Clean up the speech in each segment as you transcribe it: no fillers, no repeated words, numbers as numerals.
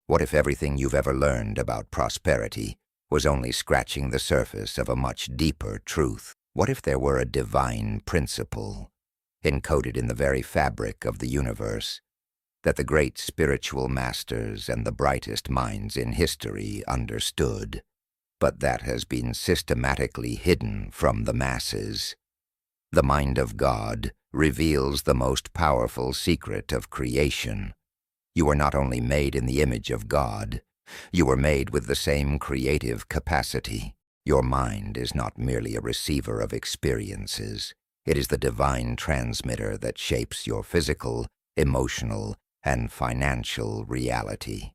What if everything you've ever learned about prosperity was only scratching the surface of a much deeper truth? What if there were a divine principle, encoded in the very fabric of the universe, that the great spiritual masters and the brightest minds in history understood, but that has been systematically hidden from the masses? The mind of God reveals the most powerful secret of creation. You were not only made in the image of God, you were made with the same creative capacity. Your mind is not merely a receiver of experiences. It is the divine transmitter that shapes your physical, emotional, and financial reality.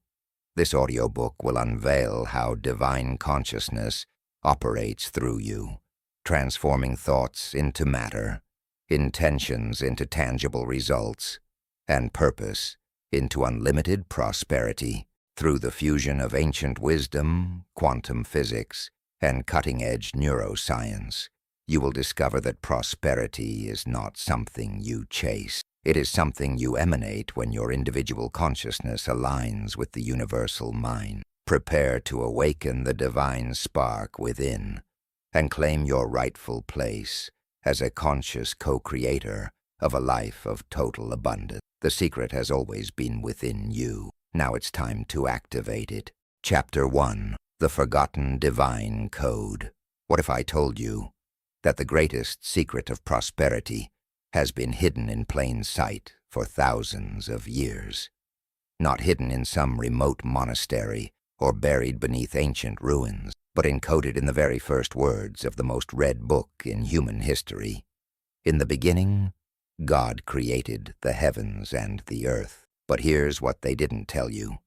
This audiobook will unveil how divine consciousness operates through you, transforming thoughts into matter, intentions into tangible results, and purpose into unlimited prosperity. Through the fusion of ancient wisdom, quantum physics, and cutting-edge neuroscience, you will discover that prosperity is not something you chase. It is something you emanate when your individual consciousness aligns with the universal mind. Prepare to awaken the divine spark within and claim your rightful place as a conscious co-creator of a life of total abundance. The secret has always been within you. Now it's time to activate it. Chapter 1. The Forgotten Divine Code. What if I told you that the greatest secret of prosperity has been hidden in plain sight for thousands of years? Not hidden in some remote monastery or buried beneath ancient ruins, but encoded in the very first words of the most read book in human history. In the beginning, God created the heavens and the earth. But here's what they didn't tell you.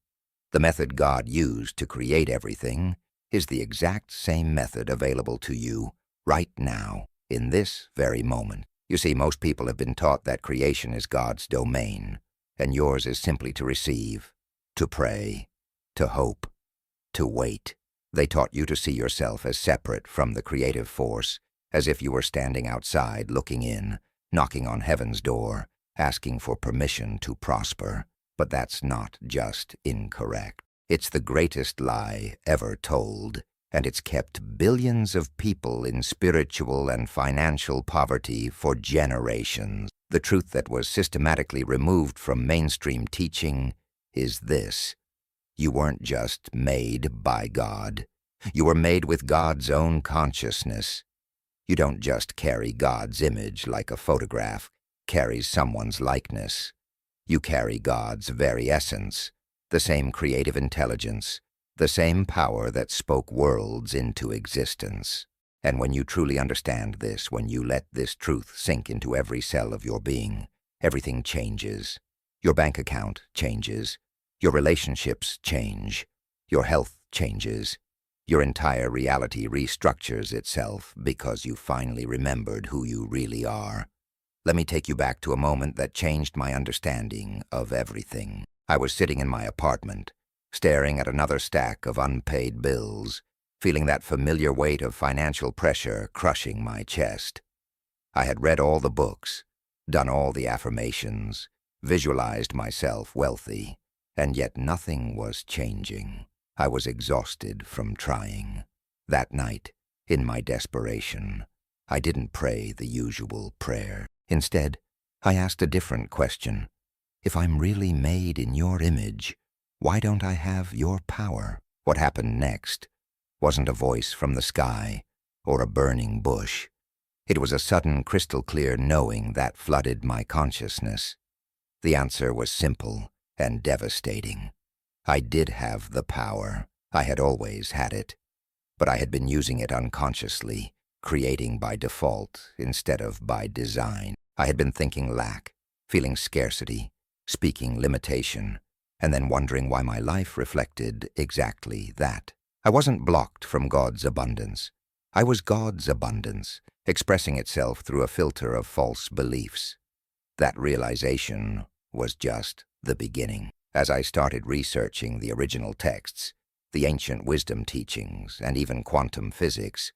The method God used to create everything is the exact same method available to you right now, in this very moment. You see, most people have been taught that creation is God's domain, and yours is simply to receive, to pray, to hope, to wait. They taught you to see yourself as separate from the creative force, as if you were standing outside looking in, knocking on heaven's door, asking for permission to prosper. But that's not just incorrect. It's the greatest lie ever told, and it's kept billions of people in spiritual and financial poverty for generations. The truth that was systematically removed from mainstream teaching is this: you weren't just made by God. You were made with God's own consciousness. You don't just carry God's image like a photograph carries someone's likeness. You carry God's very essence, the same creative intelligence, the same power that spoke worlds into existence. And when you truly understand this, when you let this truth sink into every cell of your being, everything changes. Your bank account changes. Your relationships change. Your health changes. Your entire reality restructures itself because you finally remembered who you really are. Let me take you back to a moment that changed my understanding of everything. I was sitting in my apartment, staring at another stack of unpaid bills, feeling that familiar weight of financial pressure crushing my chest. I had read all the books, done all the affirmations, visualized myself wealthy, and yet nothing was changing. I was exhausted from trying. That night, in my desperation, I didn't pray the usual prayer. Instead, I asked a different question. If I'm really made in your image, why don't I have your power? What happened next wasn't a voice from the sky or a burning bush. It was a sudden crystal-clear knowing that flooded my consciousness. The answer was simple and devastating. I did have the power. I had always had it. But I had been using it unconsciously, creating by default instead of by design. I had been thinking lack, feeling scarcity, speaking limitation, and then wondering why my life reflected exactly that. I wasn't blocked from God's abundance. I was God's abundance, expressing itself through a filter of false beliefs. That realization was just the beginning. As I started researching the original texts, the ancient wisdom teachings, and even quantum physics,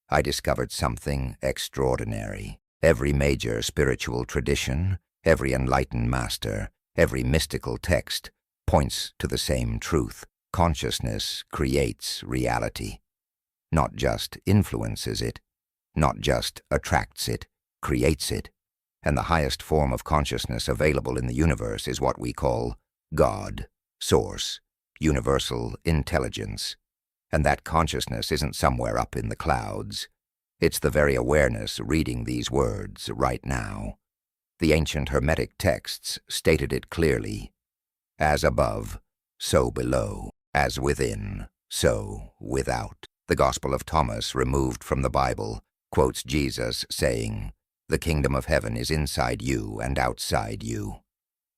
I discovered something extraordinary. Every major spiritual tradition, every enlightened master, every mystical text points to the same truth. Consciousness creates reality, not just influences it, not just attracts it, creates it. And the highest form of consciousness available in the universe is what we call God, Source, universal intelligence. And that consciousness isn't somewhere up in the clouds. It's the very awareness reading these words right now. The ancient Hermetic texts stated it clearly. As above, so below. As within, so without. The Gospel of Thomas, removed from the Bible, quotes Jesus saying, "The kingdom of heaven is inside you and outside you."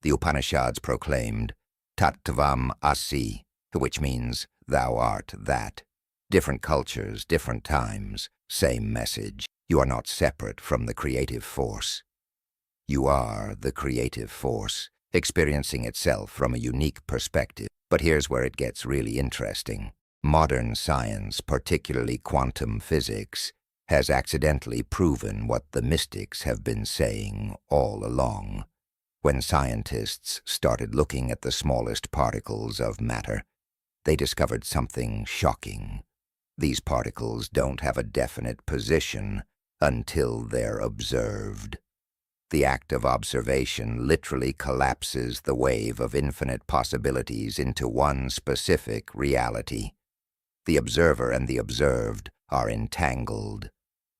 The Upanishads proclaimed, "Tattvam asi," which means, "Thou art that." Different cultures, different times, same message. You are not separate from the creative force. You are the creative force, experiencing itself from a unique perspective. But here's where it gets really interesting. Modern science, particularly quantum physics, has accidentally proven what the mystics have been saying all along. When scientists started looking at the smallest particles of matter, they discovered something shocking. These particles don't have a definite position until they're observed. The act of observation literally collapses the wave of infinite possibilities into one specific reality. The observer and the observed are entangled.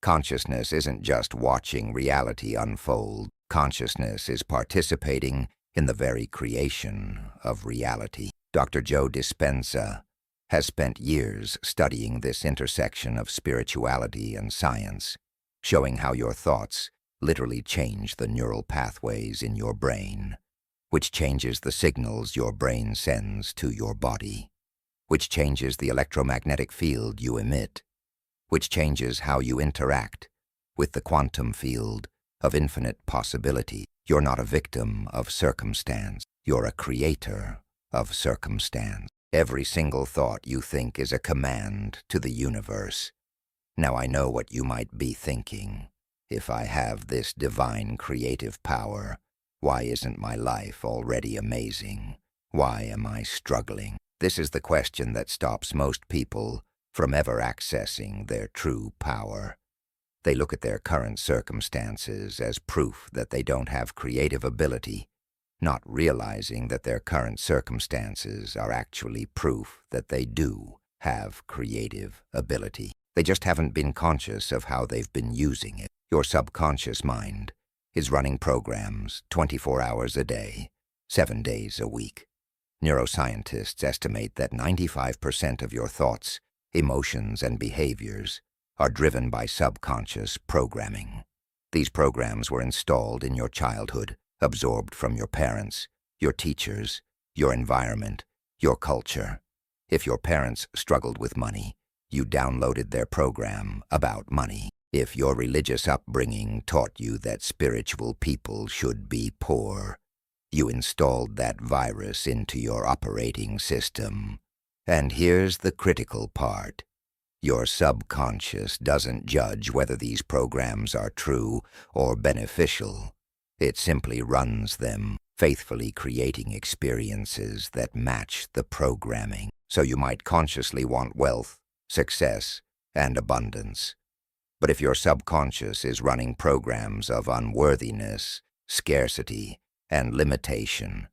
Consciousness isn't just watching reality unfold. Consciousness is participating in the very creation of reality. Dr. Joe Dispenza has spent years studying this intersection of spirituality and science, showing how your thoughts literally change the neural pathways in your brain, which changes the signals your brain sends to your body, which changes the electromagnetic field you emit, which changes how you interact with the quantum field of infinite possibility. You're not a victim of circumstance. You're a creator of circumstance. Every single thought you think is a command to the universe. Now I know what you might be thinking. If I have this divine creative power, why isn't my life already amazing? Why am I struggling? This is the question that stops most people from ever accessing their true power. They look at their current circumstances as proof that they don't have creative ability, not realizing that their current circumstances are actually proof that they do have creative ability. They just haven't been conscious of how they've been using it. Your subconscious mind is running programs 24 hours a day, 7 days a week. Neuroscientists estimate that 95% of your thoughts, emotions, and behaviors are driven by subconscious programming. These programs were installed in your childhood, absorbed from your parents, your teachers, your environment, your culture. If your parents struggled with money, you downloaded their program about money. If your religious upbringing taught you that spiritual people should be poor, you installed that virus into your operating system. And here's the critical part. Your subconscious doesn't judge whether these programs are true or beneficial. It simply runs them, faithfully creating experiences that match the programming. So you might consciously want wealth, success, and abundance. But if your subconscious is running programs of unworthiness, scarcity, and limitation,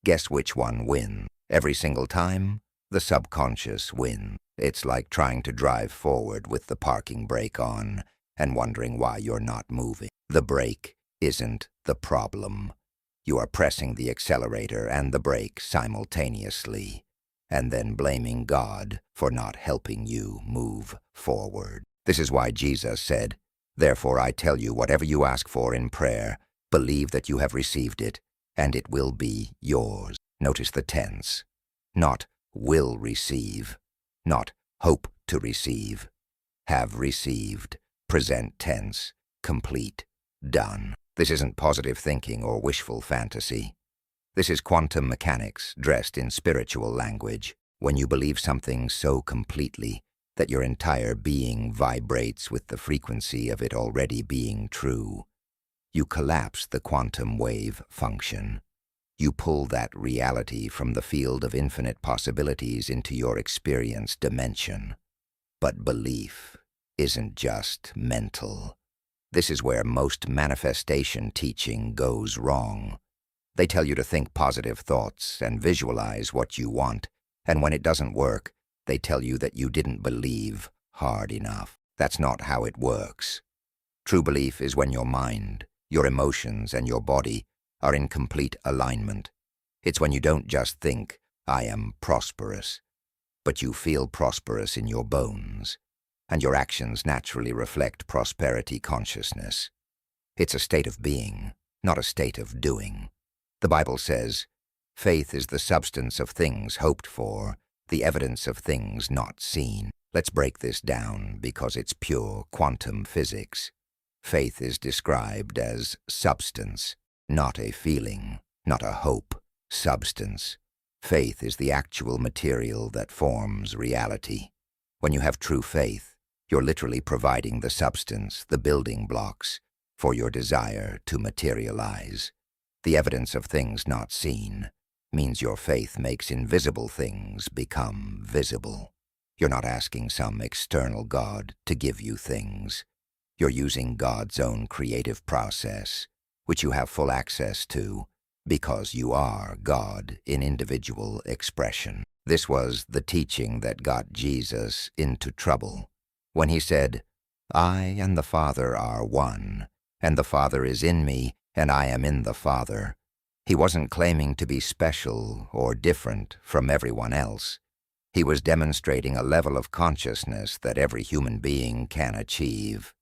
guess which one wins? Every single time, the subconscious wins. It's like trying to drive forward with the parking brake on and wondering why you're not moving. The brake isn't the problem. You are pressing the accelerator and the brake simultaneously, and then blaming God for not helping you move forward. This is why Jesus said, "Therefore I tell you, whatever you ask for in prayer, believe that you have received it, and it will be yours." Notice the tense. Not will receive, not hope to receive. Have received, present tense, complete, done. This isn't positive thinking or wishful fantasy. This is quantum mechanics dressed in spiritual language. When you believe something so completely that your entire being vibrates with the frequency of it already being true, you collapse the quantum wave function. You pull that reality from the field of infinite possibilities into your experience dimension. But belief isn't just mental. This is where most manifestation teaching goes wrong. They tell you to think positive thoughts and visualize what you want, and when it doesn't work, they tell you that you didn't believe hard enough. That's not how it works. True belief is when your mind, your emotions, and your body are in complete alignment. It's when you don't just think, "I am prosperous," but you feel prosperous in your bones, and your actions naturally reflect prosperity consciousness. It's a state of being, not a state of doing. The Bible says, "Faith is the substance of things hoped for, the evidence of things not seen." Let's break this down because it's pure quantum physics. Faith is described as substance, not a feeling, not a hope. Substance. Faith is the actual material that forms reality. When you have true faith, you're literally providing the substance, the building blocks, for your desire to materialize. The evidence of things not seen means your faith makes invisible things become visible. You're not asking some external God to give you things. You're using God's own creative process, which you have full access to, because you are God in individual expression. This was the teaching that got Jesus into trouble. When he said, "I and the Father are one, and the Father is in me, and I am in the Father," he wasn't claiming to be special or different from everyone else. He was demonstrating a level of consciousness that every human being can achieve.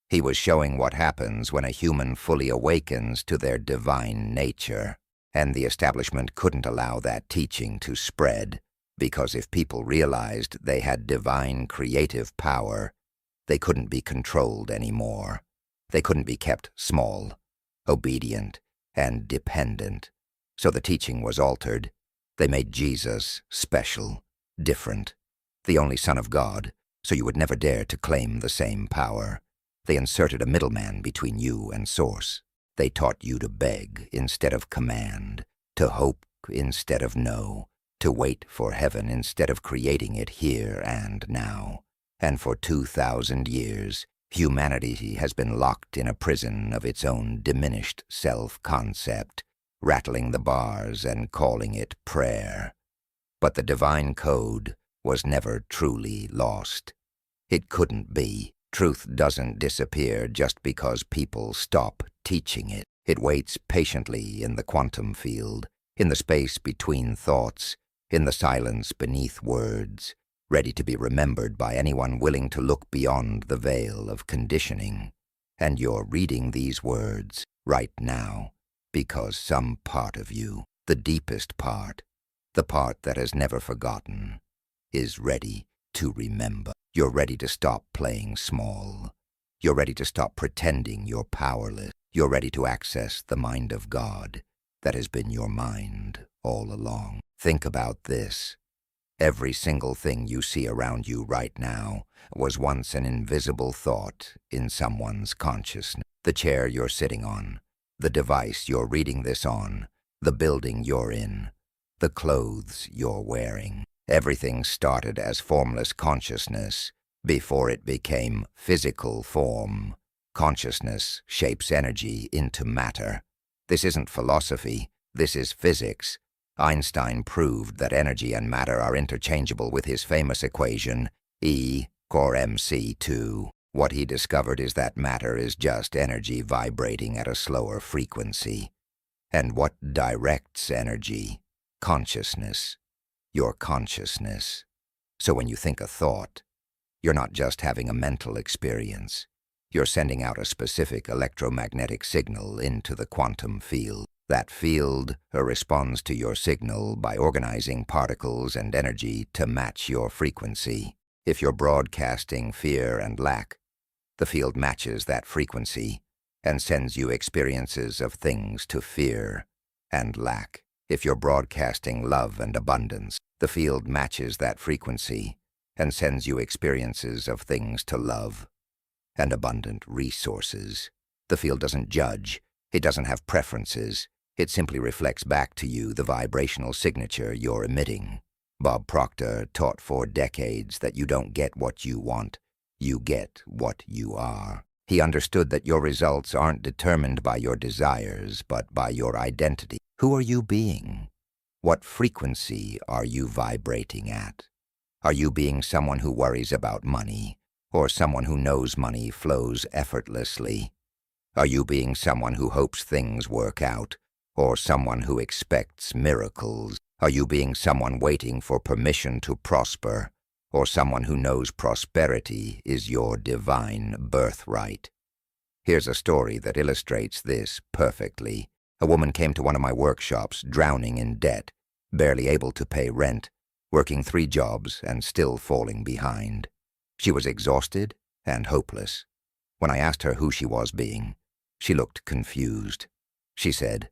He was showing what happens when a human fully awakens to their divine nature. And the establishment couldn't allow that teaching to spread, because if people realized they had divine creative power, they couldn't be controlled anymore. They couldn't be kept small, obedient, and dependent. So the teaching was altered. They made Jesus special, different, the only Son of God, so you would never dare to claim the same power. They inserted a middleman between you and Source. They taught you to beg instead of command, to hope instead of know, to wait for heaven instead of creating it here and now. And for 2,000 years, humanity has been locked in a prison of its own diminished self-concept, rattling the bars and calling it prayer. But the divine code was never truly lost. It couldn't be. Truth doesn't disappear just because people stop teaching it. It waits patiently in the quantum field, in the space between thoughts, in the silence beneath words, ready to be remembered by anyone willing to look beyond the veil of conditioning. And you're reading these words right now because some part of you, the deepest part, the part that has never forgotten, is ready to remember. You're ready to stop playing small. You're ready to stop pretending you're powerless. You're ready to access the mind of God that has been your mind all along. Think about this. Every single thing you see around you right now was once an invisible thought in someone's consciousness. The chair you're sitting on, the device you're reading this on, the building you're in, the clothes you're wearing. Everything started as formless consciousness before it became physical form. Consciousness shapes energy into matter. This isn't philosophy, this is physics. Einstein proved that energy and matter are interchangeable with his famous equation, E = mc2. What he discovered is that matter is just energy vibrating at a slower frequency. And what directs energy? Consciousness. Your consciousness. So when you think a thought, you're not just having a mental experience. You're sending out a specific electromagnetic signal into the quantum field. That field responds to your signal by organizing particles and energy to match your frequency. If you're broadcasting fear and lack, the field matches that frequency and sends you experiences of things to fear and lack. If you're broadcasting love and abundance, the field matches that frequency and sends you experiences of things to love and abundant resources. The field doesn't judge. It doesn't have preferences. It simply reflects back to you the vibrational signature you're emitting. Bob Proctor taught for decades that you don't get what you want, you get what you are. He understood that your results aren't determined by your desires, but by your identity. Who are you being? What frequency are you vibrating at? Are you being someone who worries about money, or someone who knows money flows effortlessly? Are you being someone who hopes things work out, or someone who expects miracles? Are you being someone waiting for permission to prosper, or someone who knows prosperity is your divine birthright? Here's a story that illustrates this perfectly. A woman came to one of my workshops drowning in debt, barely able to pay rent, working 3 jobs and still falling behind. She was exhausted and hopeless. When I asked her who she was being, she looked confused. She said,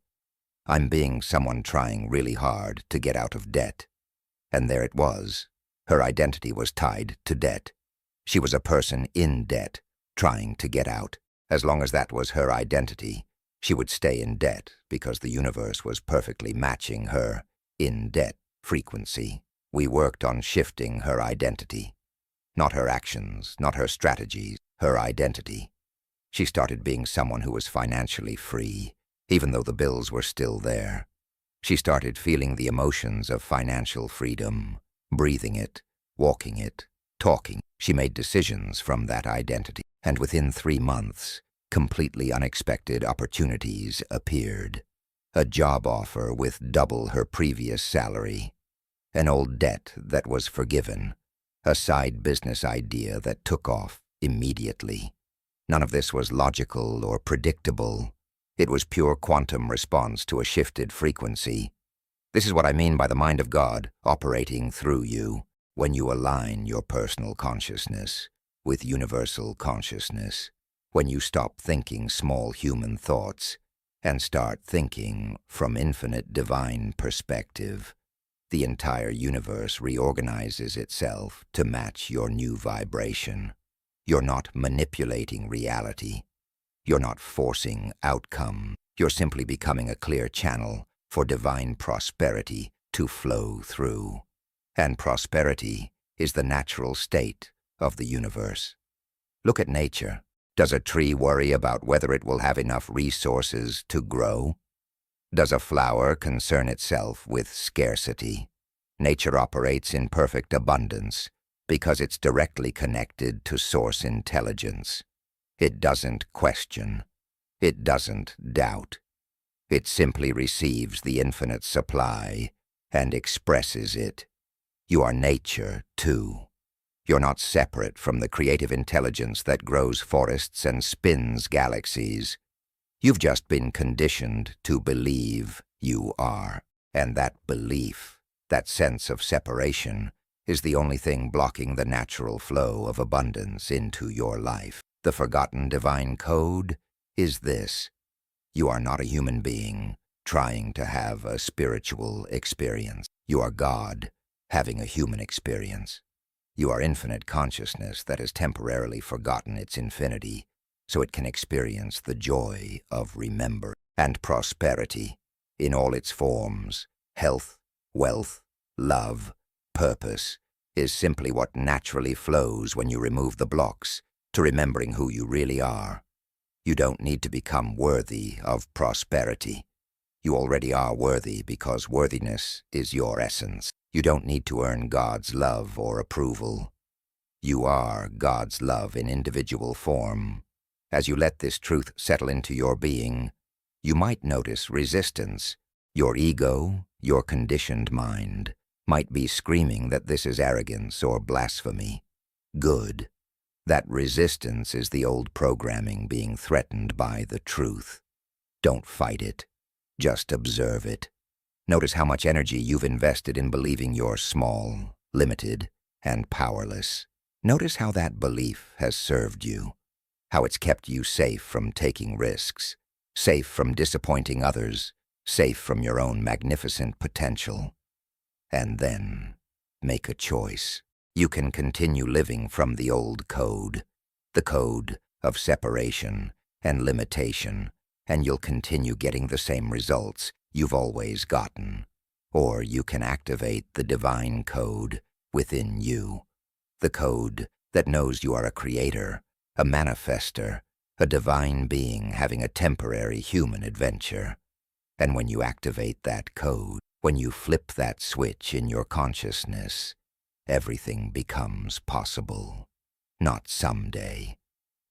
"I'm being someone trying really hard to get out of debt." And there it was. Her identity was tied to debt. She was a person in debt, trying to get out. As long as that was her identity, she would stay in debt because the universe was perfectly matching her in-debt frequency. We worked on shifting her identity. Not her actions, not her strategies, her identity. She started being someone who was financially free, even though the bills were still there. She started feeling the emotions of financial freedom, breathing it, walking it, talking. She made decisions from that identity, and within 3 months, completely unexpected opportunities appeared. A job offer with double her previous salary, an old debt that was forgiven, a side business idea that took off immediately. None of this was logical or predictable. It was pure quantum response to a shifted frequency. This is what I mean by the mind of God operating through you. When you align your personal consciousness with universal consciousness, when you stop thinking small human thoughts and start thinking from infinite divine perspective, the entire universe reorganizes itself to match your new vibration. You're not manipulating reality. You're not forcing outcome. You're simply becoming a clear channel for divine prosperity to flow through. And prosperity is the natural state of the universe. Look at nature. Does a tree worry about whether it will have enough resources to grow? Does a flower concern itself with scarcity? Nature operates in perfect abundance because it's directly connected to source intelligence. It doesn't question. It doesn't doubt. It simply receives the infinite supply and expresses it. You are nature, too. You're not separate from the creative intelligence that grows forests and spins galaxies. You've just been conditioned to believe you are. And that belief, that sense of separation, is the only thing blocking the natural flow of abundance into your life. The forgotten divine code is this: you are not a human being trying to have a spiritual experience. You are God having a human experience. You are infinite consciousness that has temporarily forgotten its infinity so it can experience the joy of remembering. And prosperity, in all its forms, health, wealth, love, purpose, is simply what naturally flows when you remove the blocks to remembering who you really are. You don't need to become worthy of prosperity. You already are worthy because worthiness is your essence. You don't need to earn God's love or approval. You are God's love in individual form. As you let this truth settle into your being, you might notice resistance. Your ego, your conditioned mind, might be screaming that this is arrogance or blasphemy. Good. That resistance is the old programming being threatened by the truth. Don't fight it. Just observe it. Notice how much energy you've invested in believing you're small, limited, and powerless. Notice how that belief has served you, how it's kept you safe from taking risks, safe from disappointing others, safe from your own magnificent potential. And then, make a choice. You can continue living from the old code, the code of separation and limitation, and you'll continue getting the same results you've always gotten. Or you can activate the divine code within you, the code that knows you are a creator, a manifester, a divine being having a temporary human adventure. And when you activate that code, when you flip that switch in your consciousness, everything becomes possible. Not someday,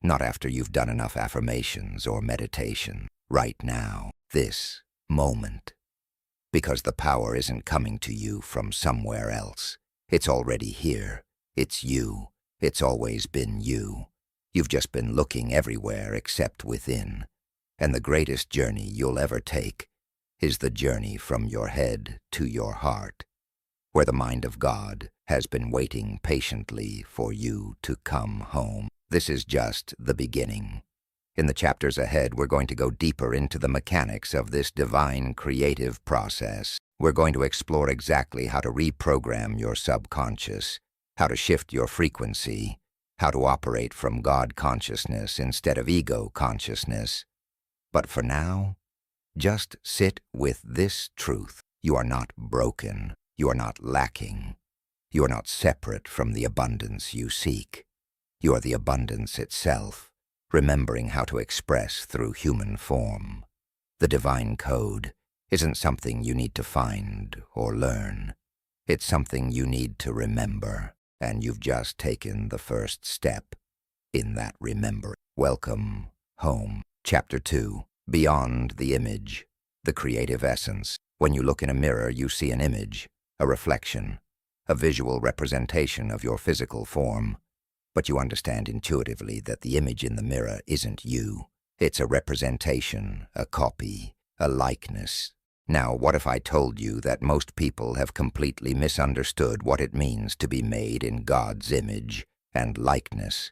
not after you've done enough affirmations or meditation. Right now, this moment. Because the power isn't coming to you from somewhere else. It's already here. It's you. It's always been you. You've just been looking everywhere except within. And the greatest journey you'll ever take is the journey from your head to your heart, where the mind of God has been waiting patiently for you to come home. This is just the beginning. In the chapters ahead, we're going to go deeper into the mechanics of this divine creative process. We're going to explore exactly how to reprogram your subconscious, how to shift your frequency, how to operate from God consciousness instead of ego consciousness. But for now, just sit with this truth. You are not broken. You are not lacking. You are not separate from the abundance you seek. You are the abundance itself, remembering how to express through human form. The divine code isn't something you need to find or learn. It's something you need to remember, and you've just taken the first step in that remembering. Welcome home. Chapter 2. Beyond the image, the creative essence. When you look in a mirror, you see an image, a reflection, a visual representation of your physical form. But you understand intuitively that the image in the mirror isn't you. It's a representation, a copy, a likeness. Now, what if I told you that most people have completely misunderstood what it means to be made in God's image and likeness?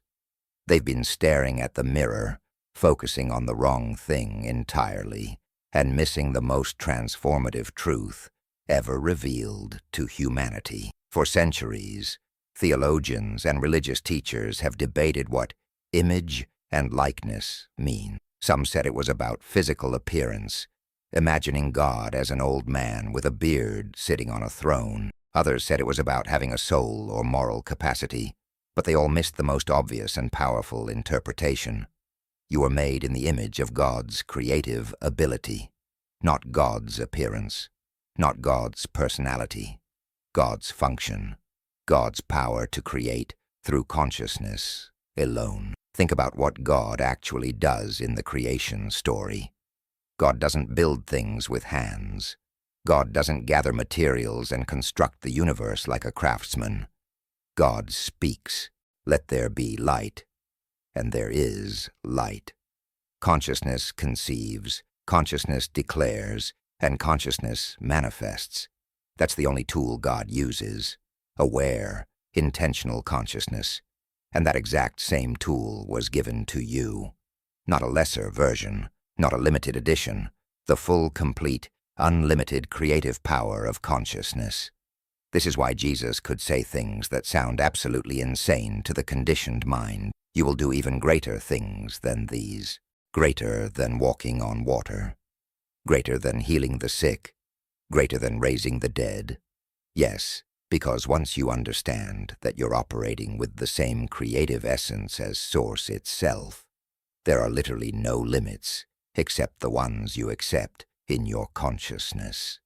They've been staring at the mirror, focusing on the wrong thing entirely, and missing the most transformative truth ever revealed to humanity. For centuries, theologians and religious teachers have debated what image and likeness mean. Some said it was about physical appearance, imagining God as an old man with a beard sitting on a throne. Others said it was about having a soul or moral capacity, but they all missed the most obvious and powerful interpretation. You are made in the image of God's creative ability, not God's appearance, not God's personality, God's function, God's power to create through consciousness alone. Think about what God actually does in the creation story. God doesn't build things with hands. God doesn't gather materials and construct the universe like a craftsman. God speaks, "Let there be light," and there is light. Consciousness conceives, consciousness declares, and consciousness manifests. That's the only tool God uses. Aware, intentional consciousness. And that exact same tool was given to you. Not a lesser version, not a limited edition, the full, complete, unlimited creative power of consciousness. This is why Jesus could say things that sound absolutely insane to the conditioned mind. You will do even greater things than these. Greater than walking on water. Greater than healing the sick. Greater than raising the dead. Yes, because once you understand that you're operating with the same creative essence as Source itself, there are literally no limits except the ones you accept in your consciousness.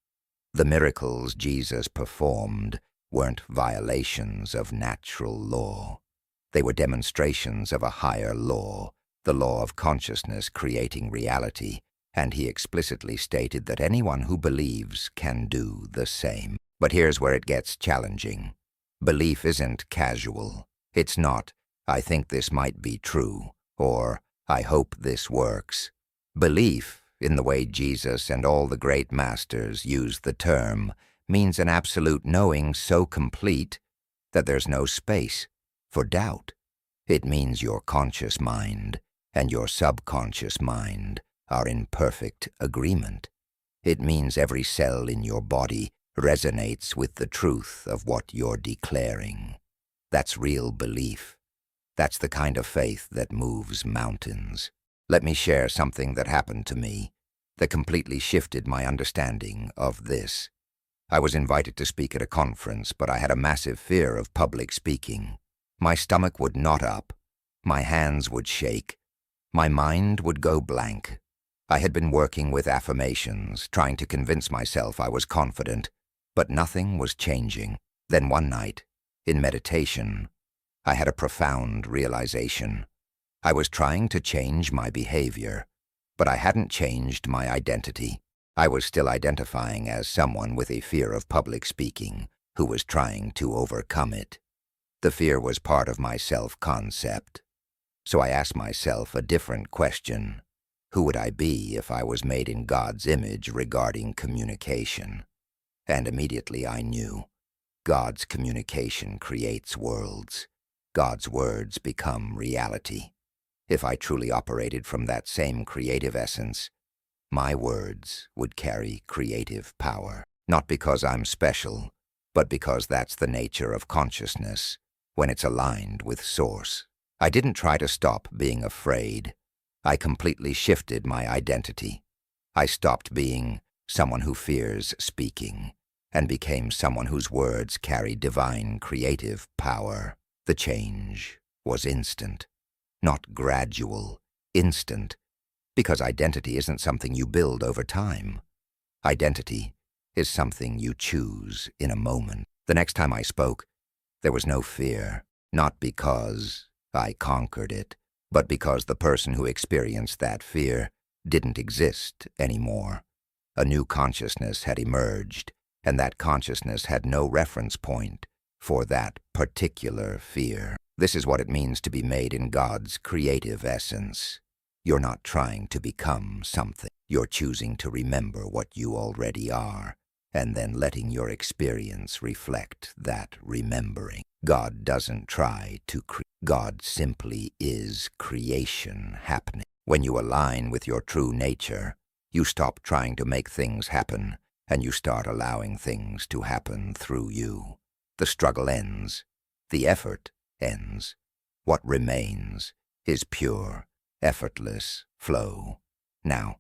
The miracles Jesus performed weren't violations of natural law. They were demonstrations of a higher law, the law of consciousness creating reality, and he explicitly stated that anyone who believes can do the same. But here's where it gets challenging. Belief isn't casual. It's not, "I think this might be true," or "I hope this works." Belief, in the way Jesus and all the great masters use the term, means an absolute knowing so complete that there's no space for doubt. It means your conscious mind and your subconscious mind are in perfect agreement. It means every cell in your body resonates with the truth of what you're declaring. That's real belief. That's the kind of faith that moves mountains. Let me share something that happened to me. that completely shifted my understanding of this. I was invited to speak at a conference, but I had a massive fear of public speaking. My stomach would knot up, my hands would shake, my mind would go blank. I had been working with affirmations, trying to convince myself I was confident, but nothing was changing. Then one night, in meditation, I had a profound realization. I was trying to change my behavior, but I hadn't changed my identity. I was still identifying as someone with a fear of public speaking who was trying to overcome it. The fear was part of my self-concept. So I asked myself a different question. Who would I be if I was made in God's image regarding communication? And immediately I knew. God's communication creates worlds. God's words become reality. If I truly operated from that same creative essence, my words would carry creative power. Not because I'm special, but because that's the nature of consciousness when it's aligned with Source. I didn't try to stop being afraid. I completely shifted my identity. I stopped being someone who fears speaking and became someone whose words carry divine creative power. The change was instant, not gradual, instant, because identity isn't something you build over time. Identity is something you choose in a moment. The next time I spoke, there was no fear, not because I conquered it, but because the person who experienced that fear didn't exist anymore. A new consciousness had emerged, and that consciousness had no reference point for that particular fear. This is what it means to be made in God's creative essence. You're not trying to become something. You're choosing to remember what you already are, and then letting your experience reflect that remembering. God doesn't try to create. God simply is creation happening. When you align with your true nature, you stop trying to make things happen, and you start allowing things to happen through you. The struggle ends. The effort ends. What remains is pure, effortless flow. Now,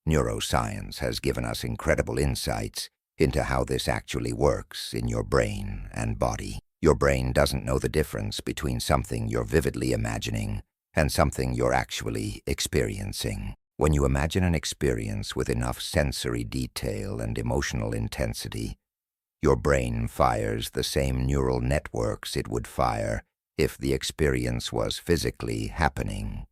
neuroscience has given us incredible insights into how this actually works in your brain and body. Your brain doesn't know the difference between something you're vividly imagining and something you're actually experiencing. When you imagine an experience with enough sensory detail and emotional intensity, your brain fires the same neural networks it would fire if the experience was physically happening.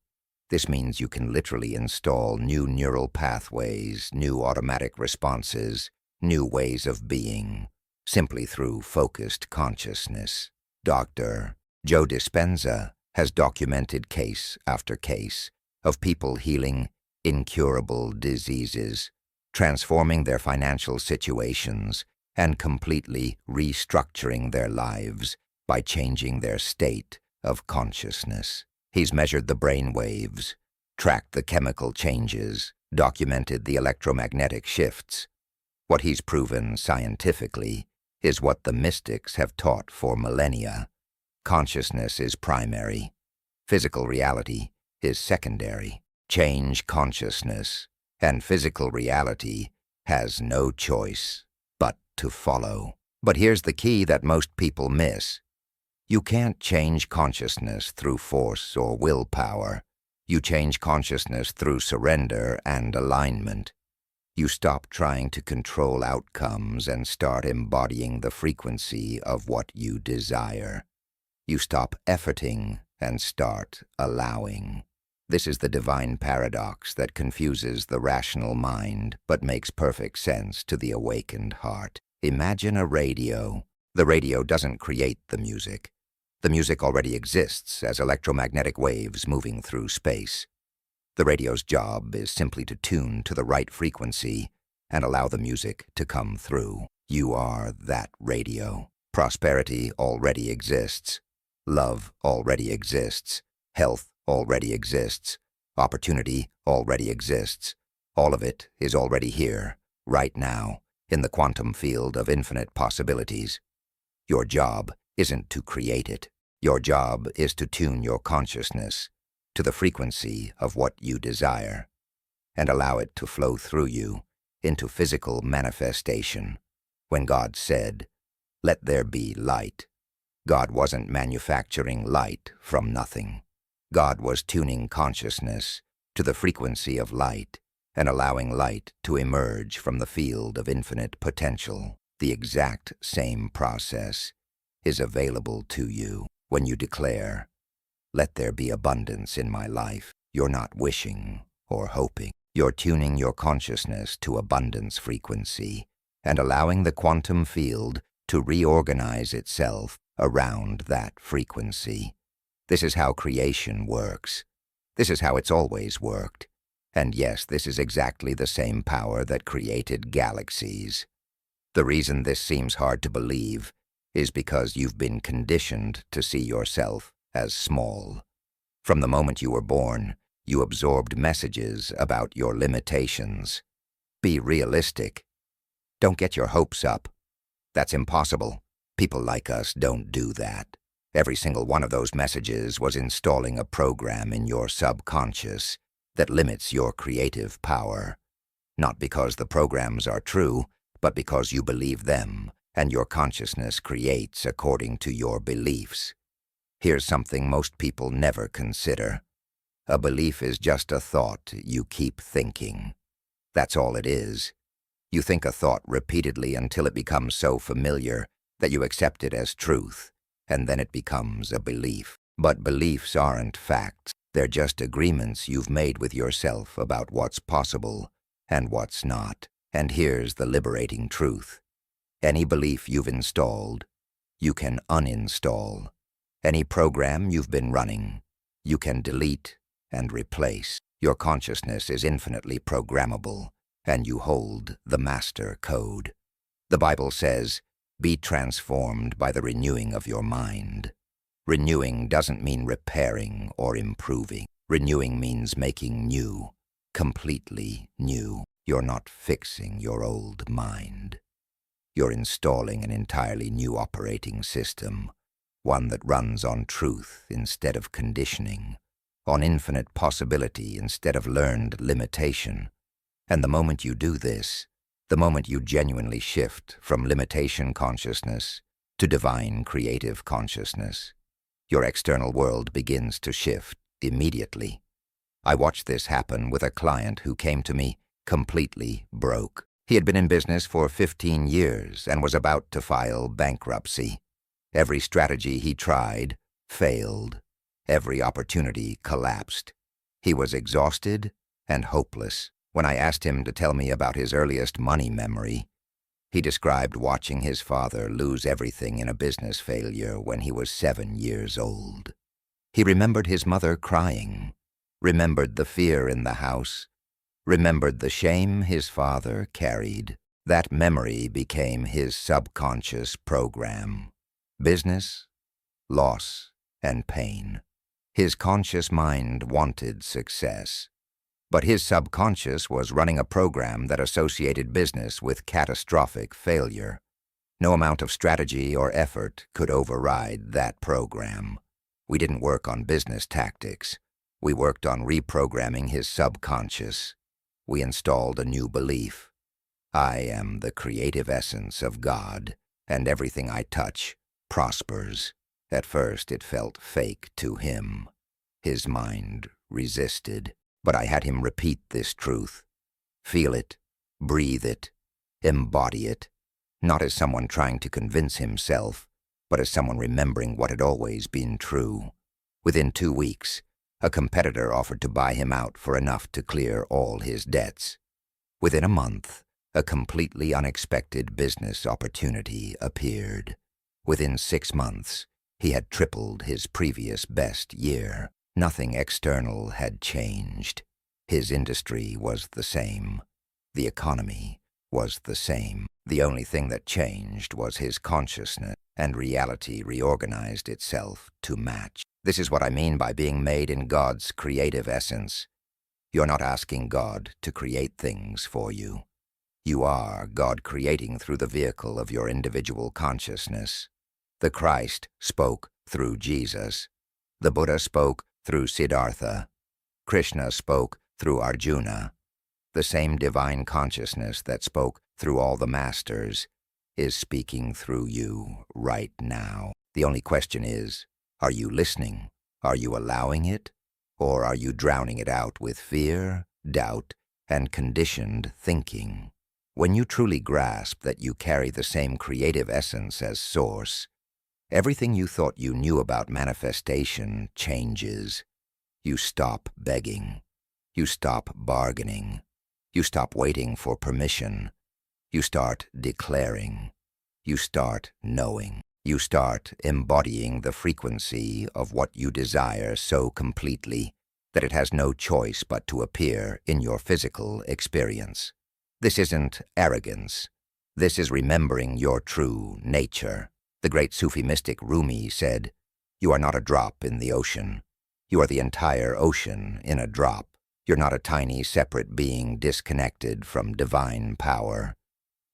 This means you can literally install new neural pathways, new automatic responses, new ways of being, simply through focused consciousness. Dr. Joe Dispenza has documented case after case of people healing incurable diseases, transforming their financial situations, and completely restructuring their lives by changing their state of consciousness. He's measured the brain waves, tracked the chemical changes, documented the electromagnetic shifts. What he's proven scientifically is what the mystics have taught for millennia. Consciousness is primary. Physical reality is secondary. Change consciousness, and physical reality has no choice but to follow. But here's the key that most people miss. You can't change consciousness through force or willpower. You change consciousness through surrender and alignment. You stop trying to control outcomes and start embodying the frequency of what you desire. You stop efforting and start allowing. This is the divine paradox that confuses the rational mind but makes perfect sense to the awakened heart. Imagine a radio. The radio doesn't create the music. The music already exists as electromagnetic waves moving through space. The radio's job is simply to tune to the right frequency and allow the music to come through. You are that radio. Prosperity already exists. Love already exists. Health already exists. Opportunity already exists. All of it is already here, right now, in the quantum field of infinite possibilities. Your job isn't to create it. Your job is to tune your consciousness to the frequency of what you desire. and allow it to flow through you into physical manifestation. When God said, "Let there be light," God wasn't manufacturing light from nothing. God was tuning consciousness to the frequency of light and allowing light to emerge from the field of infinite potential. The exact same process is available to you when you declare, "Let there be abundance in my life." You're not wishing or hoping. You're tuning your consciousness to abundance frequency and allowing the quantum field to reorganize itself around that frequency. This is how creation works. This is how it's always worked. And yes, this is exactly the same power that created galaxies. The reason this seems hard to believe is because you've been conditioned to see yourself as small. From the moment you were born, you absorbed messages about your limitations. Be realistic. Don't get your hopes up. That's impossible. People like us don't do that. Every single one of those messages was installing a program in your subconscious that limits your creative power. Not because the programs are true, but because you believe them, and your consciousness creates according to your beliefs. Here's something most people never consider. A belief is just a thought you keep thinking. That's all it is. You think a thought repeatedly until it becomes so familiar that you accept it as truth, and then it becomes a belief. But beliefs aren't facts. They're just agreements you've made with yourself about what's possible and what's not. And here's the liberating truth. Any belief you've installed, you can uninstall. Any program you've been running, you can delete and replace. Your consciousness is infinitely programmable, and you hold the master code. The Bible says, "Be transformed by the renewing of your mind." Renewing doesn't mean repairing or improving. Renewing means making new, completely new. You're not fixing your old mind. You're installing an entirely new operating system, one that runs on truth instead of conditioning, on infinite possibility instead of learned limitation. And the moment you do this, the moment you genuinely shift from limitation consciousness to divine creative consciousness, your external world begins to shift immediately. I watched this happen with a client who came to me completely broke. He had been in business for 15 years and was about to file bankruptcy. Every strategy he tried failed. Every opportunity collapsed. He was exhausted and hopeless. When I asked him to tell me about his earliest money memory, he described watching his father lose everything in a business failure when he was 7 years old. He remembered his mother crying, remembered the fear in the house, remembered the shame his father carried. That memory became his subconscious program. Business, loss, and pain. His conscious mind wanted success, but his subconscious was running a program that associated business with catastrophic failure. No amount of strategy or effort could override that program. We didn't work on business tactics. We worked on reprogramming his subconscious. We installed a new belief. I am the creative essence of God, and everything I touch prospers. At first it felt fake to him. His mind resisted, but I had him repeat this truth. Feel it, breathe it, embody it, not as someone trying to convince himself, but as someone remembering what had always been true. Within 2 weeks, a competitor offered to buy him out for enough to clear all his debts. Within a month, a completely unexpected business opportunity appeared. Within 6 months, he had tripled his previous best year. Nothing external had changed. His industry was the same. The economy was the same. The only thing that changed was his consciousness, and reality reorganized itself to match. This is what I mean by being made in God's creative essence. You're not asking God to create things for you. You are God creating through the vehicle of your individual consciousness. The Christ spoke through Jesus. The Buddha spoke through Siddhartha. Krishna spoke through Arjuna. The same divine consciousness that spoke through all the masters is speaking through you right now. The only question is, are you listening? Are you allowing it? Or are you drowning it out with fear, doubt, and conditioned thinking? When you truly grasp that you carry the same creative essence as Source, everything you thought you knew about manifestation changes. You stop begging. You stop bargaining. You stop waiting for permission. You start declaring. You start knowing. You start embodying the frequency of what you desire so completely that it has no choice but to appear in your physical experience. This isn't arrogance. This is remembering your true nature. The great Sufi mystic Rumi said, "You are not a drop in the ocean. You are the entire ocean in a drop. You're not a tiny separate being disconnected from divine power.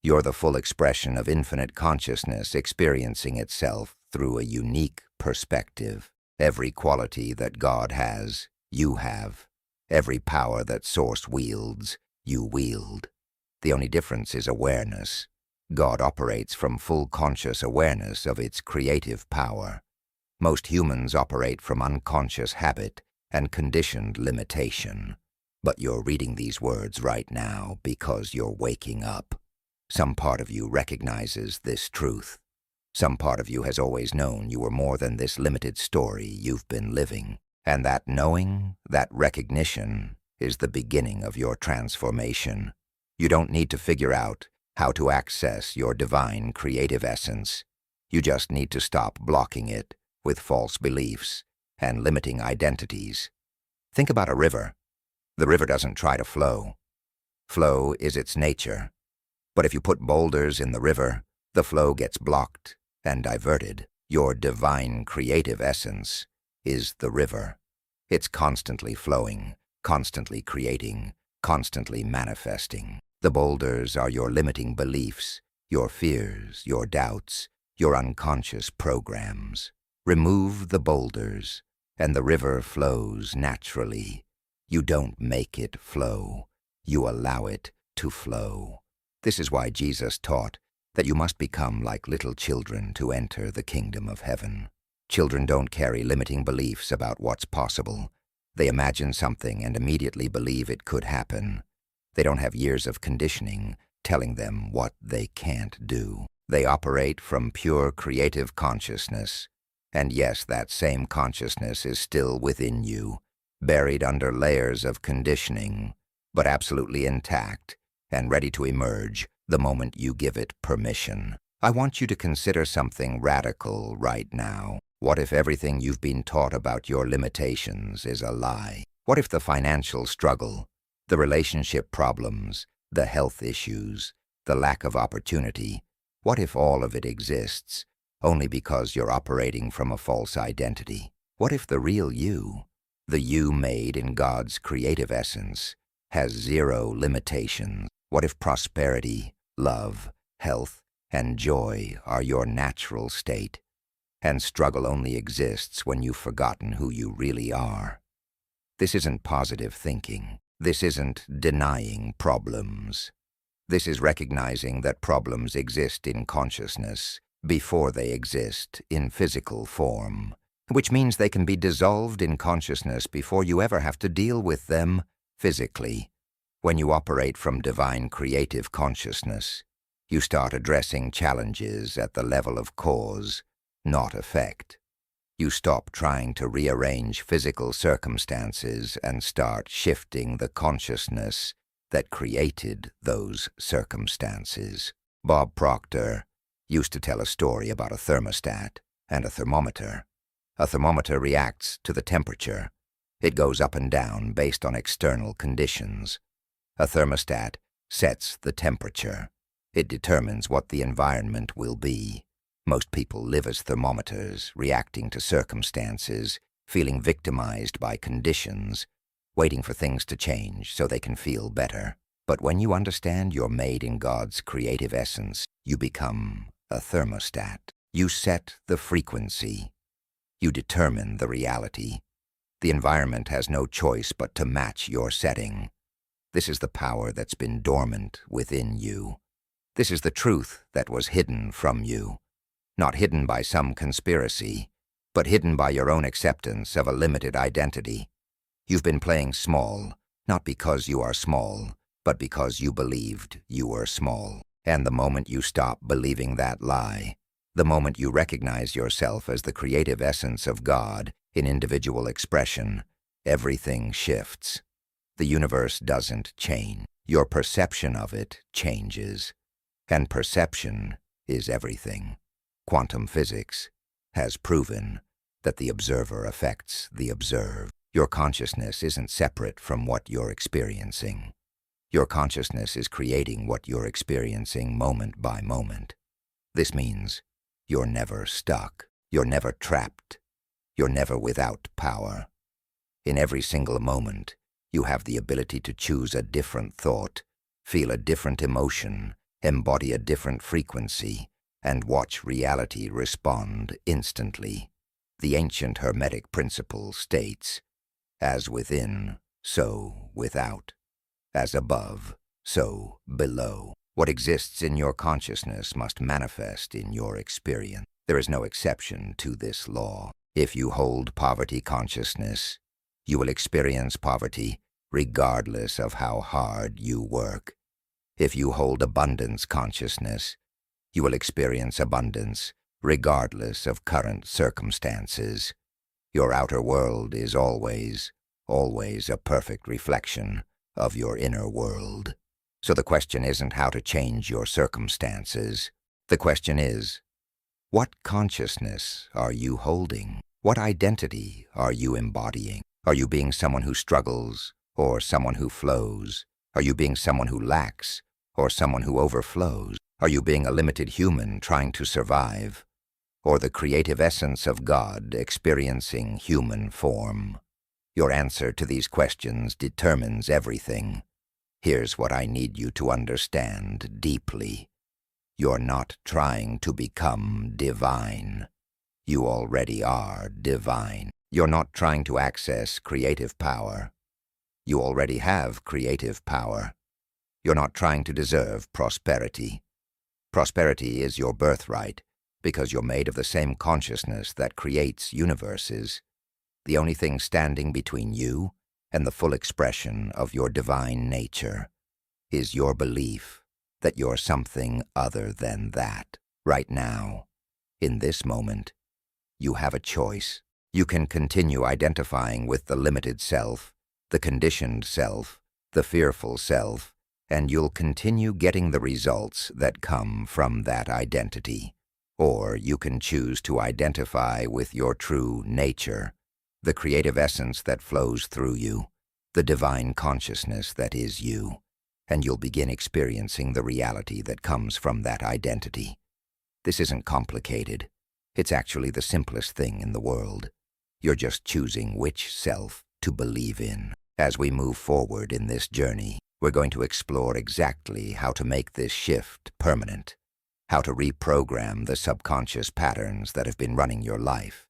You're the full expression of infinite consciousness experiencing itself through a unique perspective. Every quality that God has, you have. Every power that Source wields, you wield. The only difference is awareness. God operates from full conscious awareness of its creative power. Most humans operate from unconscious habit and conditioned limitation. But you're reading these words right now because you're waking up. Some part of you recognizes this truth. Some part of you has always known you were more than this limited story you've been living. And that knowing, that recognition, is the beginning of your transformation. You don't need to figure out how to access your divine creative essence. You just need to stop blocking it with false beliefs and limiting identities. Think about a river. The river doesn't try to flow. Flow is its nature. But if you put boulders in the river, the flow gets blocked and diverted. Your divine creative essence is the river. It's constantly flowing, constantly creating, constantly manifesting. The boulders are your limiting beliefs, your fears, your doubts, your unconscious programs. Remove the boulders, and the river flows naturally. You don't make it flow. You allow it to flow. This is why Jesus taught that you must become like little children to enter the kingdom of heaven. Children don't carry limiting beliefs about what's possible. They imagine something and immediately believe it could happen. They don't have years of conditioning telling them what they can't do. They operate from pure creative consciousness. And yes, that same consciousness is still within you, buried under layers of conditioning, but absolutely intact and ready to emerge the moment you give it permission. I want you to consider something radical right now. What if everything you've been taught about your limitations is a lie? What if the financial struggle, the relationship problems, the health issues, the lack of opportunity, what if all of it exists only because you're operating from a false identity? What if the real you, the you made in God's creative essence, has zero limitations? What if prosperity, love, health, and joy are your natural state, and struggle only exists when you've forgotten who you really are? This isn't positive thinking. This isn't denying problems. This is recognizing that problems exist in consciousness before they exist in physical form, which means they can be dissolved in consciousness before you ever have to deal with them physically. When you operate from divine creative consciousness, you start addressing challenges at the level of cause, not effect. You stop trying to rearrange physical circumstances and start shifting the consciousness that created those circumstances. Bob Proctor used to tell a story about a thermostat and a thermometer. A thermometer reacts to the temperature. It goes up and down based on external conditions. A thermostat sets the temperature. It determines what the environment will be. Most people live as thermometers, reacting to circumstances, feeling victimized by conditions, waiting for things to change so they can feel better. But when you understand you're made in God's creative essence, you become a thermostat. You set the frequency. You determine the reality. The environment has no choice but to match your setting. This is the power that's been dormant within you. This is the truth that was hidden from you. Not hidden by some conspiracy, but hidden by your own acceptance of a limited identity. You've been playing small, not because you are small, but because you believed you were small. And the moment you stop believing that lie, the moment you recognize yourself as the creative essence of God in individual expression, everything shifts. The universe doesn't change. Your perception of it changes. And perception is everything. Quantum physics has proven that the observer affects the observed. Your consciousness isn't separate from what you're experiencing. Your consciousness is creating what you're experiencing moment by moment. This means you're never stuck. You're never trapped. You're never without power. In every single moment, you have the ability to choose a different thought, feel a different emotion, embody a different frequency, and watch reality respond instantly. The ancient Hermetic principle states, as within, so without. As above, so below. What exists in your consciousness must manifest in your experience. There is no exception to this law. If you hold poverty consciousness, you will experience poverty regardless of how hard you work. If you hold abundance consciousness, you will experience abundance regardless of current circumstances. Your outer world is always a perfect reflection of your inner world. So the question isn't how to change your circumstances. The question is, what consciousness are you holding? What identity are you embodying? Are you being someone who struggles or someone who flows? Are you being someone who lacks or someone who overflows? Are you being a limited human trying to survive, or the creative essence of God experiencing human form? Your answer to these questions determines everything. Here's what I need you to understand deeply. You're not trying to become divine. You already are divine. You're not trying to access creative power. You already have creative power. You're not trying to deserve prosperity. Prosperity is your birthright because you're made of the same consciousness that creates universes. The only thing standing between you and the full expression of your divine nature is your belief that you're something other than that. Right now, in this moment, you have a choice. You can continue identifying with the limited self, the conditioned self, the fearful self, and you'll continue getting the results that come from that identity. Or you can choose to identify with your true nature, the creative essence that flows through you, the divine consciousness that is you, and you'll begin experiencing the reality that comes from that identity. This isn't complicated. It's actually the simplest thing in the world. You're just choosing which self to believe in. As we move forward in this journey, we're going to explore exactly how to make this shift permanent, how to reprogram the subconscious patterns that have been running your life,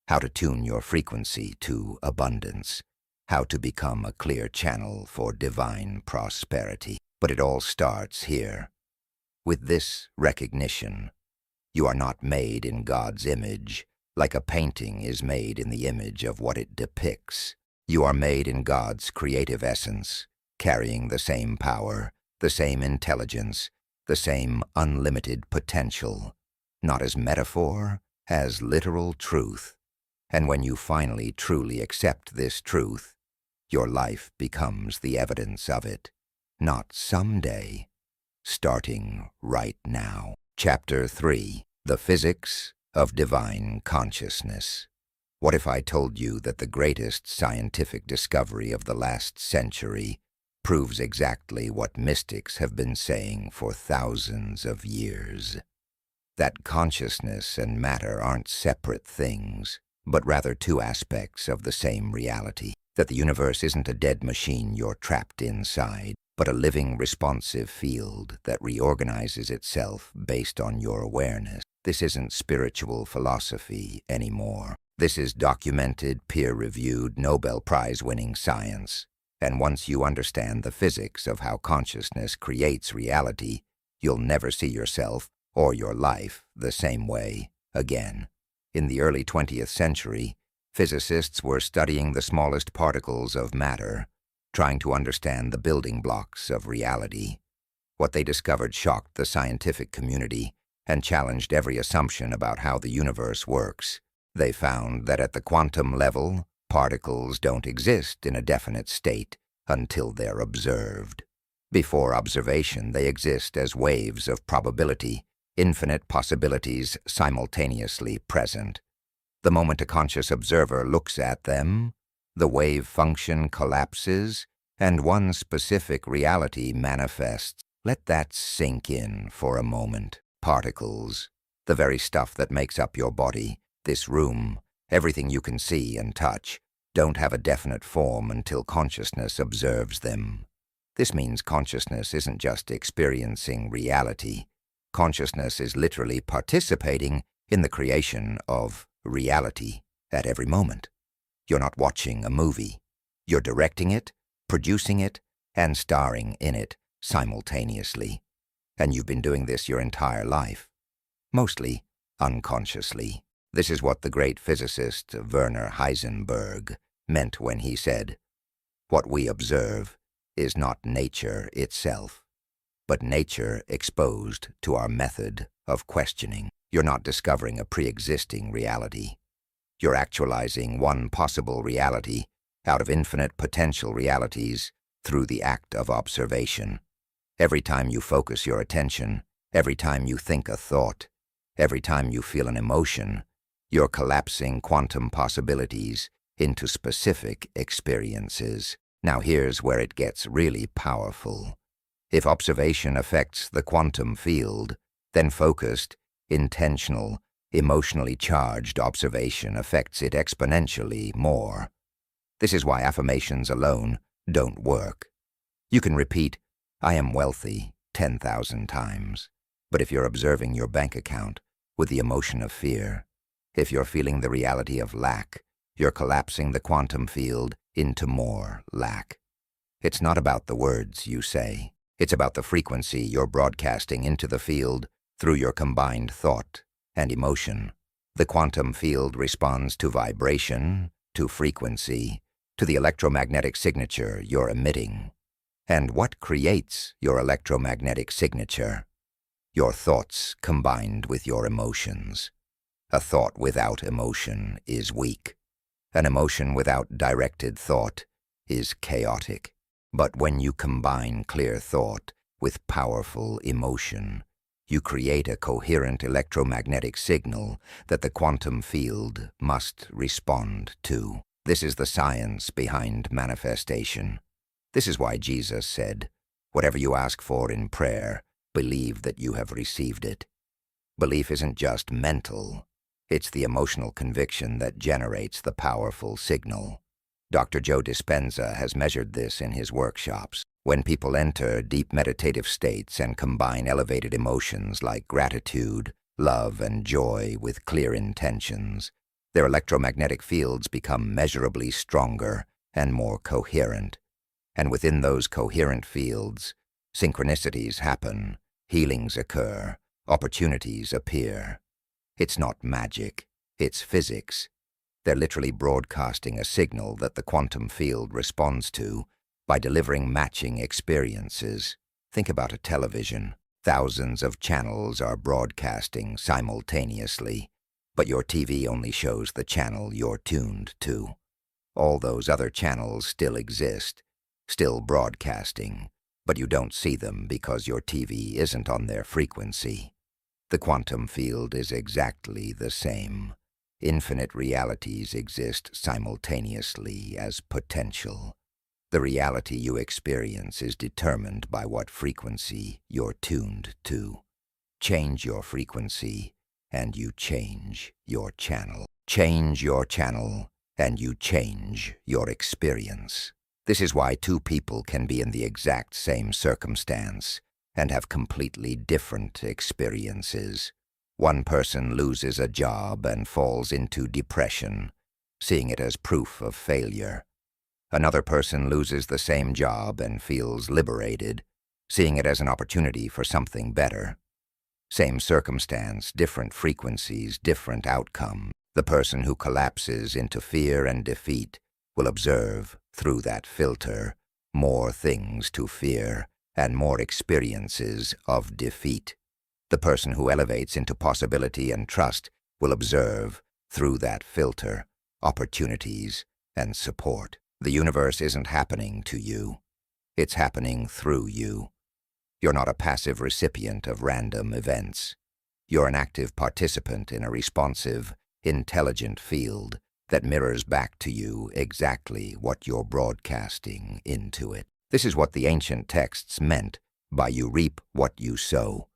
how to tune your frequency to abundance, how to become a clear channel for divine prosperity. But it all starts here. With this recognition, you are not made in God's image, like a painting is made in the image of what it depicts. You are made in God's creative essence, carrying the same power, the same intelligence, the same unlimited potential, not as metaphor, as literal truth. And when you finally truly accept this truth, your life becomes the evidence of it. Not someday, starting right now. Chapter 3. The Physics of Divine Consciousness. What if I told you that the greatest scientific discovery of the last century proves exactly what mystics have been saying for thousands of years? That consciousness and matter aren't separate things, but rather two aspects of the same reality. That the universe isn't a dead machine you're trapped inside, but a living, responsive field that reorganizes itself based on your awareness. This isn't spiritual philosophy anymore. This is documented, peer-reviewed, Nobel Prize-winning science. And once you understand the physics of how consciousness creates reality, you'll never see yourself or your life the same way again. In the early 20th century, physicists were studying the smallest particles of matter, trying to understand the building blocks of reality. What they discovered shocked the scientific community and challenged every assumption about how the universe works. They found that at the quantum level, particles don't exist in a definite state until they're observed. Before observation, they exist as waves of probability, infinite possibilities simultaneously present. The moment a conscious observer looks at them, the wave function collapses and one specific reality manifests. Let that sink in for a moment. Particles, the very stuff that makes up your body, this room, everything you can see and touch, don't have a definite form until consciousness observes them. This means consciousness isn't just experiencing reality. Consciousness is literally participating in the creation of reality at every moment. You're not watching a movie. You're directing it, producing it, and starring in it simultaneously. And you've been doing this your entire life, mostly unconsciously. This is what the great physicist Werner Heisenberg meant when he said, "What we observe is not nature itself, but nature exposed to our method of questioning." You're not discovering a pre-existing reality. You're actualizing one possible reality out of infinite potential realities through the act of observation. Every time you focus your attention, every time you think a thought, every time you feel an emotion, you're collapsing quantum possibilities into specific experiences. Now here's where it gets really powerful. If observation affects the quantum field, then focused, intentional, emotionally charged observation affects it exponentially more. This is why affirmations alone don't work. You can repeat, "I am wealthy," 10,000 times. But if you're observing your bank account with the emotion of fear, if you're feeling the reality of lack, you're collapsing the quantum field into more lack. It's not about the words you say. It's about the frequency you're broadcasting into the field through your combined thought and emotion. The quantum field responds to vibration, to frequency, to the electromagnetic signature you're emitting. And what creates your electromagnetic signature? Your thoughts combined with your emotions. A thought without emotion is weak. An emotion without directed thought is chaotic. But when you combine clear thought with powerful emotion, you create a coherent electromagnetic signal that the quantum field must respond to. This is the science behind manifestation. This is why Jesus said, "Whatever you ask for in prayer, believe that you have received it." Belief isn't just mental. It's the emotional conviction that generates the powerful signal. Dr. Joe Dispenza has measured this in his workshops. When people enter deep meditative states and combine elevated emotions like gratitude, love, and joy with clear intentions, their electromagnetic fields become measurably stronger and more coherent. And within those coherent fields, synchronicities happen, healings occur, opportunities appear. It's not magic, it's physics. They're literally broadcasting a signal that the quantum field responds to by delivering matching experiences. Think about a television. Thousands of channels are broadcasting simultaneously, but your TV only shows the channel you're tuned to. All those other channels still exist, still broadcasting, but you don't see them because your TV isn't on their frequency. The quantum field is exactly the same. Infinite realities exist simultaneously as potential. The reality you experience is determined by what frequency you're tuned to. Change your frequency, and you change your channel. Change your channel, and you change your experience. This is why two people can be in the exact same circumstance and have completely different experiences. One person loses a job and falls into depression, seeing it as proof of failure. Another person loses the same job and feels liberated, seeing it as an opportunity for something better. Same circumstance, different frequencies, different outcome. The person who collapses into fear and defeat will observe, through that filter, more things to fear and more experiences of defeat. The person who elevates into possibility and trust will observe, through that filter, opportunities and support. The universe isn't happening to you. It's happening through you. You're not a passive recipient of random events. You're an active participant in a responsive, intelligent field that mirrors back to you exactly what you're broadcasting into it. This is what the ancient texts meant by you reap what you sow.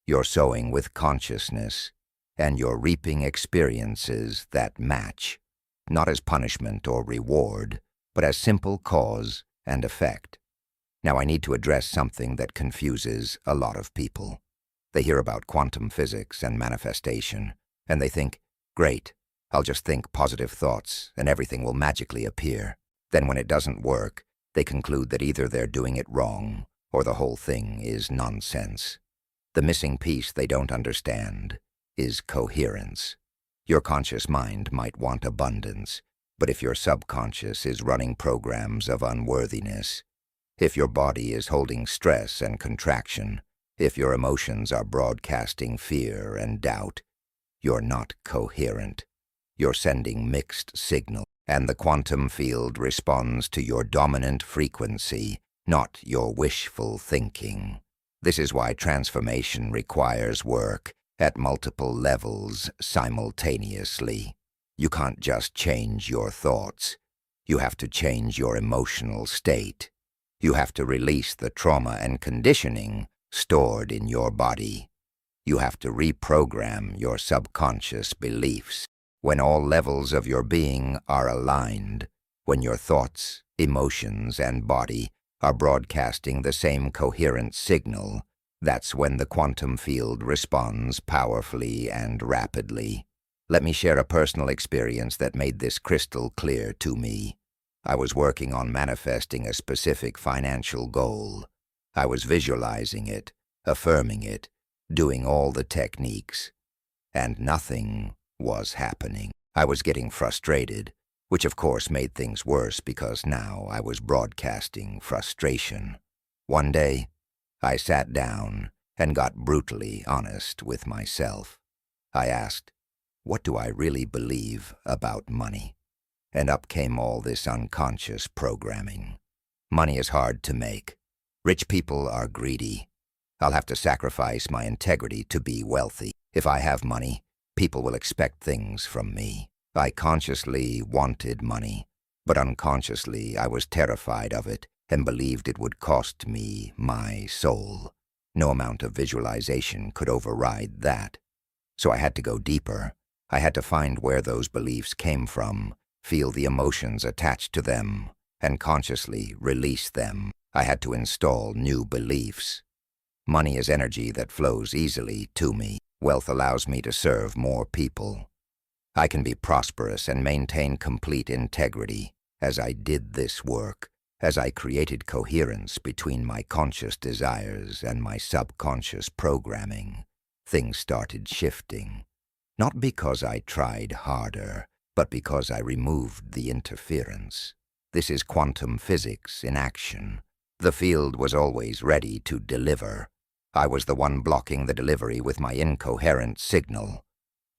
You're sowing with consciousness, and you're reaping experiences that match, not as punishment or reward, but as simple cause and effect. Now I need to address something that confuses a lot of people. They hear about quantum physics and manifestation, and they think, great, I'll just think positive thoughts and everything will magically appear. Then when it doesn't work, they conclude that either they're doing it wrong or the whole thing is nonsense. The missing piece they don't understand is coherence. Your conscious mind might want abundance, but if your subconscious is running programs of unworthiness, if your body is holding stress and contraction, if your emotions are broadcasting fear and doubt, you're not coherent. You're sending mixed signal, and the quantum field responds to your dominant frequency, not your wishful thinking. This is why transformation requires work at multiple levels simultaneously. You can't just change your thoughts. You have to change your emotional state. You have to release the trauma and conditioning stored in your body. You have to reprogram your subconscious beliefs. When all levels of your being are aligned, when your thoughts, emotions, and body are broadcasting the same coherent signal, that's when the quantum field responds powerfully and rapidly. Let me share a personal experience that made this crystal clear to me. I was working on manifesting a specific financial goal. I was visualizing it, affirming it, doing all the techniques, and nothing was happening. I was getting frustrated, which of course made things worse because now I was broadcasting frustration. One day, I sat down and got brutally honest with myself. I asked, what do I really believe about money? And up came all this unconscious programming. Money is hard to make. Rich people are greedy. I'll have to sacrifice my integrity to be wealthy. If I have money, people will expect things from me. I consciously wanted money, but unconsciously I was terrified of it and believed it would cost me my soul. No amount of visualization could override that. So I had to go deeper. I had to find where those beliefs came from, feel the emotions attached to them, and consciously release them. I had to install new beliefs. Money is energy that flows easily to me. Wealth allows me to serve more people. I can be prosperous and maintain complete integrity as I did this work, as I created coherence between my conscious desires and my subconscious programming. Things started shifting, not because I tried harder, but because I removed the interference. This is quantum physics in action. The field was always ready to deliver. I was the one blocking the delivery with my incoherent signal.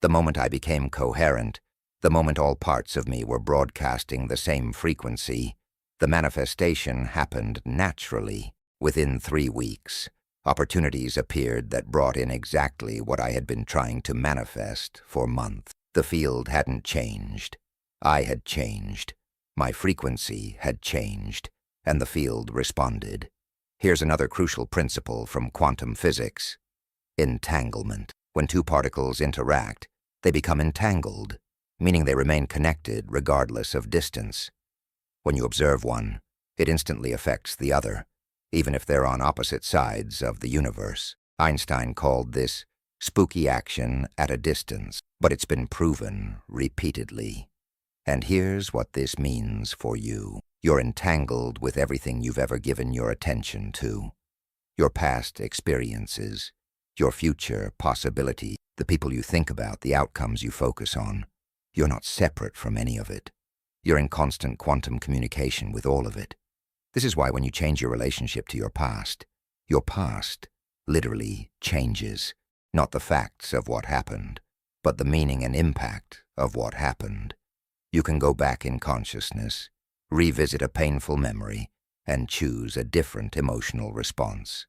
The moment I became coherent, the moment all parts of me were broadcasting the same frequency, the manifestation happened naturally. Within 3 weeks, opportunities appeared that brought in exactly what I had been trying to manifest for months. The field hadn't changed. I had changed. My frequency had changed, and the field responded. Here's another crucial principle from quantum physics. Entanglement. When two particles interact, they become entangled, meaning they remain connected regardless of distance. When you observe one, it instantly affects the other, even if they're on opposite sides of the universe. Einstein called this spooky action at a distance, but it's been proven repeatedly. And here's what this means for you. You're entangled with everything you've ever given your attention to. Your past experiences, your future possibility, the people you think about, the outcomes you focus on. You're not separate from any of it. You're in constant quantum communication with all of it. This is why when you change your relationship to your past literally changes, not the facts of what happened, but the meaning and impact of what happened. You can go back in consciousness, revisit a painful memory, and choose a different emotional response.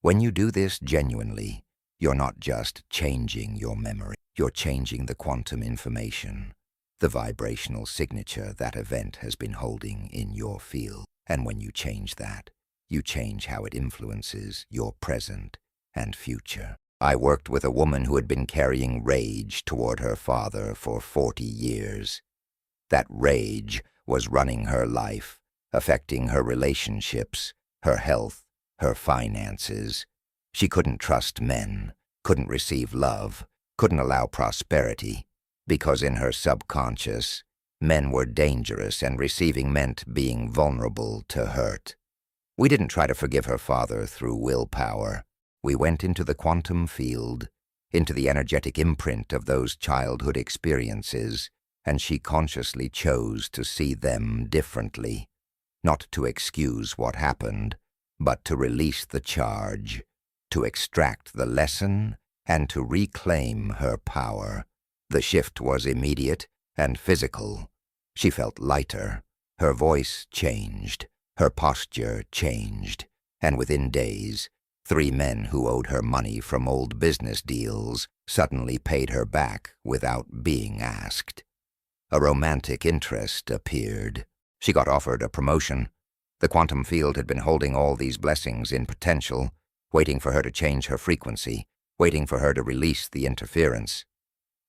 When you do this genuinely, you're not just changing your memory, you're changing the quantum information, the vibrational signature that event has been holding in your field. And when you change that, you change how it influences your present and future. I worked with a woman who had been carrying rage toward her father for 40 years. That rage was running her life, affecting her relationships, her health, her finances. She couldn't trust men, couldn't receive love, couldn't allow prosperity, because in her subconscious, men were dangerous and receiving meant being vulnerable to hurt. We didn't try to forgive her father through willpower. We went into the quantum field, into the energetic imprint of those childhood experiences, and she consciously chose to see them differently, not to excuse what happened, but to release the charge, to extract the lesson, and to reclaim her power. The shift was immediate and physical. She felt lighter, her voice changed, her posture changed, and within days, 3 men who owed her money from old business deals suddenly paid her back without being asked. A romantic interest appeared. She got offered a promotion. The quantum field had been holding all these blessings in potential, waiting for her to change her frequency, waiting for her to release the interference.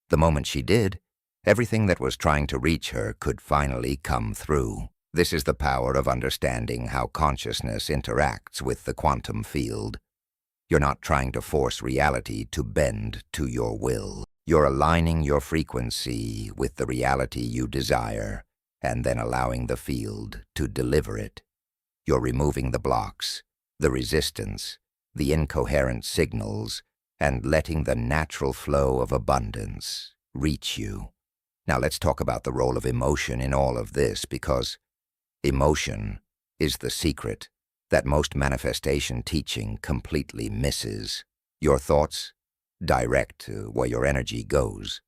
The moment she did, everything that was trying to reach her could finally come through. This is the power of understanding how consciousness interacts with the quantum field. You're not trying to force reality to bend to your will. You're aligning your frequency with the reality you desire, and then allowing the field to deliver it. You're removing the blocks, the resistance, the incoherent signals, and letting the natural flow of abundance reach you. Now let's talk about the role of emotion in all of this, because emotion is the secret that most manifestation teaching completely misses. Your thoughts direct where your energy goes,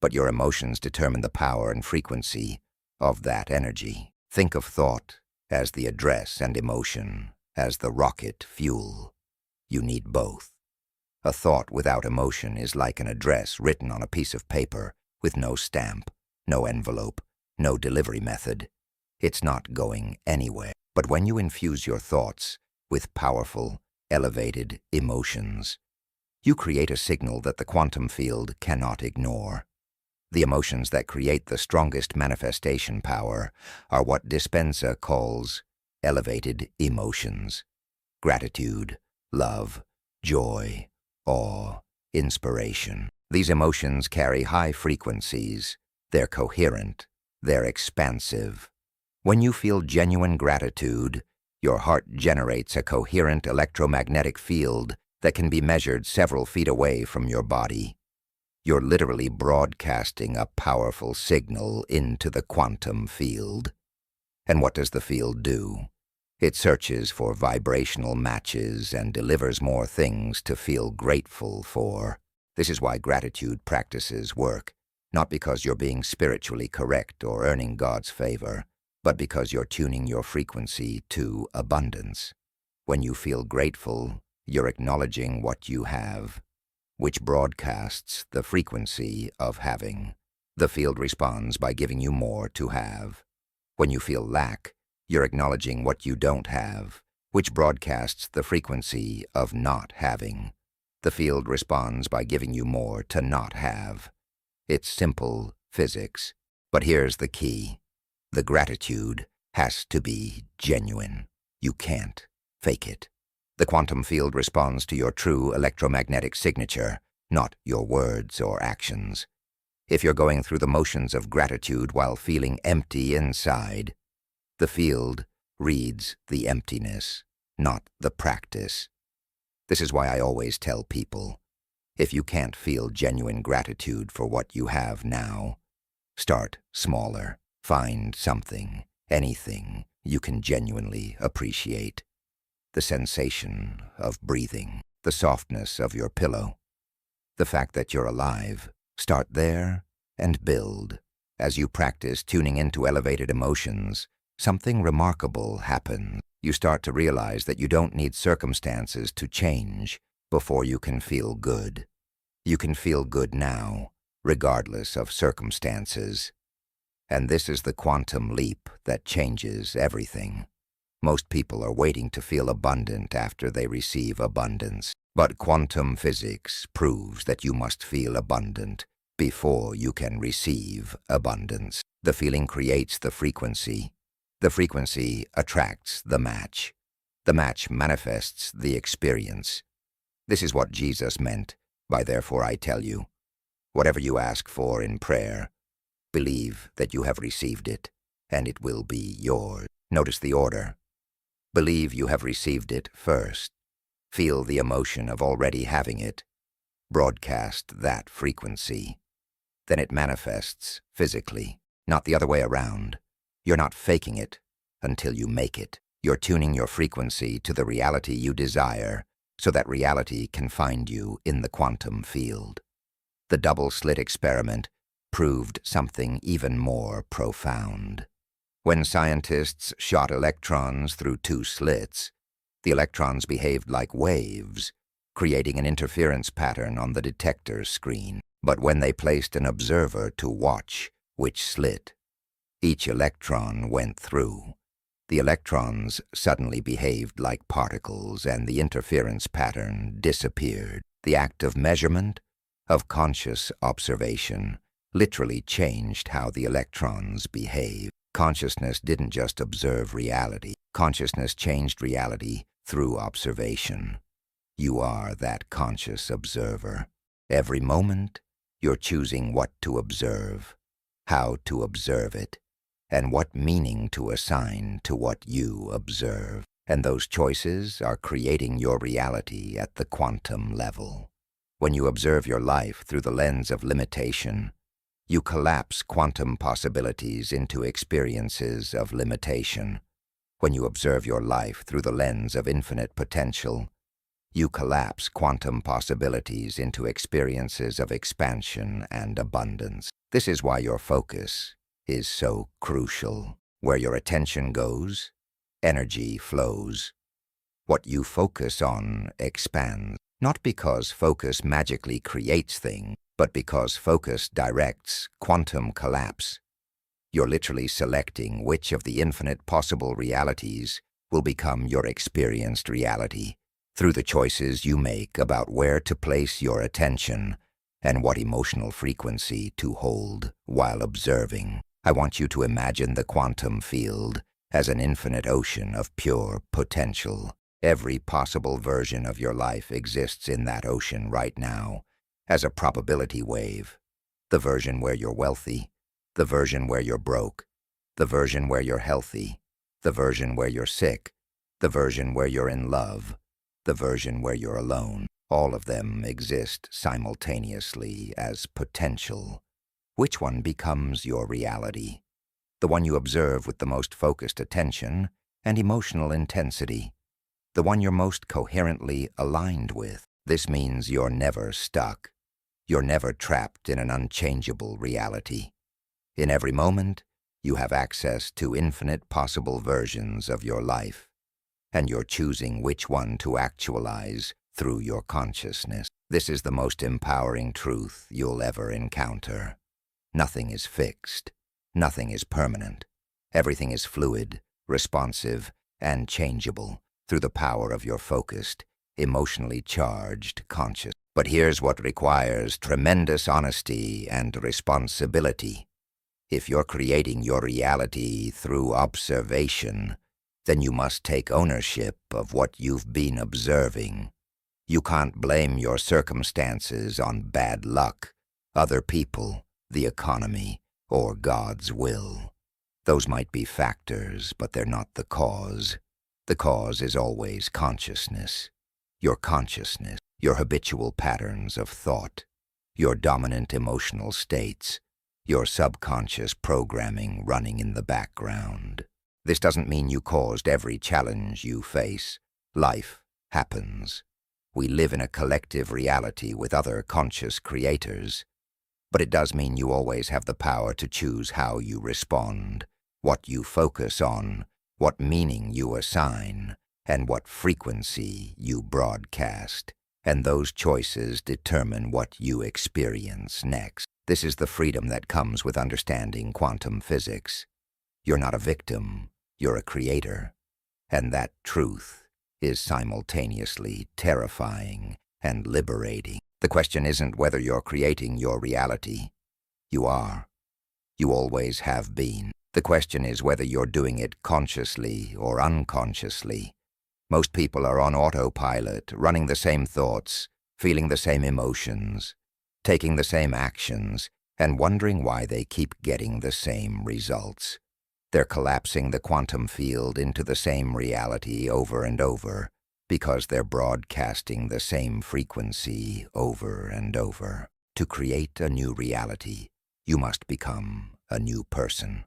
but your emotions determine the power and frequency of that energy. Think of thought as the address and emotion as the rocket fuel. You need both. A thought without emotion is like an address written on a piece of paper with no stamp, no envelope, no delivery method. It's not going anywhere. But when you infuse your thoughts with powerful, elevated emotions, you create a signal that the quantum field cannot ignore. The emotions that create the strongest manifestation power are what Dispenza calls elevated emotions: gratitude, love, joy, awe, inspiration. These emotions carry high frequencies. They're coherent. They're expansive. When you feel genuine gratitude, your heart generates a coherent electromagnetic field that can be measured several feet away from your body. You're literally broadcasting a powerful signal into the quantum field. And what does the field do? It searches for vibrational matches and delivers more things to feel grateful for. This is why gratitude practices work, not because you're being spiritually correct or earning God's favor, but because you're tuning your frequency to abundance. When you feel grateful, you're acknowledging what you have, which broadcasts the frequency of having. The field responds by giving you more to have. When you feel lack, you're acknowledging what you don't have, which broadcasts the frequency of not having. The field responds by giving you more to not have. It's simple physics, but here's the key. The gratitude has to be genuine. You can't fake it. The quantum field responds to your true electromagnetic signature, not your words or actions. If you're going through the motions of gratitude while feeling empty inside, The field reads the emptiness, not the practice. This is why I always tell people, if you can't feel genuine gratitude for what you have now, start smaller. Find something, anything you can genuinely appreciate. The sensation of breathing, the softness of your pillow, the fact that you're alive. Start there and build. As you practice tuning into elevated emotions, something remarkable happens. You start to realize that you don't need circumstances to change before you can feel good. You can feel good now, regardless of circumstances. And this is the quantum leap that changes everything. Most people are waiting to feel abundant after they receive abundance. But quantum physics proves that you must feel abundant before you can receive abundance. The feeling creates the frequency. The frequency attracts the match. The match manifests the experience. This is what Jesus meant by "therefore I tell you." Whatever you ask for in prayer, believe that you have received it, and it will be yours. Notice the order. Believe you have received it first. Feel the emotion of already having it. Broadcast that frequency. Then it manifests physically, not the other way around. You're not faking it until you make it. You're tuning your frequency to the reality you desire so that reality can find you in the quantum field. The double-slit experiment proved something even more profound. When scientists shot electrons through two slits, the electrons behaved like waves, creating an interference pattern on the detector screen. But when they placed an observer to watch which slit each electron went through, the electrons suddenly behaved like particles and the interference pattern disappeared. The act of measurement, of conscious observation, literally changed how the electrons behave. Consciousness didn't just observe reality. Consciousness changed reality through observation. You are that conscious observer. Every moment, you're choosing what to observe, how to observe it, and what meaning to assign to what you observe. And those choices are creating your reality at the quantum level. When you observe your life through the lens of limitation, you collapse quantum possibilities into experiences of limitation. When you observe your life through the lens of infinite potential, you collapse quantum possibilities into experiences of expansion and abundance. This is why your focus is so crucial. Where your attention goes, energy flows. What you focus on expands, not because focus magically creates things, but because focus directs quantum collapse. You're literally selecting which of the infinite possible realities will become your experienced reality through the choices you make about where to place your attention and what emotional frequency to hold while observing. I want you to imagine the quantum field as an infinite ocean of pure potential. Every possible version of your life exists in that ocean right now as a probability wave. The version where you're wealthy, the version where you're broke, the version where you're healthy, the version where you're sick, the version where you're in love, the version where you're alone. All of them exist simultaneously as potential. Which one becomes your reality? The one you observe with the most focused attention and emotional intensity. The one you're most coherently aligned with. This means you're never stuck. You're never trapped in an unchangeable reality. In every moment, you have access to infinite possible versions of your life, and you're choosing which one to actualize through your consciousness. This is the most empowering truth you'll ever encounter. Nothing is fixed. Nothing is permanent. Everything is fluid, responsive, and changeable through the power of your focused, emotionally charged consciousness. But here's what requires tremendous honesty and responsibility. If you're creating your reality through observation, then you must take ownership of what you've been observing. You can't blame your circumstances on bad luck, other people, the economy, or God's will. Those might be factors, but they're not the cause. The cause is always consciousness. Your consciousness, your habitual patterns of thought, your dominant emotional states, your subconscious programming running in the background. This doesn't mean you caused every challenge you face. Life happens. We live in a collective reality with other conscious creators. But it does mean you always have the power to choose how you respond, what you focus on, what meaning you assign, and what frequency you broadcast. And those choices determine what you experience next. This is the freedom that comes with understanding quantum physics. You're not a victim, you're a creator. And that truth is simultaneously terrifying and liberating. The question isn't whether you're creating your reality. You are. You always have been. The question is whether you're doing it consciously or unconsciously. Most people are on autopilot, running the same thoughts, feeling the same emotions, taking the same actions, and wondering why they keep getting the same results. They're collapsing the quantum field into the same reality over and over because they're broadcasting the same frequency over and over. To create a new reality, you must become a new person,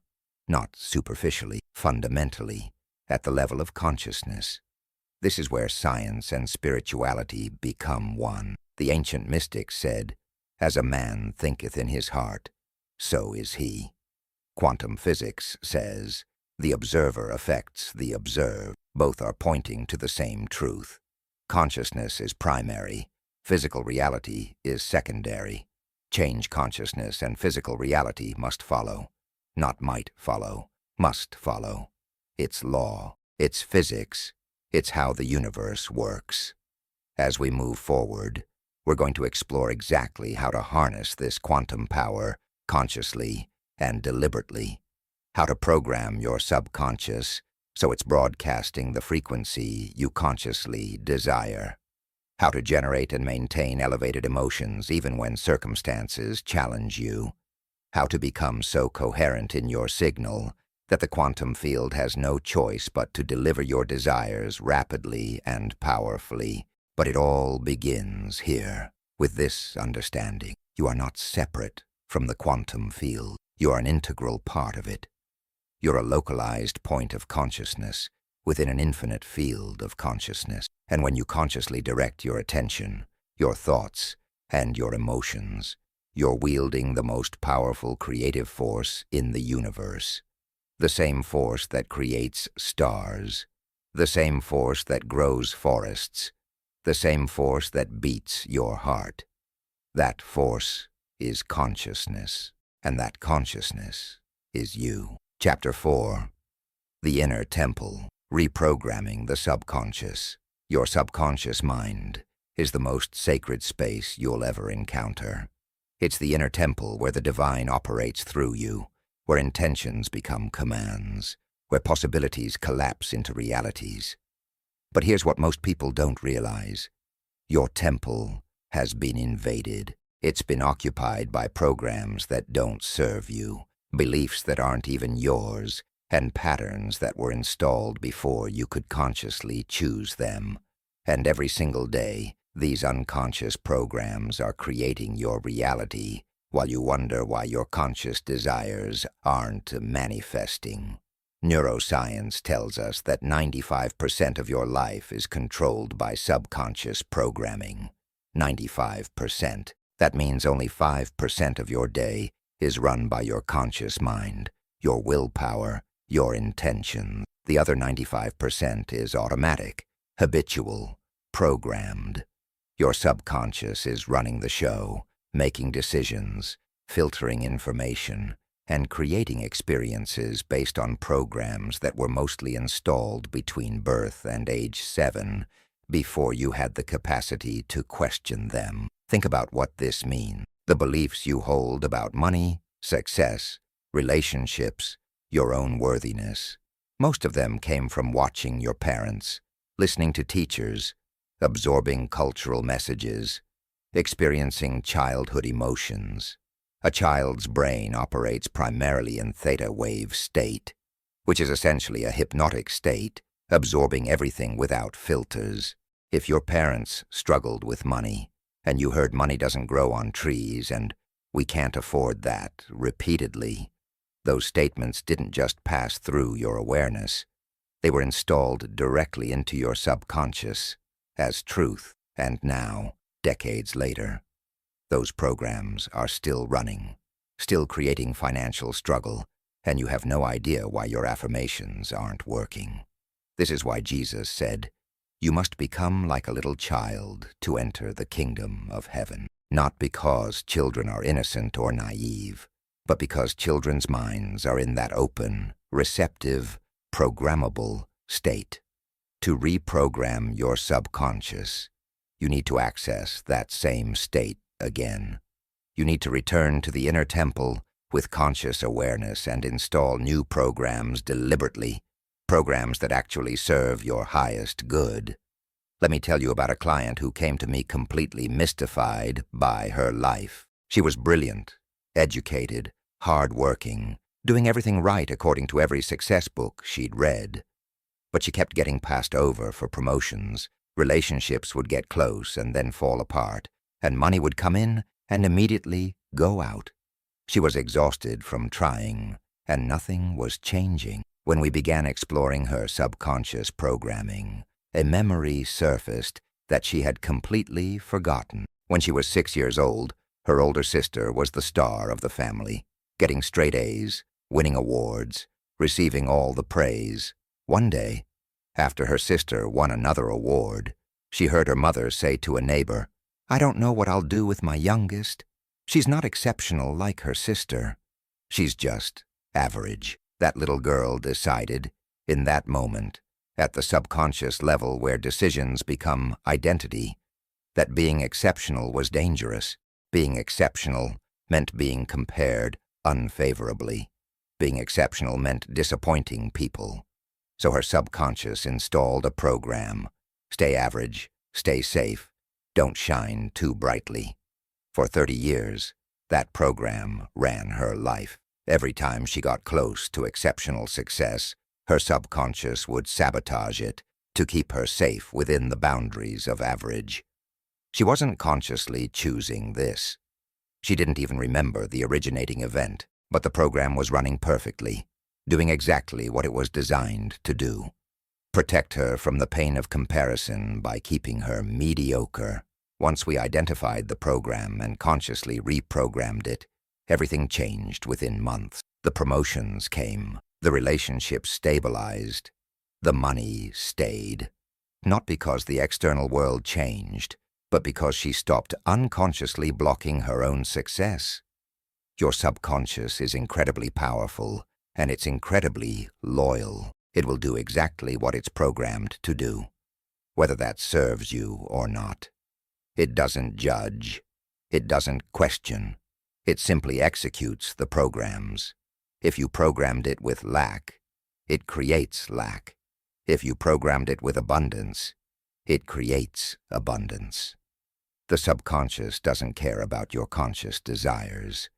not superficially, fundamentally, at the level of consciousness. This is where science and spirituality become one. The ancient mystics said, "As a man thinketh in his heart, so is he." Quantum physics says, "The observer affects the observed." Both are pointing to the same truth. Consciousness is primary. Physical reality is secondary. Change consciousness and physical reality must follow. Not might follow, must follow. It's law. It's physics. It's how the universe works. As we move forward, we're going to explore exactly how to harness this quantum power consciously and deliberately, how to program your subconscious so it's broadcasting the frequency you consciously desire, how to generate and maintain elevated emotions even when circumstances challenge you, how to become so coherent in your signal that the quantum field has no choice but to deliver your desires rapidly and powerfully. But it all begins here. With this understanding, you are not separate from the quantum field. You are an integral part of it. You're a localized point of consciousness within an infinite field of consciousness. And when you consciously direct your attention, your thoughts, and your emotions, you're wielding the most powerful creative force in the universe. The same force that creates stars, the same force that grows forests, the same force that beats your heart. That force is consciousness, and that consciousness is you. Chapter 4. The Inner Temple, Reprogramming the Subconscious. Your subconscious mind is the most sacred space you'll ever encounter. It's the inner temple where the divine operates through you, where intentions become commands, where possibilities collapse into realities. But here's what most people don't realize. Your temple has been invaded. It's been occupied by programs that don't serve you, beliefs that aren't even yours, and patterns that were installed before you could consciously choose them. And every single day, these unconscious programs are creating your reality, while you wonder why your conscious desires aren't manifesting. Neuroscience tells us that 95% of your life is controlled by subconscious programming. 95%. That means only 5% of your day is run by your conscious mind, your willpower, your intention. The other 95% is automatic, habitual, programmed. Your subconscious is running the show, making decisions, filtering information, and creating experiences based on programs that were mostly installed between birth and age 7, before you had the capacity to question them. Think about what this means. The beliefs you hold about money, success, relationships, your own worthiness. Most of them came from watching your parents, listening to teachers, absorbing cultural messages, experiencing childhood emotions. A child's brain operates primarily in theta wave state, which is essentially a hypnotic state, absorbing everything without filters. If your parents struggled with money, and you heard money doesn't grow on trees and we can't afford that repeatedly, those statements didn't just pass through your awareness. They were installed directly into your subconscious as truth, and now, decades later, those programs are still running, still creating financial struggle, and you have no idea why your affirmations aren't working. This is why Jesus said, "You must become like a little child to enter the kingdom of heaven." Not because children are innocent or naive, but because children's minds are in that open, receptive, programmable state. To reprogram your subconscious, you need to access that same state again. You need to return to the inner temple with conscious awareness and install new programs deliberately, programs that actually serve your highest good. Let me tell you about a client who came to me completely mystified by her life. She was brilliant, educated, hard-working, doing everything right according to every success book she'd read. But she kept getting passed over for promotions, relationships would get close and then fall apart, and money would come in and immediately go out. She was exhausted from trying, and nothing was changing. When we began exploring her subconscious programming, a memory surfaced that she had completely forgotten. When she was 6 years old, her older sister was the star of the family, getting straight A's, winning awards, receiving all the praise. One day, after her sister won another award, she heard her mother say to a neighbor, "I don't know what I'll do with my youngest. She's not exceptional like her sister. She's just average." That little girl decided, in that moment, at the subconscious level where decisions become identity, that being exceptional was dangerous. Being exceptional meant being compared unfavorably. Being exceptional meant disappointing people. So her subconscious installed a program: stay average, stay safe, don't shine too brightly. For 30 years, that program ran her life. Every time she got close to exceptional success, her subconscious would sabotage it to keep her safe within the boundaries of average. She wasn't consciously choosing this. She didn't even remember the originating event, but the program was running perfectly, doing exactly what it was designed to do: protect her from the pain of comparison by keeping her mediocre. Once we identified the program and consciously reprogrammed it, everything changed within months. The promotions came, the relationship stabilized, the money stayed. Not because the external world changed, but because she stopped unconsciously blocking her own success. Your subconscious is incredibly powerful, and it's incredibly loyal. It will do exactly what it's programmed to do, whether that serves you or not. It doesn't judge. It doesn't question. It simply executes the programs. If you programmed it with lack, it creates lack. If you programmed it with abundance, it creates abundance. The subconscious doesn't care about your conscious desires.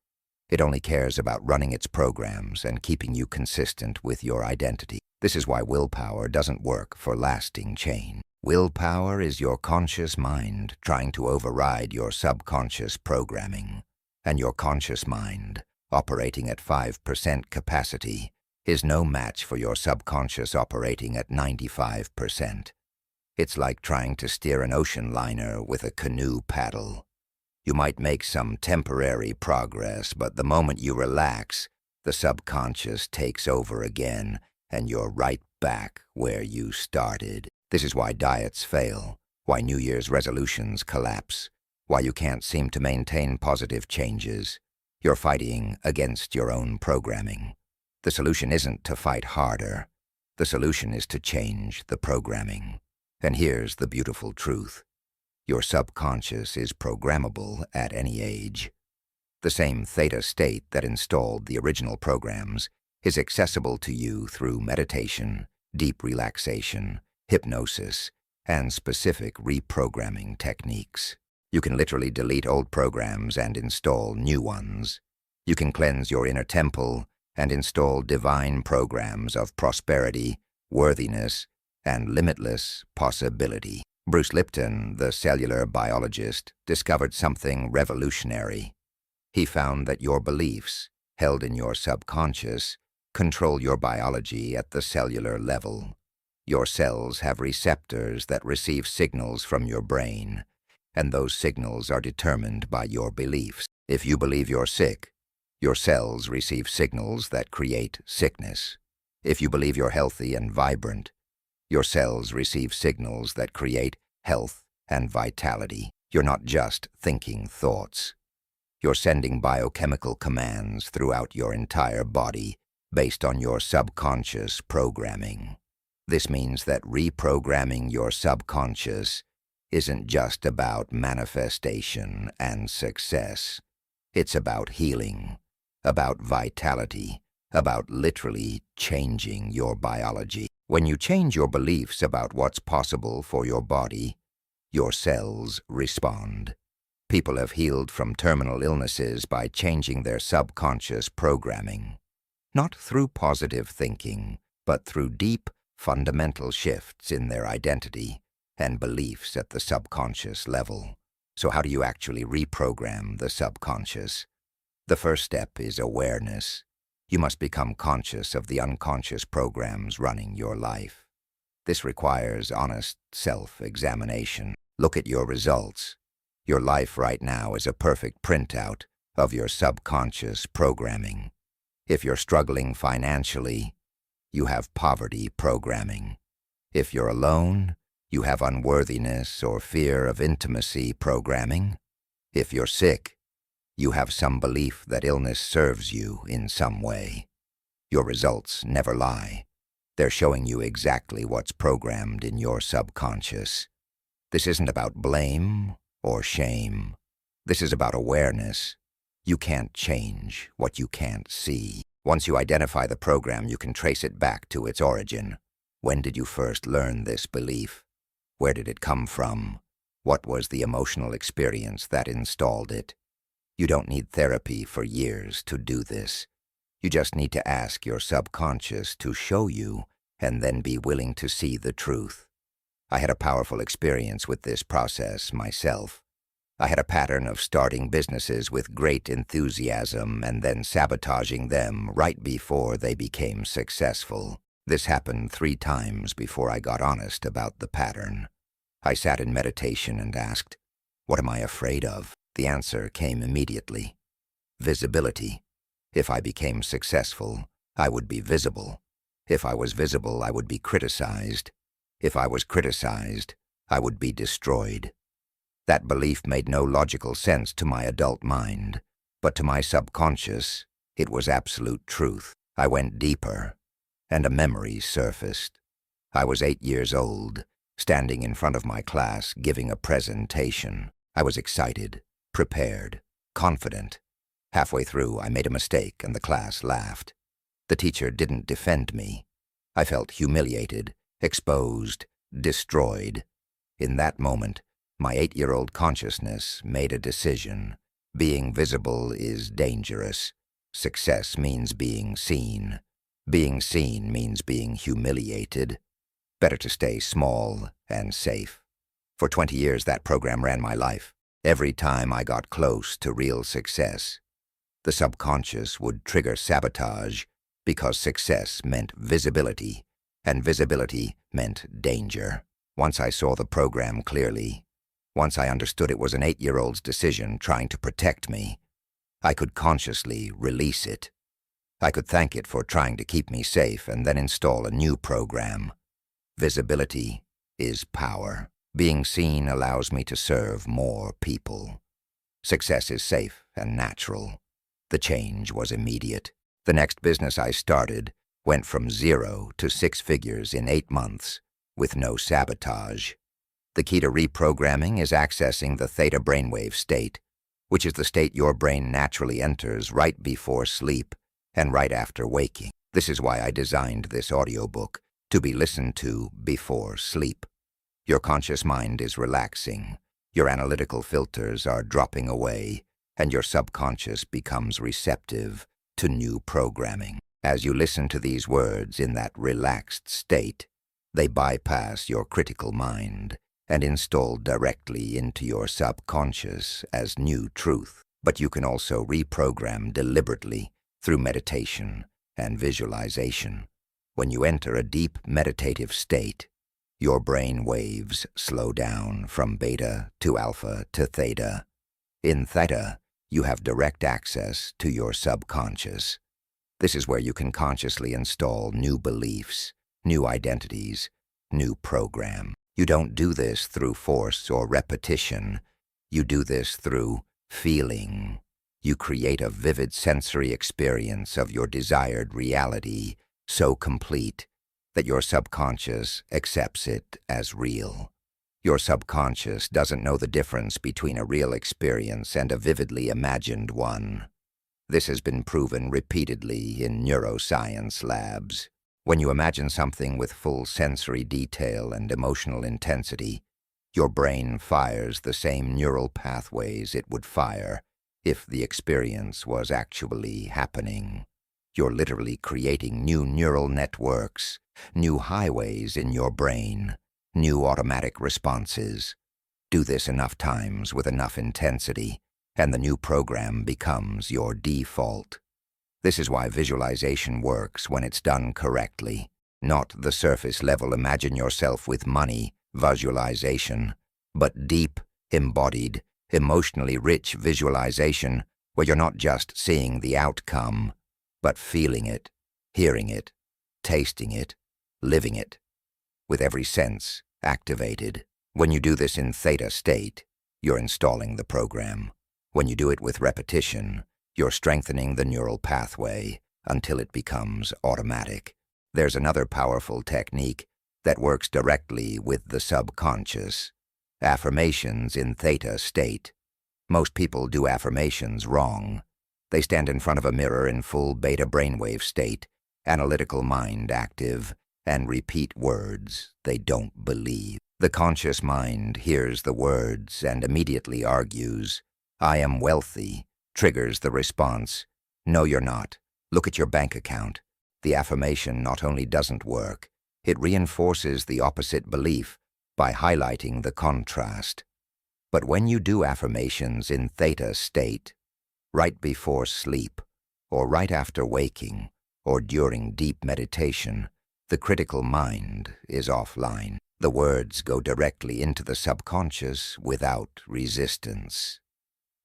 It only cares about running its programs and keeping you consistent with your identity. This is why willpower doesn't work for lasting change. Willpower is your conscious mind trying to override your subconscious programming, and your conscious mind, operating at 5% capacity, is no match for your subconscious operating at 95%. It's like trying to steer an ocean liner with a canoe paddle. You might make some temporary progress, but the moment you relax, the subconscious takes over again, and you're right back where you started. This is why diets fail, why New Year's resolutions collapse, why you can't seem to maintain positive changes. You're fighting against your own programming. The solution isn't to fight harder. The solution is to change the programming. And here's the beautiful truth. Your subconscious is programmable at any age. The same theta state that installed the original programs is accessible to you through meditation, deep relaxation, hypnosis, and specific reprogramming techniques. You can literally delete old programs and install new ones. You can cleanse your inner temple and install divine programs of prosperity, worthiness, and limitless possibility. Bruce Lipton, the cellular biologist, discovered something revolutionary. He found that your beliefs, held in your subconscious, control your biology at the cellular level. Your cells have receptors that receive signals from your brain, and those signals are determined by your beliefs. If you believe you're sick, your cells receive signals that create sickness. If you believe you're healthy and vibrant, your cells receive signals that create health and vitality. You're not just thinking thoughts. You're sending biochemical commands throughout your entire body based on your subconscious programming. This means that reprogramming your subconscious isn't just about manifestation and success. It's about healing, about vitality, about literally changing your biology. When you change your beliefs about what's possible for your body, your cells respond. People have healed from terminal illnesses by changing their subconscious programming, not through positive thinking, but through deep, fundamental shifts in their identity and beliefs at the subconscious level. So how do you actually reprogram the subconscious? The first step is awareness. You must become conscious of the unconscious programs running your life. This requires honest self-examination. Look at your results. Your life right now is a perfect printout of your subconscious programming. If you're struggling financially, you have poverty programming. If you're alone, you have unworthiness or fear of intimacy programming. If you're sick, you have some belief that illness serves you in some way. Your results never lie. They're showing you exactly what's programmed in your subconscious. This isn't about blame or shame. This is about awareness. You can't change what you can't see. Once you identify the program, you can trace it back to its origin. When did you first learn this belief? Where did it come from? What was the emotional experience that installed it? You don't need therapy for years to do this. You just need to ask your subconscious to show you and then be willing to see the truth. I had a powerful experience with this process myself. I had a pattern of starting businesses with great enthusiasm and then sabotaging them right before they became successful. This happened 3 times before I got honest about the pattern. I sat in meditation and asked, "What am I afraid of?" The answer came immediately. Visibility. If I became successful, I would be visible. If I was visible, I would be criticized. If I was criticized, I would be destroyed. That belief made no logical sense to my adult mind, but to my subconscious, it was absolute truth. I went deeper, and a memory surfaced. I was 8 years old, standing in front of my class giving a presentation. I was excited, prepared, confident. Halfway through, I made a mistake and the class laughed. The teacher didn't defend me. I felt humiliated, exposed, destroyed. In that moment, my 8-year-old consciousness made a decision. Being visible is dangerous. Success means being seen. Being seen means being humiliated. Better to stay small and safe. For 20 years, that program ran my life. Every time I got close to real success, the subconscious would trigger sabotage because success meant visibility, and visibility meant danger. Once I saw the program clearly, once I understood it was an 8-year-old's decision trying to protect me, I could consciously release it. I could thank it for trying to keep me safe and then install a new program. Visibility is power. Being seen allows me to serve more people. Success is safe and natural. The change was immediate. The next business I started went from 0 to 6 figures in 8 months, with no sabotage. The key to reprogramming is accessing the theta brainwave state, which is the state your brain naturally enters right before sleep and right after waking. This is why I designed this audiobook, to be listened to before sleep. Your conscious mind is relaxing. Your analytical filters are dropping away, and your subconscious becomes receptive to new programming. As you listen to these words in that relaxed state, they bypass your critical mind and install directly into your subconscious as new truth. But you can also reprogram deliberately through meditation and visualization. When you enter a deep meditative state, your brain waves slow down from beta to alpha to theta. In theta, you have direct access to your subconscious. This is where you can consciously install new beliefs, new identities, new program. You don't do this through force or repetition. You do this through feeling. You create a vivid sensory experience of your desired reality, so complete that your subconscious accepts it as real. Your subconscious doesn't know the difference between a real experience and a vividly imagined one. This has been proven repeatedly in neuroscience labs. When you imagine something with full sensory detail and emotional intensity, your brain fires the same neural pathways it would fire if the experience was actually happening. You're literally creating new neural networks, new highways in your brain, new automatic responses. Do this enough times with enough intensity, and the new program becomes your default. This is why visualization works when it's done correctly, not the surface-level imagine yourself with money visualization, but deep, embodied, emotionally rich visualization where you're not just seeing the outcome, but feeling it, hearing it, tasting it, living it, with every sense activated. When you do this in theta state, you're installing the program. When you do it with repetition, you're strengthening the neural pathway until it becomes automatic. There's another powerful technique that works directly with the subconscious. Affirmations in theta state. Most people do affirmations wrong. They stand in front of a mirror in full beta brainwave state, analytical mind active, and repeat words they don't believe. The conscious mind hears the words and immediately argues, "I am wealthy," triggers the response, "No, you're not. Look at your bank account." The affirmation not only doesn't work, it reinforces the opposite belief by highlighting the contrast. But when you do affirmations in theta state, right before sleep, or right after waking, or during deep meditation, the critical mind is offline. The words go directly into the subconscious without resistance.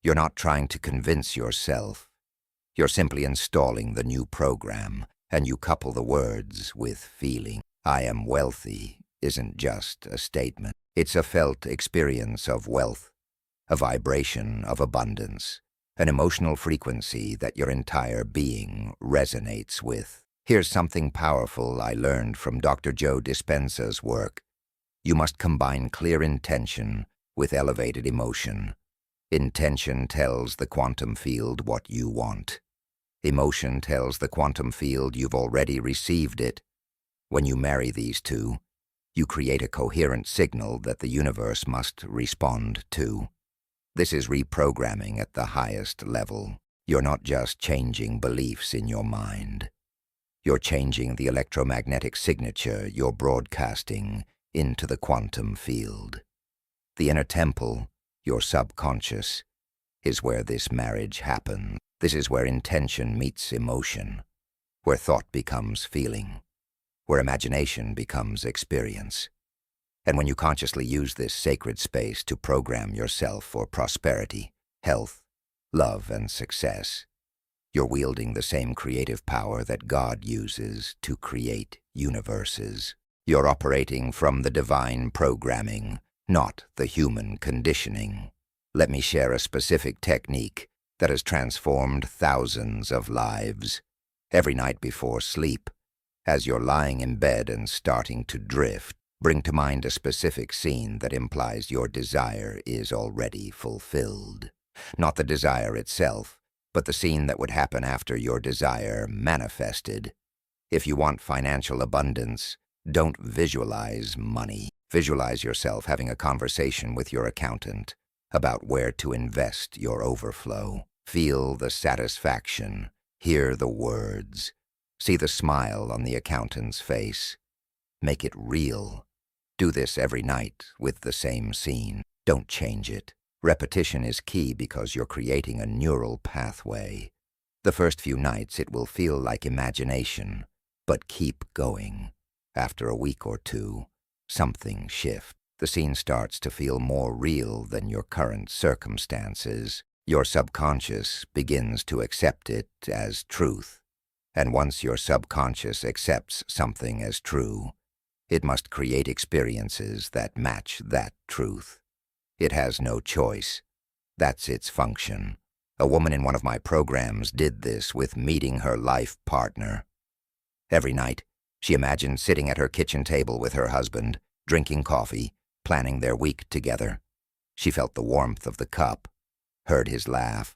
You're not trying to convince yourself. You're simply installing the new program, and you couple the words with feeling. "I am wealthy" isn't just a statement. It's a felt experience of wealth, a vibration of abundance, an emotional frequency that your entire being resonates with. Here's something powerful I learned from Dr. Joe Dispenza's work. You must combine clear intention with elevated emotion. Intention tells the quantum field what you want. Emotion tells the quantum field you've already received it. When you marry these two, you create a coherent signal that the universe must respond to. This is reprogramming at the highest level. You're not just changing beliefs in your mind. You're changing the electromagnetic signature you're broadcasting into the quantum field. The inner temple, your subconscious, is where this marriage happens. This is where intention meets emotion, where thought becomes feeling, where imagination becomes experience. And when you consciously use this sacred space to program yourself for prosperity, health, love, and success, you're wielding the same creative power that God uses to create universes. You're operating from the divine programming, not the human conditioning. Let me share a specific technique that has transformed thousands of lives. Every night before sleep, as you're lying in bed and starting to drift, bring to mind a specific scene that implies your desire is already fulfilled. Not the desire itself, but the scene that would happen after your desire manifested. If you want financial abundance, don't visualize money. Visualize yourself having a conversation with your accountant, about where to invest your overflow. Feel the satisfaction, hear the words, see the smile on the accountant's face. Make it real. Do this every night with the same scene. Don't change it. Repetition is key because you're creating a neural pathway. The first few nights it will feel like imagination, but keep going. After a week or two, something shifts. The scene starts to feel more real than your current circumstances. Your subconscious begins to accept it as truth. And once your subconscious accepts something as true, it must create experiences that match that truth. It has no choice. That's its function. A woman in one of my programs did this with meeting her life partner. Every night, she imagined sitting at her kitchen table with her husband, drinking coffee, planning their week together. She felt the warmth of the cup, heard his laugh,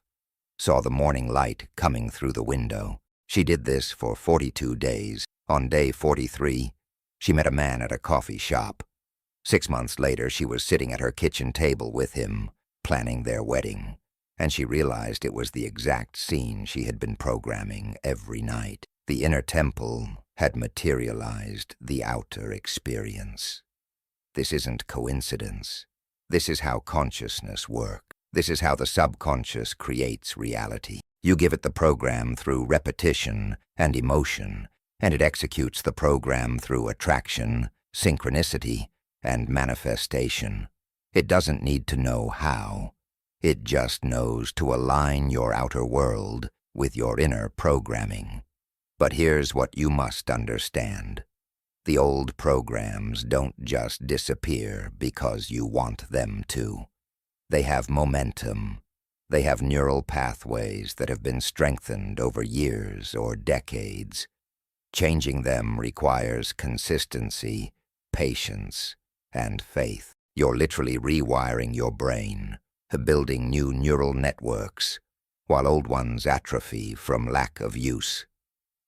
saw the morning light coming through the window. She did this for 42 days. On day 43, she met a man at a coffee shop. 6 months later, she was sitting at her kitchen table with him, planning their wedding, and she realized it was the exact scene she had been programming every night. The inner temple had materialized the outer experience. This isn't coincidence. This is how consciousness works. This is how the subconscious creates reality. You give it the program through repetition and emotion, and it executes the program through attraction, synchronicity, and manifestation. It doesn't need to know how. It just knows to align your outer world with your inner programming. But here's what you must understand. The old programs don't just disappear because you want them to. They have momentum. They have neural pathways that have been strengthened over years or decades. Changing them requires consistency, patience, and faith. You're literally rewiring your brain, building new neural networks, while old ones atrophy from lack of use.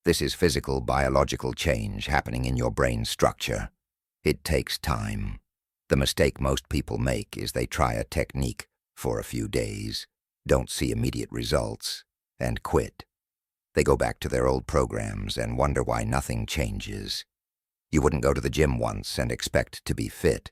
This is physical, biological change happening in your brain structure. It takes time. The mistake most people make is they try a technique for a few days, don't see immediate results, and quit. They go back to their old programs and wonder why nothing changes. You wouldn't go to the gym once and expect to be fit.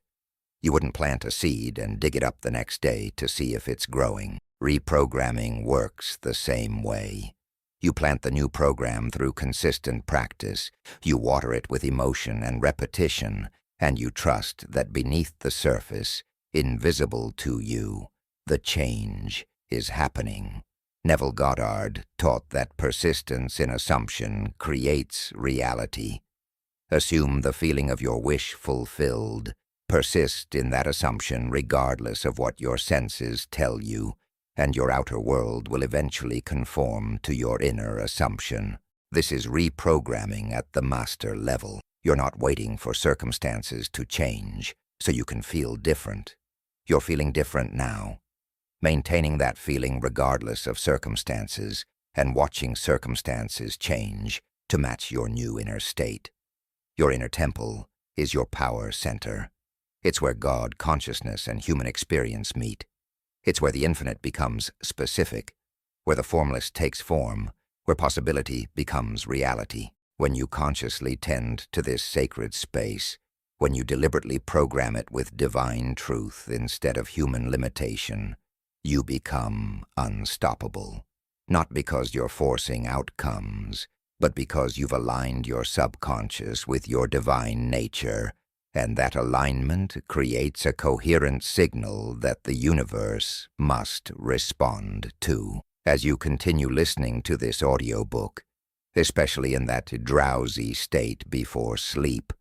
You wouldn't plant a seed and dig it up the next day to see if it's growing. Reprogramming works the same way. You plant the new program through consistent practice. You water it with emotion and repetition, and you trust that beneath the surface, invisible to you, the change is happening. Neville Goddard taught that persistence in assumption creates reality. Assume the feeling of your wish fulfilled. Persist in that assumption regardless of what your senses tell you, and your outer world will eventually conform to your inner assumption. This is reprogramming at the master level. You're not waiting for circumstances to change so you can feel different. You're feeling different now. Maintaining that feeling regardless of circumstances and watching circumstances change to match your new inner state. Your inner temple is your power center. It's where God, consciousness, and human experience meet. It's where the infinite becomes specific, where the formless takes form, where possibility becomes reality. When you consciously tend to this sacred space, when you deliberately program it with divine truth instead of human limitation, you become unstoppable. Not because you're forcing outcomes, but because you've aligned your subconscious with your divine nature, and that alignment creates a coherent signal that the universe must respond to. As you continue listening to this audiobook, especially in that drowsy state before sleep,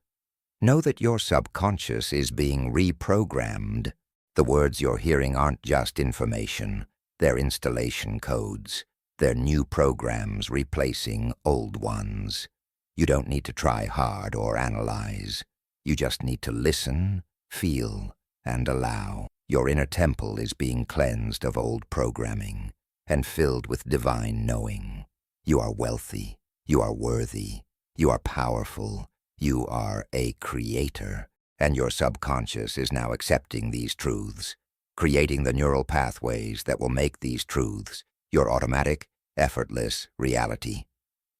know that your subconscious is being reprogrammed. The words you're hearing aren't just information, they're installation codes. They're new programs replacing old ones. You don't need to try hard or analyze. You just need to listen, feel, and allow. Your inner temple is being cleansed of old programming and filled with divine knowing. You are wealthy. You are worthy. You are powerful. You are a creator. And your subconscious is now accepting these truths, creating the neural pathways that will make these truths your automatic, effortless reality.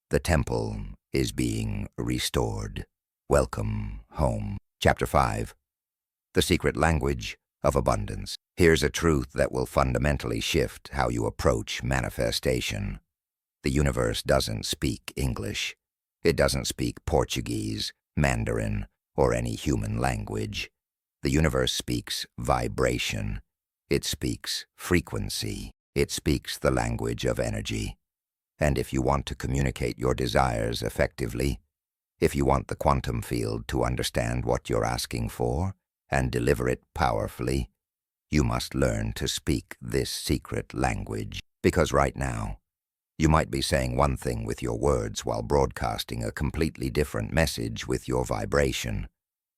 The temple is being restored. Welcome home. Chapter 5. The Secret Language of Abundance. Here's a truth that will fundamentally shift how you approach manifestation. The universe doesn't speak English. It doesn't speak Portuguese, Mandarin, or any human language. The universe speaks vibration. It speaks frequency. It speaks the language of energy. And if you want to communicate your desires effectively, if you want the quantum field to understand what you're asking for and deliver it powerfully, you must learn to speak this secret language. Because right now, you might be saying one thing with your words while broadcasting a completely different message with your vibration.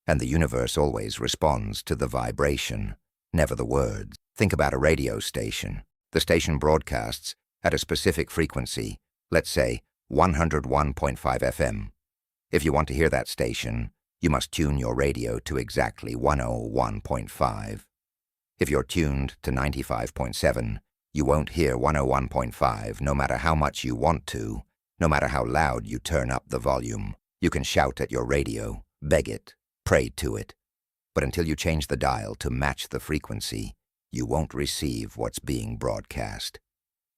And the universe always responds to the vibration, never the words. Think about a radio station. The station broadcasts at a specific frequency, let's say 101.5 FM. If you want to hear that station, you must tune your radio to exactly 101.5. If you're tuned to 95.7, you won't hear 101.5 no matter how much you want to, no matter how loud you turn up the volume. You can shout at your radio, beg it, pray to it. But until you change the dial to match the frequency, you won't receive what's being broadcast.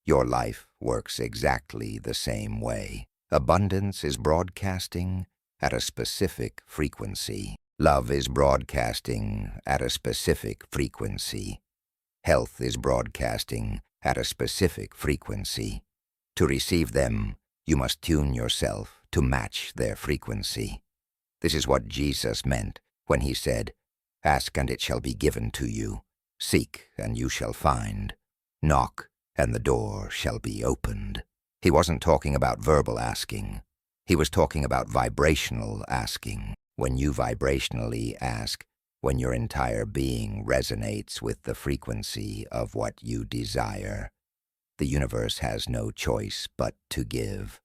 Your life works exactly the same way. Abundance is broadcasting at a specific frequency. Love is broadcasting at a specific frequency. Health is broadcasting at a specific frequency. To receive them, you must tune yourself to match their frequency. This is what Jesus meant when he said, "Ask and it shall be given to you. Seek and you shall find. Knock and the door shall be opened." He wasn't talking about verbal asking. He was talking about vibrational asking. When you vibrationally ask, when your entire being resonates with the frequency of what you desire, the universe has no choice but to give.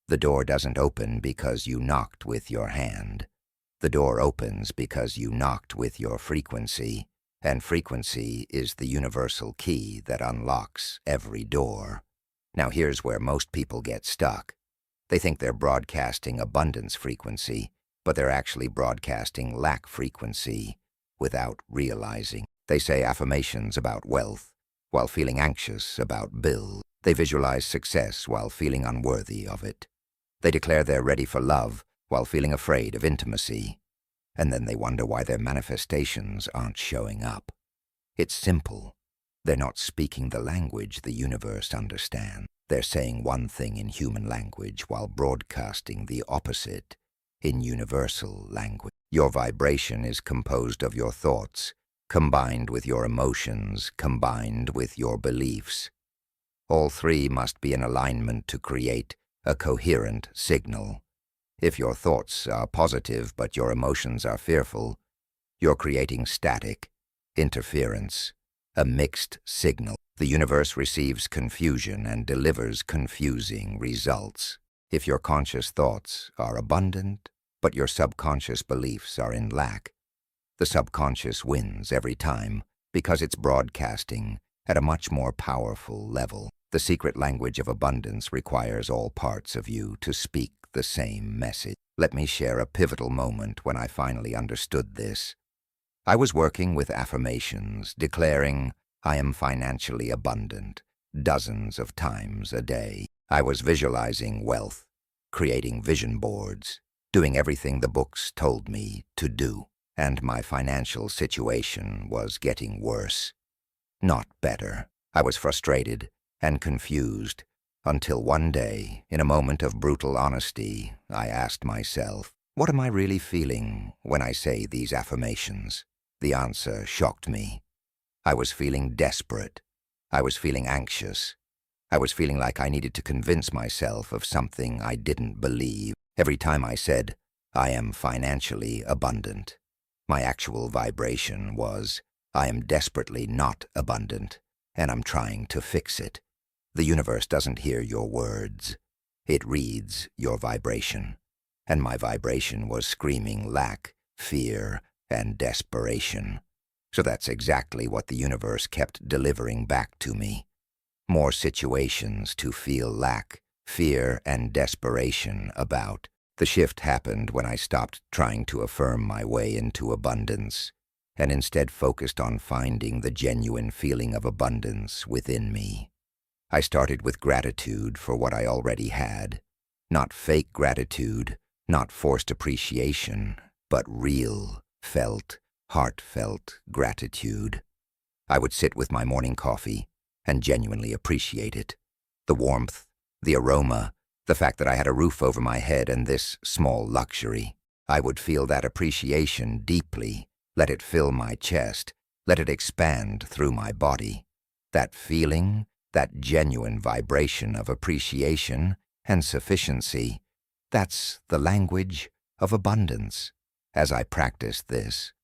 The door doesn't open because you knocked with your hand. The door opens because you knocked with your frequency, and frequency is the universal key that unlocks every door. Now here's where most people get stuck. They think they're broadcasting abundance frequency, but they're actually broadcasting lack frequency without realizing. They say affirmations about wealth while feeling anxious about bills. They visualize success while feeling unworthy of it. They declare they're ready for love while feeling afraid of intimacy. And then they wonder why their manifestations aren't showing up. It's simple. They're not speaking the language the universe understands. They're saying one thing in human language while broadcasting the opposite in universal language. Your vibration is composed of your thoughts, combined with your emotions, combined with your beliefs. All three must be in alignment to create a coherent signal. If your thoughts are positive but your emotions are fearful, you're creating static, interference, a mixed signal. The universe receives confusion and delivers confusing results. If your conscious thoughts are abundant, but your subconscious beliefs are in lack, the subconscious wins every time because it's broadcasting at a much more powerful level. The secret language of abundance requires all parts of you to speak the same message. Let me share a pivotal moment when I finally understood this. I was working with affirmations, declaring, "I am financially abundant," dozens of times a day. I was visualizing wealth, creating vision boards, doing everything the books told me to do. And my financial situation was getting worse, not better. I was frustrated and confused until one day, in a moment of brutal honesty, I asked myself, what am I really feeling when I say these affirmations? The answer shocked me. I was feeling desperate. I was feeling anxious. I was feeling like I needed to convince myself of something I didn't believe. Every time I said, "I am financially abundant," my actual vibration was, "I am desperately not abundant, and I'm trying to fix it." The universe doesn't hear your words. It reads your vibration. And my vibration was screaming lack, fear, and desperation. So that's exactly what the universe kept delivering back to me. More situations to feel lack, fear, and desperation about. The shift happened when I stopped trying to affirm my way into abundance, and instead focused on finding the genuine feeling of abundance within me. I started with gratitude for what I already had. Not fake gratitude, not forced appreciation, but real, felt, heartfelt gratitude. I would sit with my morning coffee and genuinely appreciate it. The warmth, the aroma, the fact that I had a roof over my head and this small luxury. I would feel that appreciation deeply, let it fill my chest, let it expand through my body. That feeling, that genuine vibration of appreciation and sufficiency, that's the language of abundance. As I practiced this,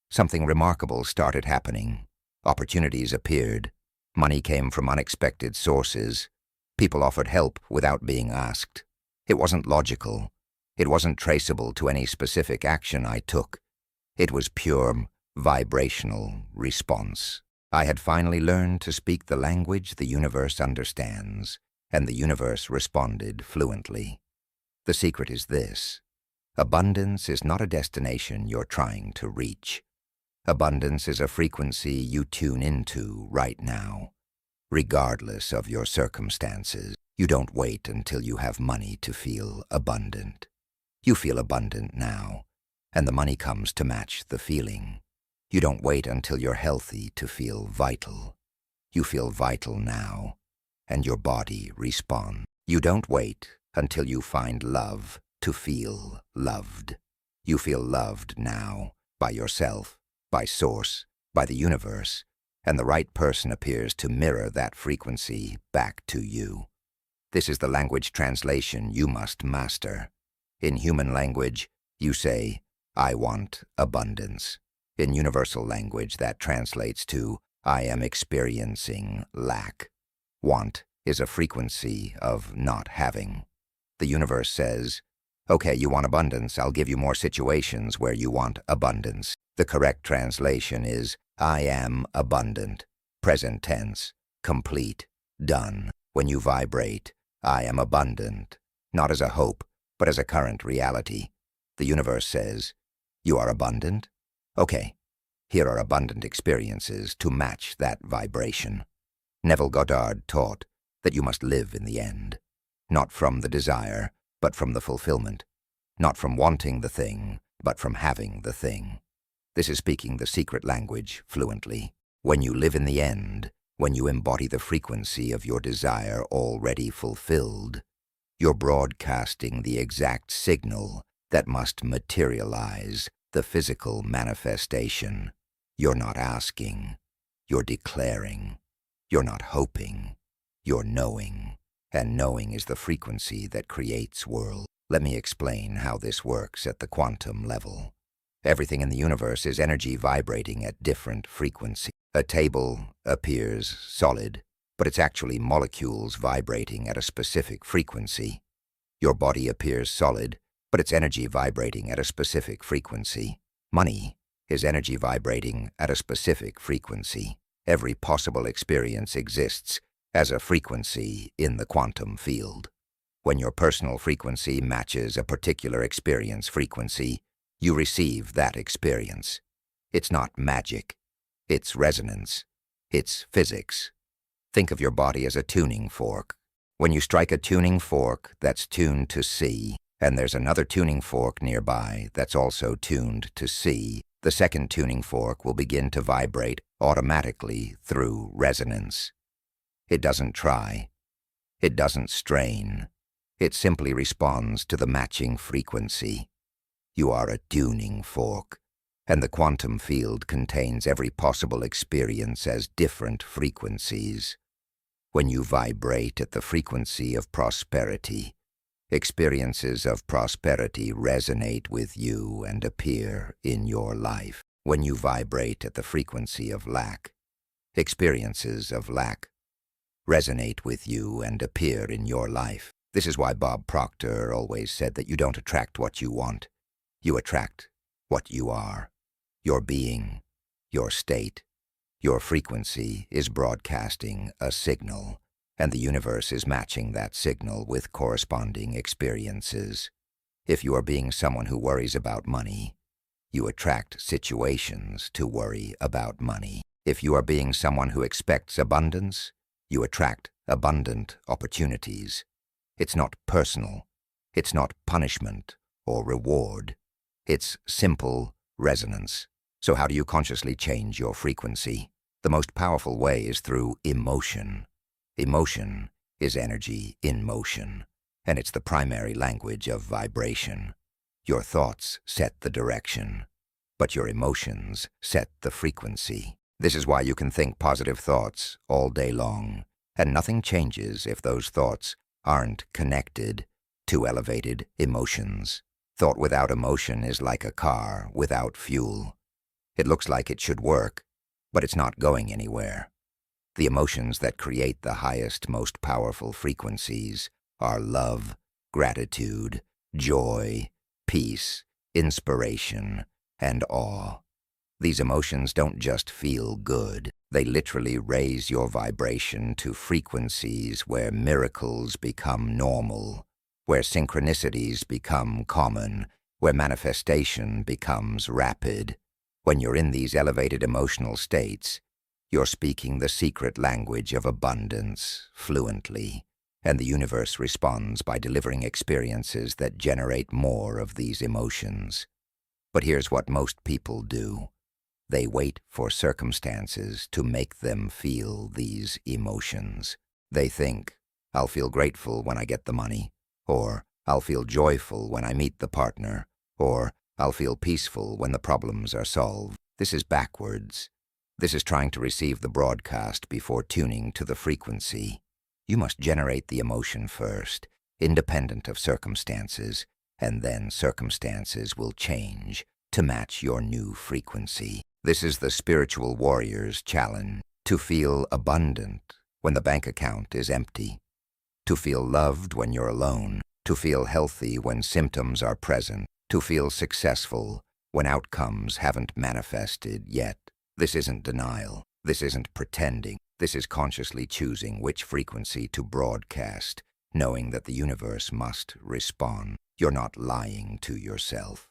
something remarkable started happening. Opportunities appeared. Money came from unexpected sources. People offered help without being asked. It wasn't logical. It wasn't traceable to any specific action I took. It was pure, vibrational response. I had finally learned to speak the language the universe understands, and the universe responded fluently. The secret is this: abundance is not a destination you're trying to reach. Abundance is a frequency you tune into right now, regardless of your circumstances. You don't wait until you have money to feel abundant. You feel abundant now, and the money comes to match the feeling. You don't wait until you're healthy to feel vital. You feel vital now, and your body responds. You don't wait until you find love to feel loved. You feel loved now, by yourself, by source, by the universe, and the right person appears to mirror that frequency back to you. This is the language translation you must master. In human language, you say, "I want abundance." In universal language, that translates to, "I am experiencing lack." Want is a frequency of not having. The universe says, "Okay, you want abundance, I'll give you more situations where you want abundance." The correct translation is, "I am abundant." Present tense, complete, done. When you vibrate, "I am abundant," not as a hope, but as a current reality, the universe says, "You are abundant? Okay, here are abundant experiences to match that vibration." Neville Goddard taught that you must live in the end, not from the desire, but from the fulfillment, not from wanting the thing, but from having the thing. This is speaking the secret language fluently. When you live in the end, when you embody the frequency of your desire already fulfilled, you're broadcasting the exact signal that must materialize the physical manifestation. You're not asking, you're declaring. You're not hoping, you're knowing. And knowing is the frequency that creates worlds. Let me explain how this works at the quantum level. Everything in the universe is energy vibrating at different frequencies. A table appears solid, but it's actually molecules vibrating at a specific frequency. Your body appears solid, but it's energy vibrating at a specific frequency. Money is energy vibrating at a specific frequency. Every possible experience exists as a frequency in the quantum field. When your personal frequency matches a particular experience frequency, you receive that experience. It's not magic. It's resonance. It's physics. Think of your body as a tuning fork. When you strike a tuning fork that's tuned to C, and there's another tuning fork nearby that's also tuned to C, the second tuning fork will begin to vibrate automatically through resonance. It doesn't try. It doesn't strain. It simply responds to the matching frequency. You are a tuning fork, and the quantum field contains every possible experience as different frequencies. When you vibrate at the frequency of prosperity, experiences of prosperity resonate with you and appear in your life. When you vibrate at the frequency of lack, experiences of lack resonate with you and appear in your life. This is why Bob Proctor always said that you don't attract what you want. You attract what you are. Your being, your state. Your frequency is broadcasting a signal, and the universe is matching that signal with corresponding experiences. If you are being someone who worries about money, you attract situations to worry about money. If you are being someone who expects abundance, you attract abundant opportunities. It's not personal. It's not punishment or reward. It's simple resonance. So how do you consciously change your frequency? The most powerful way is through emotion. Emotion is energy in motion, and it's the primary language of vibration. Your thoughts set the direction, but your emotions set the frequency. This is why you can think positive thoughts all day long, and nothing changes if those thoughts aren't connected to elevated emotions. Thought without emotion is like a car without fuel. It looks like it should work, but it's not going anywhere. The emotions that create the highest, most powerful frequencies are love, gratitude, joy, peace, inspiration, and awe. These emotions don't just feel good. They literally raise your vibration to frequencies where miracles become normal, where synchronicities become common, where manifestation becomes rapid. When you're in these elevated emotional states, you're speaking the secret language of abundance fluently, and the universe responds by delivering experiences that generate more of these emotions. But here's what most people do. They wait for circumstances to make them feel these emotions. They think, I'll feel grateful when I get the money, or I'll feel joyful when I meet the partner, or I'll feel peaceful when the problems are solved. This is backwards. This is trying to receive the broadcast before tuning to the frequency. You must generate the emotion first, independent of circumstances, and then circumstances will change to match your new frequency. This is the spiritual warrior's challenge: to feel abundant when the bank account is empty, to feel loved when you're alone, to feel healthy when symptoms are present, to feel successful when outcomes haven't manifested yet. This isn't denial. This isn't pretending. This is consciously choosing which frequency to broadcast, knowing that the universe must respond. You're not lying to yourself.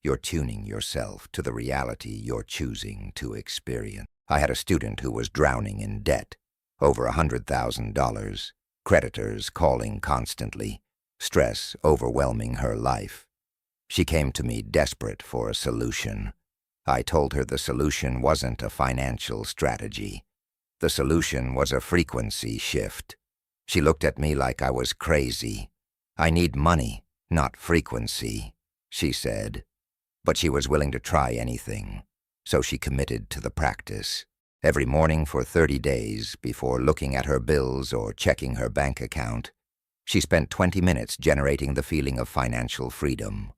You're tuning yourself to the reality you're choosing to experience. I had a student who was drowning in debt, over $100,000, creditors calling constantly, stress overwhelming her life. She came to me desperate for a solution. I told her the solution wasn't a financial strategy. The solution was a frequency shift. She looked at me like I was crazy. I need money, not frequency, she said. But she was willing to try anything, so she committed to the practice. Every morning for 30 days, before looking at her bills or checking her bank account, she spent 20 minutes generating the feeling of financial freedom.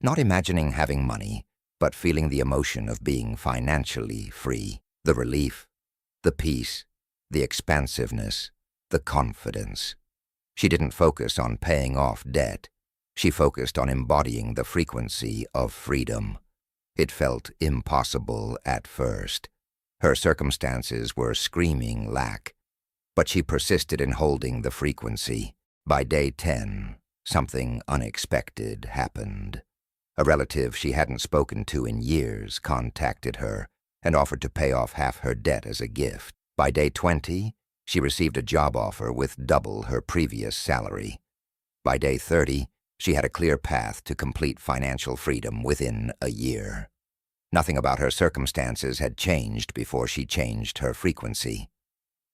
Not imagining having money, but feeling the emotion of being financially free. The relief, the peace, the expansiveness, the confidence. She didn't focus on paying off debt. She focused on embodying the frequency of freedom. It felt impossible at first. Her circumstances were screaming lack, but she persisted in holding the frequency. By day 10, something unexpected happened. A relative she hadn't spoken to in years contacted her and offered to pay off half her debt as a gift. By day 20, she received a job offer with double her previous salary. By day 30, she had a clear path to complete financial freedom within a year. Nothing about her circumstances had changed before she changed her frequency.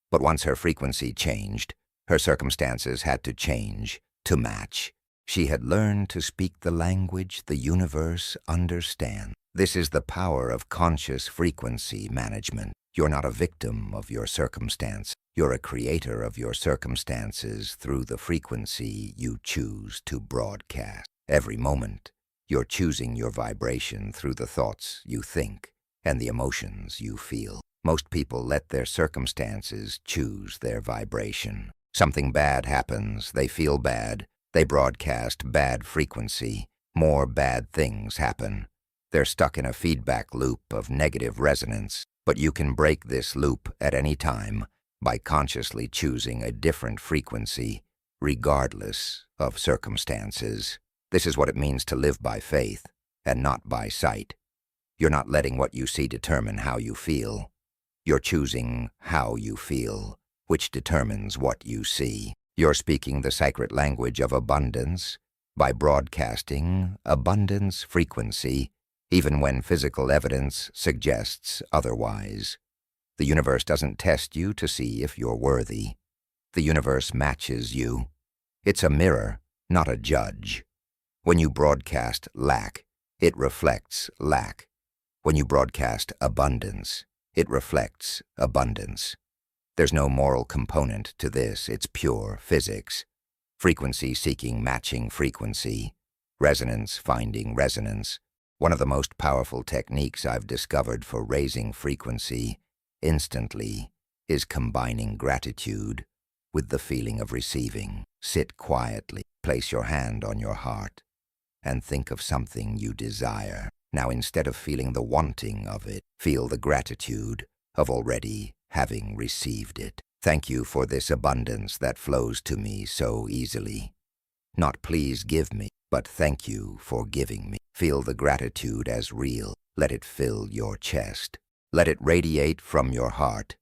But once her frequency changed, her circumstances had to change to match. She had learned to speak the language the universe understands. This is the power of conscious frequency management. You're not a victim of your circumstance. You're a creator of your circumstances through the frequency you choose to broadcast. Every moment, you're choosing your vibration through the thoughts you think and the emotions you feel. Most people let their circumstances choose their vibration. Something bad happens, they feel bad, they broadcast bad frequency, more bad things happen. They're stuck in a feedback loop of negative resonance, but you can break this loop at any time by consciously choosing a different frequency, regardless of circumstances. This is what it means to live by faith and not by sight. You're not letting what you see determine how you feel. You're choosing how you feel, which determines what you see. You're speaking the sacred language of abundance by broadcasting abundance frequency, even when physical evidence suggests otherwise. The universe doesn't test you to see if you're worthy. The universe matches you. It's a mirror, not a judge. When you broadcast lack, it reflects lack. When you broadcast abundance, it reflects abundance. There's no moral component to this, it's pure physics. Frequency seeking matching frequency. Resonance finding resonance. One of the most powerful techniques I've discovered for raising frequency instantly is combining gratitude with the feeling of receiving. Sit quietly, place your hand on your heart, and think of something you desire. Now, instead of feeling the wanting of it, feel the gratitude of already having received it. Thank you for this abundance that flows to me so easily. Not please give me, but thank you for giving me. Feel the gratitude as real. Let it fill your chest. Let it radiate from your heart.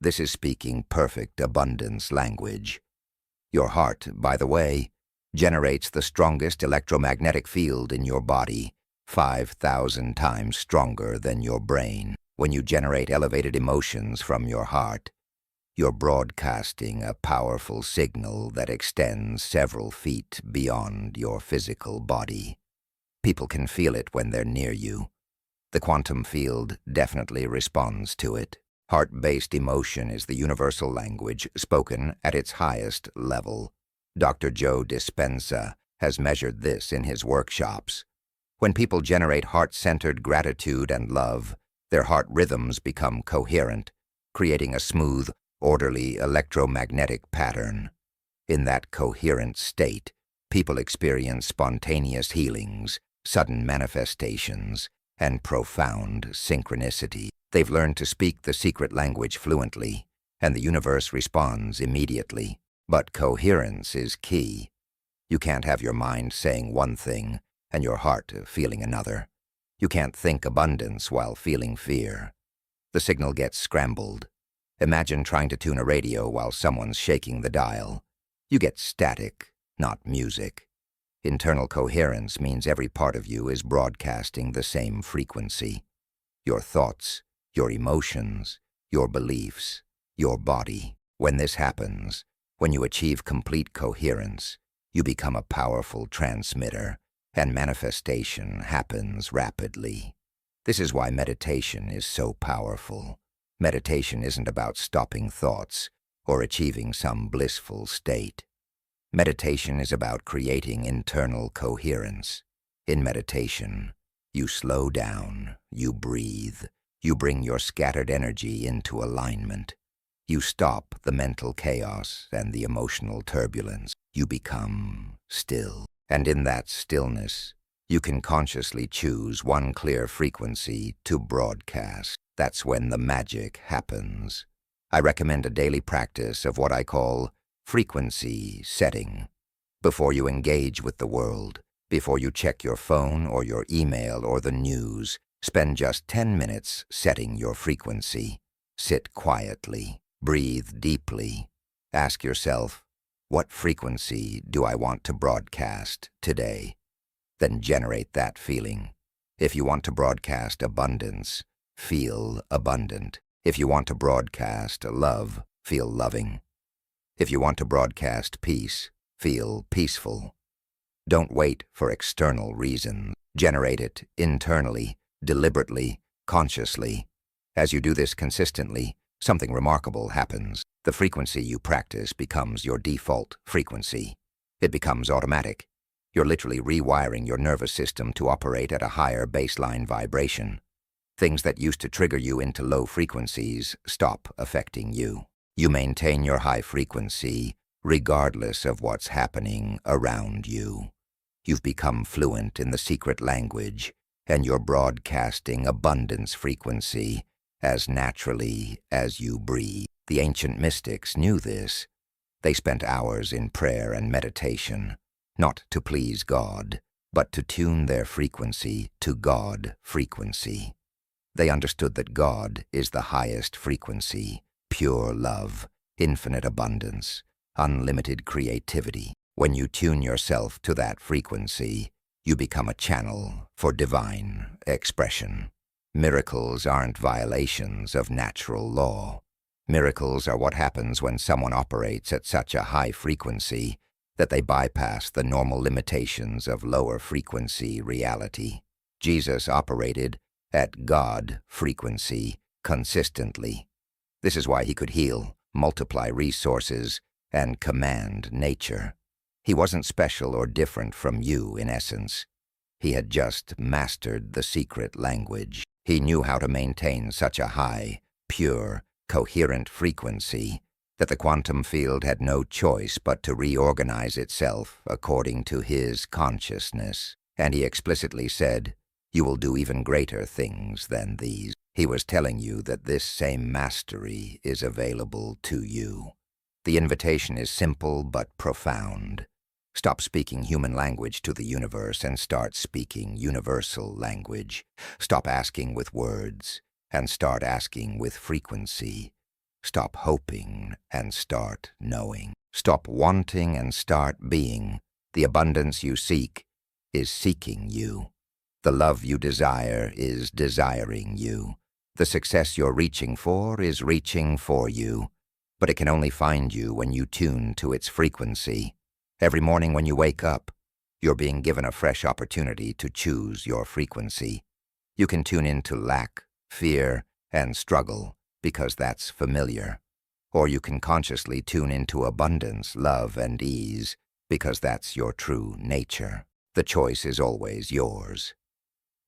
This is speaking perfect abundance language. Your heart, by the way, generates the strongest electromagnetic field in your body, 5,000 times stronger than your brain. When you generate elevated emotions from your heart, you're broadcasting a powerful signal that extends several feet beyond your physical body. People can feel it when they're near you. The quantum field definitely responds to it. Heart-based emotion is the universal language spoken at its highest level. Dr. Joe Dispenza has measured this in his workshops. When people generate heart-centered gratitude and love, their heart rhythms become coherent, creating a smooth, orderly electromagnetic pattern. In that coherent state, people experience spontaneous healings, sudden manifestations, and profound synchronicity. They've learned to speak the secret language fluently, and the universe responds immediately. But coherence is key. You can't have your mind saying one thing and your heart feeling another. You can't think abundance while feeling fear. The signal gets scrambled. Imagine trying to tune a radio while someone's shaking the dial. You get static, not music. Internal coherence means every part of you is broadcasting the same frequency. Your thoughts, your emotions, your beliefs, your body. When this happens, when you achieve complete coherence, you become a powerful transmitter, and manifestation happens rapidly. This is why meditation is so powerful. Meditation isn't about stopping thoughts or achieving some blissful state. Meditation is about creating internal coherence. In meditation, you slow down, you breathe, you bring your scattered energy into alignment. You stop the mental chaos and the emotional turbulence. You become still. And in that stillness, you can consciously choose one clear frequency to broadcast. That's when the magic happens. I recommend a daily practice of what I call frequency setting. Before you engage with the world, before you check your phone or your email or the news, spend just 10 minutes setting your frequency. Sit quietly, breathe deeply. Ask yourself, what frequency do I want to broadcast today? Then generate that feeling. If you want to broadcast abundance, feel abundant. If you want to broadcast love, feel loving. If you want to broadcast peace, feel peaceful. Don't wait for external reasons. Generate it internally, deliberately, consciously. As you do this consistently, something remarkable happens. The frequency you practice becomes your default frequency. It becomes automatic. You're literally rewiring your nervous system to operate at a higher baseline vibration. Things that used to trigger you into low frequencies stop affecting you. You maintain your high frequency regardless of what's happening around you. You've become fluent in the secret language and you're broadcasting abundance frequency as naturally as you breathe. The ancient mystics knew this. They spent hours in prayer and meditation, not to please God, but to tune their frequency to God frequency. They understood that God is the highest frequency, pure love, infinite abundance, unlimited creativity. When you tune yourself to that frequency, you become a channel for divine expression. Miracles aren't violations of natural law. Miracles are what happens when someone operates at such a high frequency that they bypass the normal limitations of lower frequency reality. Jesus operated at God frequency consistently. This is why he could heal, multiply resources, and command nature. He wasn't special or different from you in essence. He had just mastered the secret language. He knew how to maintain such a high, pure, coherent frequency that the quantum field had no choice but to reorganize itself according to his consciousness. And he explicitly said, "You will do even greater things than these." He was telling you that this same mastery is available to you. The invitation is simple but profound. Stop speaking human language to the universe and start speaking universal language. Stop asking with words and start asking with frequency. Stop hoping and start knowing. Stop wanting and start being. The abundance you seek is seeking you. The love you desire is desiring you. The success you're reaching for is reaching for you. But it can only find you when you tune to its frequency. Every morning when you wake up, you're being given a fresh opportunity to choose your frequency. You can tune into lack, fear, and struggle because that's familiar. Or you can consciously tune into abundance, love, and ease because that's your true nature. The choice is always yours.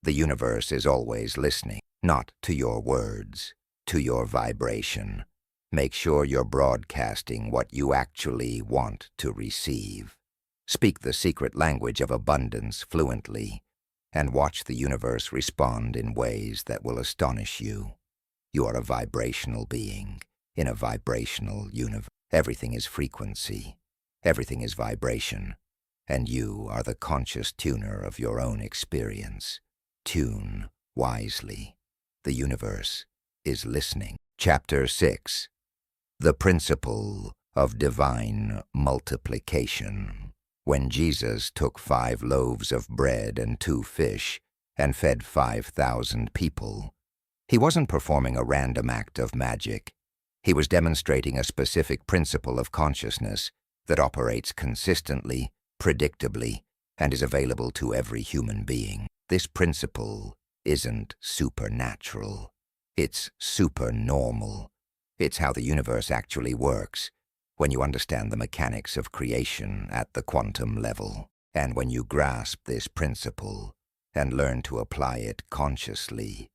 The universe is always listening, not to your words, to your vibration. Make sure you're broadcasting what you actually want to receive. Speak the secret language of abundance fluently, and watch the universe respond in ways that will astonish you. You are a vibrational being in a vibrational universe. Everything is frequency. Everything is vibration. And you are the conscious tuner of your own experience. Tune wisely. The universe is listening. Chapter 6. The Principle of Divine Multiplication. When Jesus took 5 loaves of bread and 2 fish and fed 5,000 people, he wasn't performing a random act of magic. He was demonstrating a specific principle of consciousness that operates consistently, predictably, and is available to every human being. This principle isn't supernatural. It's supernormal. It's how the universe actually works when you understand the mechanics of creation at the quantum level. And when you grasp this principle and learn to apply it consciously,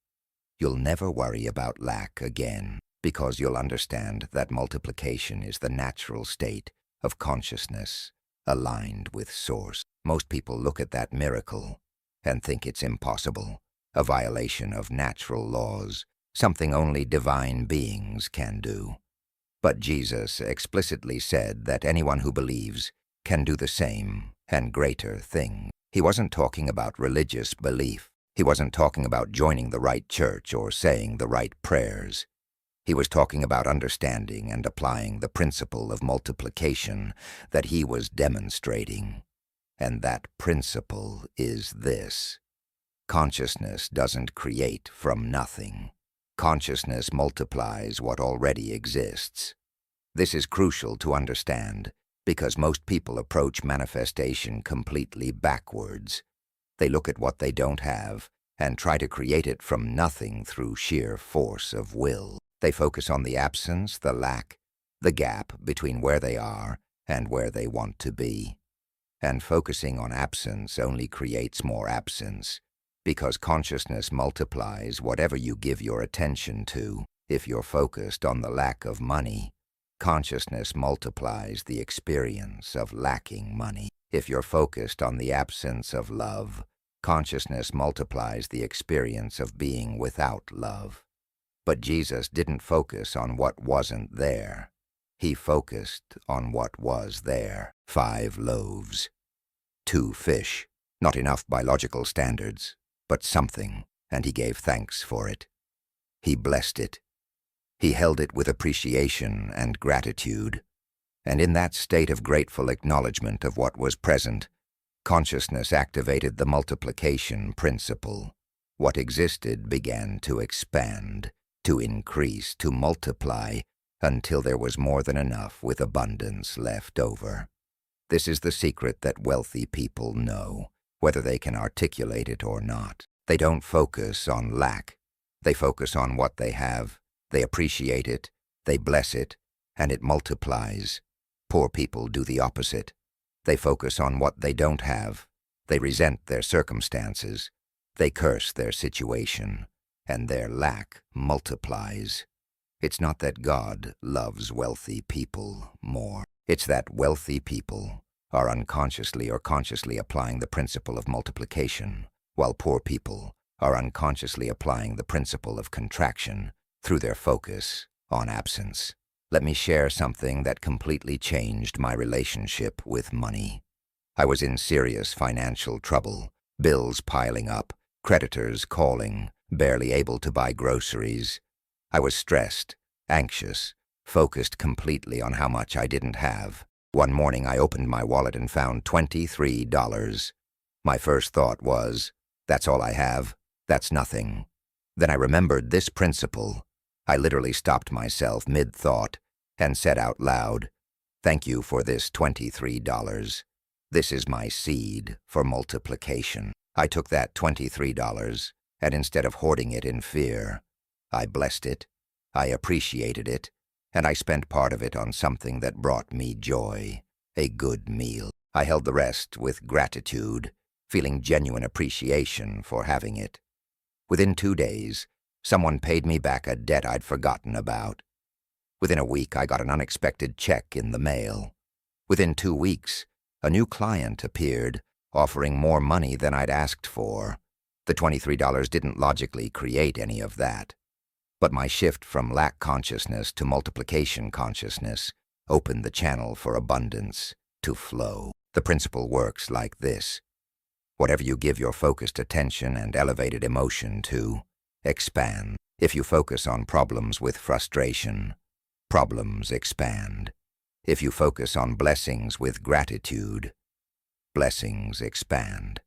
you'll never worry about lack again, because you'll understand that multiplication is the natural state of consciousness aligned with Source. Most people look at that miracle and think it's impossible, a violation of natural laws, something only divine beings can do. But Jesus explicitly said that anyone who believes can do the same and greater thing. He wasn't talking about religious belief. He wasn't talking about joining the right church or saying the right prayers. He was talking about understanding and applying the principle of multiplication that he was demonstrating. And that principle is this: consciousness doesn't create from nothing. Consciousness multiplies what already exists. This is crucial to understand because most people approach manifestation completely backwards. They look at what they don't have and try to create it from nothing through sheer force of will. They focus on the absence, the lack, the gap between where they are and where they want to be. And focusing on absence only creates more absence, because consciousness multiplies whatever you give your attention to. If you're focused on the lack of money, consciousness multiplies the experience of lacking money. If you're focused on the absence of love, Consciousness multiplies the experience of being without love. But Jesus didn't focus on what wasn't there. He focused on what was there. 5 loaves, 2 fish, not enough by logical standards, but something, and he gave thanks for it. He blessed it. He held it with appreciation and gratitude, and in that state of grateful acknowledgement of what was present, consciousness activated the multiplication principle. What existed began to expand, to increase, to multiply, until there was more than enough with abundance left over. This is the secret that wealthy people know, whether they can articulate it or not. They don't focus on lack. They focus on what they have. They appreciate it, they bless it, and it multiplies. Poor people do the opposite. They focus on what they don't have. They resent their circumstances. They curse their situation, and their lack multiplies. It's not that God loves wealthy people more. It's that wealthy people are unconsciously or consciously applying the principle of multiplication, while poor people are unconsciously applying the principle of contraction through their focus on absence. Let me share something that completely changed my relationship with money. I was in serious financial trouble, bills piling up, creditors calling, barely able to buy groceries. I was stressed, anxious, focused completely on how much I didn't have. One morning I opened my wallet and found $23. My first thought was, that's all I have, that's nothing. Then I remembered this principle. I literally stopped myself mid-thought and said out loud, "Thank you for this $23. This is my seed for multiplication." I took that $23, and instead of hoarding it in fear, I blessed it, I appreciated it, and I spent part of it on something that brought me joy, a good meal. I held the rest with gratitude, feeling genuine appreciation for having it. Within 2 days, someone paid me back a debt I'd forgotten about. Within a week, I got an unexpected check in the mail. Within 2 weeks, a new client appeared, offering more money than I'd asked for. The $23 didn't logically create any of that. But my shift from lack consciousness to multiplication consciousness opened the channel for abundance to flow. The principle works like this. Whatever you give your focused attention and elevated emotion to, expand. If you focus on problems with frustration, problems expand. If you focus on blessings with gratitude, blessings expand.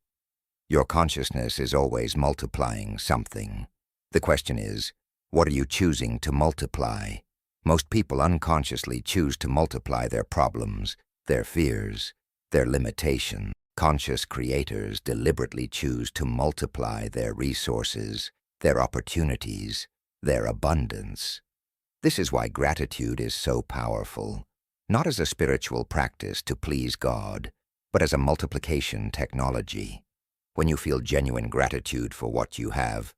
Your consciousness is always multiplying something. The question is, what are you choosing to multiply? Most people unconsciously choose to multiply their problems, their fears, their limitations. Conscious creators deliberately choose to multiply their resources, their opportunities, their abundance. This is why gratitude is so powerful, not as a spiritual practice to please God, but as a multiplication technology. When you feel genuine gratitude for what you have,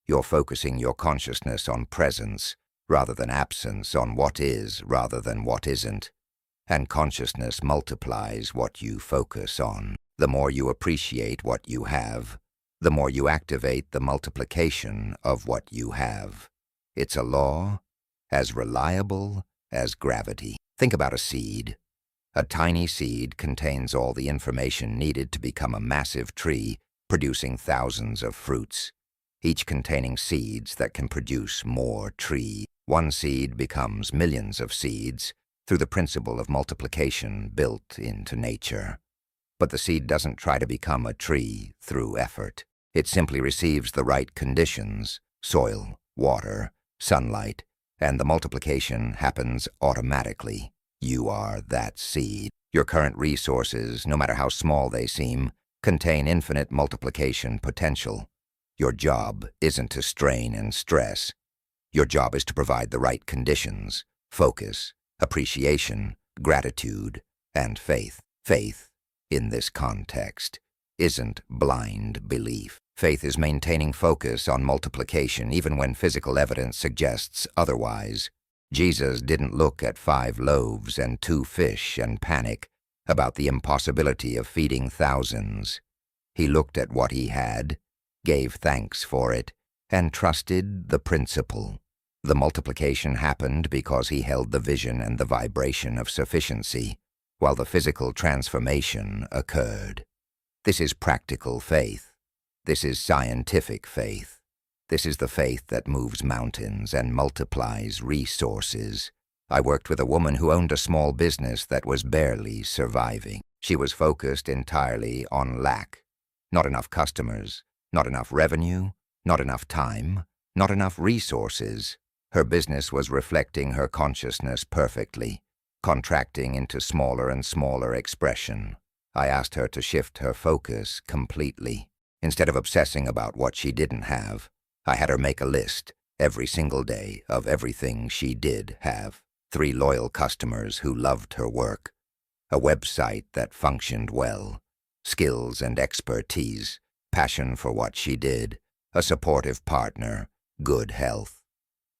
you're focusing your consciousness on presence rather than absence, on what is rather than what isn't. And consciousness multiplies what you focus on. The more you appreciate what you have, the more you activate the multiplication of what you have. It's a law as reliable as gravity. Think about a seed. A tiny seed contains all the information needed to become a massive tree, producing thousands of fruits, each containing seeds that can produce more trees. One seed becomes millions of seeds through the principle of multiplication built into nature. But the seed doesn't try to become a tree through effort. It simply receives the right conditions, soil, water, sunlight, and the multiplication happens automatically. You are that seed. Your current resources, no matter how small they seem, contain infinite multiplication potential. Your job isn't to strain and stress. Your job is to provide the right conditions, focus, appreciation, gratitude, and faith. Faith, in this context, isn't blind belief. Faith is maintaining focus on multiplication even when physical evidence suggests otherwise. Jesus didn't look at 5 loaves and 2 fish and panic about the impossibility of feeding thousands. He looked at what he had, gave thanks for it, and trusted the principle. The multiplication happened because he held the vision and the vibration of sufficiency, while the physical transformation occurred. This is practical faith. This is scientific faith. This is the faith that moves mountains and multiplies resources. I worked with a woman who owned a small business that was barely surviving. She was focused entirely on lack. Not enough customers, not enough revenue, not enough time, not enough resources. Her business was reflecting her consciousness perfectly, contracting into smaller and smaller expression. I asked her to shift her focus completely. Instead of obsessing about what she didn't have, I had her make a list every single day of everything she did have. 3 loyal customers who loved her work, a website that functioned well, skills and expertise, passion for what she did, a supportive partner, good health.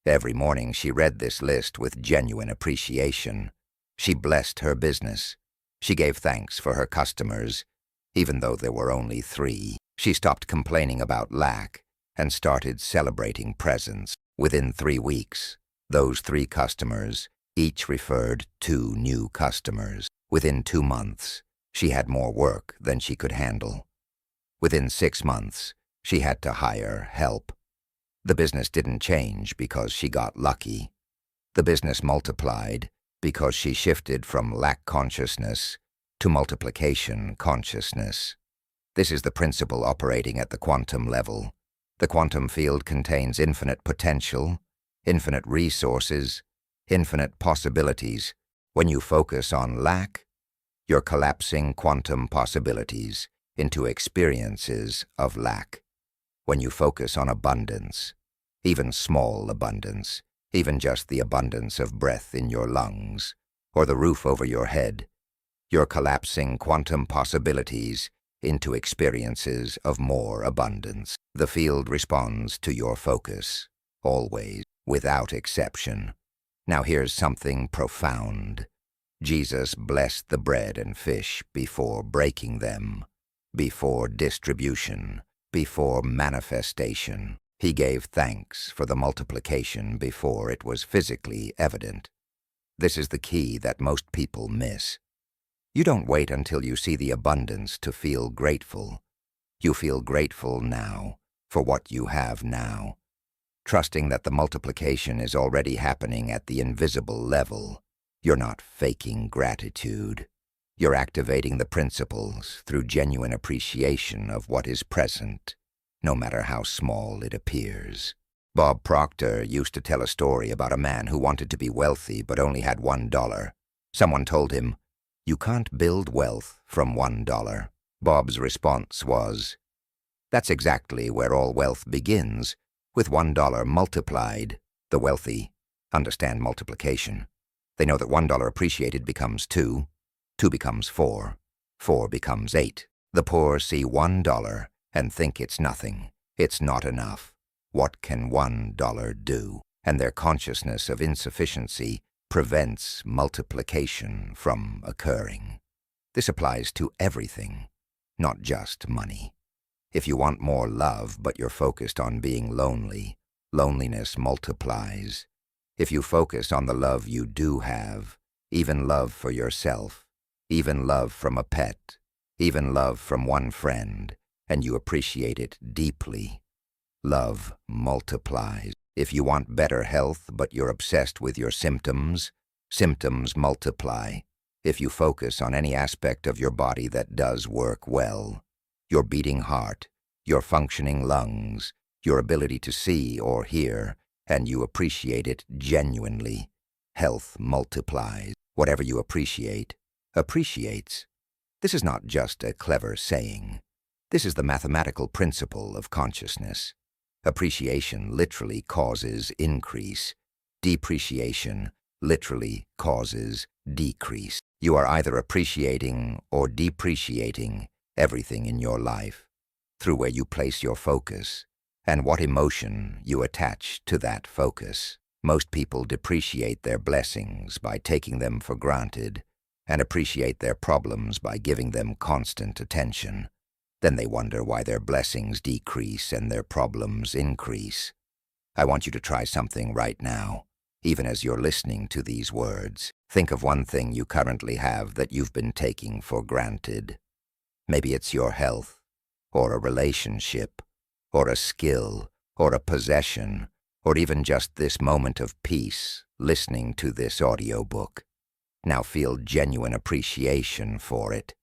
Every morning she read this list with genuine appreciation. She blessed her business. She gave thanks for her customers, even though there were only 3. She stopped complaining about lack and started celebrating presence. Within 3 weeks, those 3 customers each referred 2 new customers. Within 2 months, she had more work than she could handle. Within 6 months, she had to hire help. The business didn't change because she got lucky. The business multiplied because she shifted from lack consciousness to multiplication consciousness. This is the principle operating at the quantum level. The quantum field contains infinite potential, infinite resources, infinite possibilities. When you focus on lack, you're collapsing quantum possibilities into experiences of lack. When you focus on abundance, even small abundance, even just the abundance of breath in your lungs or the roof over your head, you're collapsing quantum possibilities into experiences of more abundance. The field responds to your focus, always, without exception. Now here's something profound. Jesus blessed the bread and fish before breaking them, before distribution, before manifestation. He gave thanks for the multiplication before it was physically evident. This is the key that most people miss. You don't wait until you see the abundance to feel grateful. You feel grateful now for what you have now, trusting that the multiplication is already happening at the invisible level. You're not faking gratitude. You're activating the principles through genuine appreciation of what is present, no matter how small it appears. Bob Proctor used to tell a story about a man who wanted to be wealthy but only had $1. Someone told him, "You can't build wealth from $1. Bob's response was, "That's exactly where all wealth begins, with $1 multiplied." The wealthy understand multiplication. They know that $1 appreciated becomes 2, 2 becomes 4, 4 becomes 8. The poor see $1 and think it's nothing, it's not enough. What can $1 do? And their consciousness of insufficiency prevents multiplication from occurring. This applies to everything, not just money. If you want more love but you're focused on being lonely, loneliness multiplies. If you focus on the love you do have, even love for yourself, even love from a pet, even love from one friend, and you appreciate it deeply, love multiplies. If you want better health but you're obsessed with your symptoms, symptoms multiply. If you focus on any aspect of your body that does work well, your beating heart, your functioning lungs, your ability to see or hear, and you appreciate it genuinely, health multiplies. Whatever you appreciate, appreciates. This is not just a clever saying. This is the mathematical principle of consciousness. Appreciation literally causes increase. Depreciation literally causes decrease. You are either appreciating or depreciating everything in your life through where you place your focus and what emotion you attach to that focus. Most people depreciate their blessings by taking them for granted and appreciate their problems by giving them constant attention. Then they wonder why their blessings decrease and their problems increase. I want you to try something right now, even as you're listening to these words. Think of one thing you currently have that you've been taking for granted. Maybe it's your health, or a relationship, or a skill, or a possession, or even just this moment of peace, listening to this audiobook. Now feel genuine appreciation for it.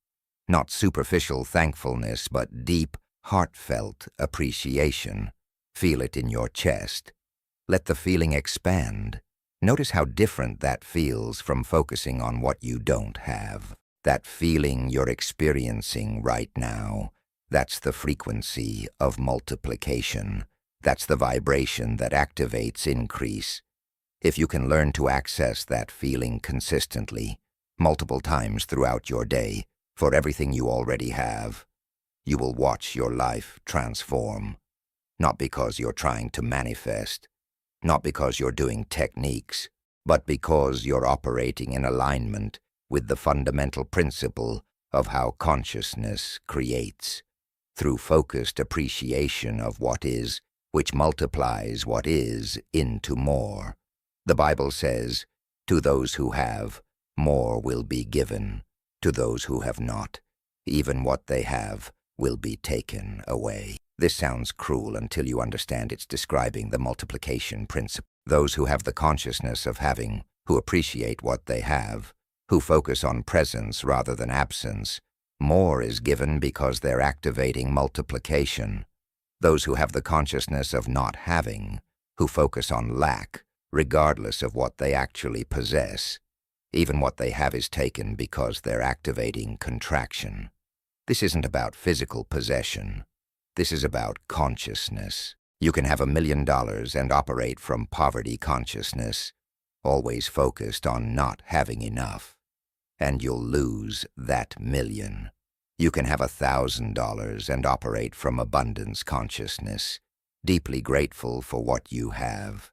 Not superficial thankfulness, but deep, heartfelt appreciation. Feel it in your chest. Let the feeling expand. Notice how different that feels from focusing on what you don't have. That feeling you're experiencing right now, that's the frequency of multiplication. That's the vibration that activates increase. If you can learn to access that feeling consistently, multiple times throughout your day, for everything you already have, you will watch your life transform. Not because you're trying to manifest, not because you're doing techniques, but because you're operating in alignment with the fundamental principle of how consciousness creates, through focused appreciation of what is, which multiplies what is into more. The Bible says, "To those who have, more will be given. To those who have not, even what they have will be taken away." This sounds cruel until you understand it's describing the multiplication principle. Those who have the consciousness of having, who appreciate what they have, who focus on presence rather than absence, more is given because they're activating multiplication. Those who have the consciousness of not having, who focus on lack, regardless of what they actually possess, even what they have is taken because they're activating contraction. This isn't about physical possession. This is about consciousness. You can have $1 million and operate from poverty consciousness, always focused on not having enough, and you'll lose that million. You can have $1,000 and operate from abundance consciousness, deeply grateful for what you have,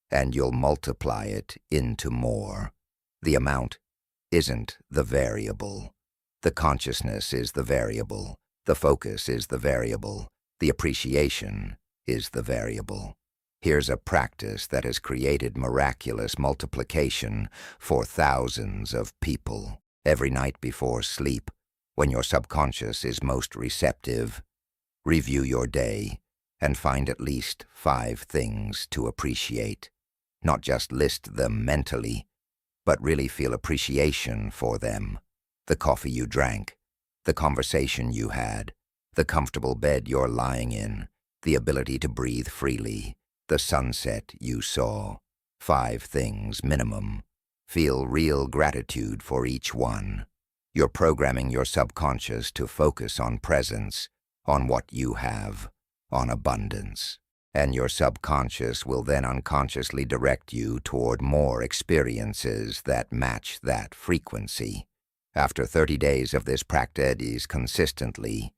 and you'll multiply it into more. The amount isn't the variable. The consciousness is the variable. The focus is the variable. The appreciation is the variable. Here's a practice that has created miraculous multiplication for thousands of people. Every night before sleep, when your subconscious is most receptive, review your day and find at least 5 things to appreciate. Not just list them mentally, but really feel appreciation for them. The coffee you drank, the conversation you had, the comfortable bed you're lying in, the ability to breathe freely, the sunset you saw. 5 things minimum. Feel real gratitude for each one. You're programming your subconscious to focus on presence, on what you have, on abundance. And your subconscious will then unconsciously direct you toward more experiences that match that frequency. After 30 days of this practice consistently,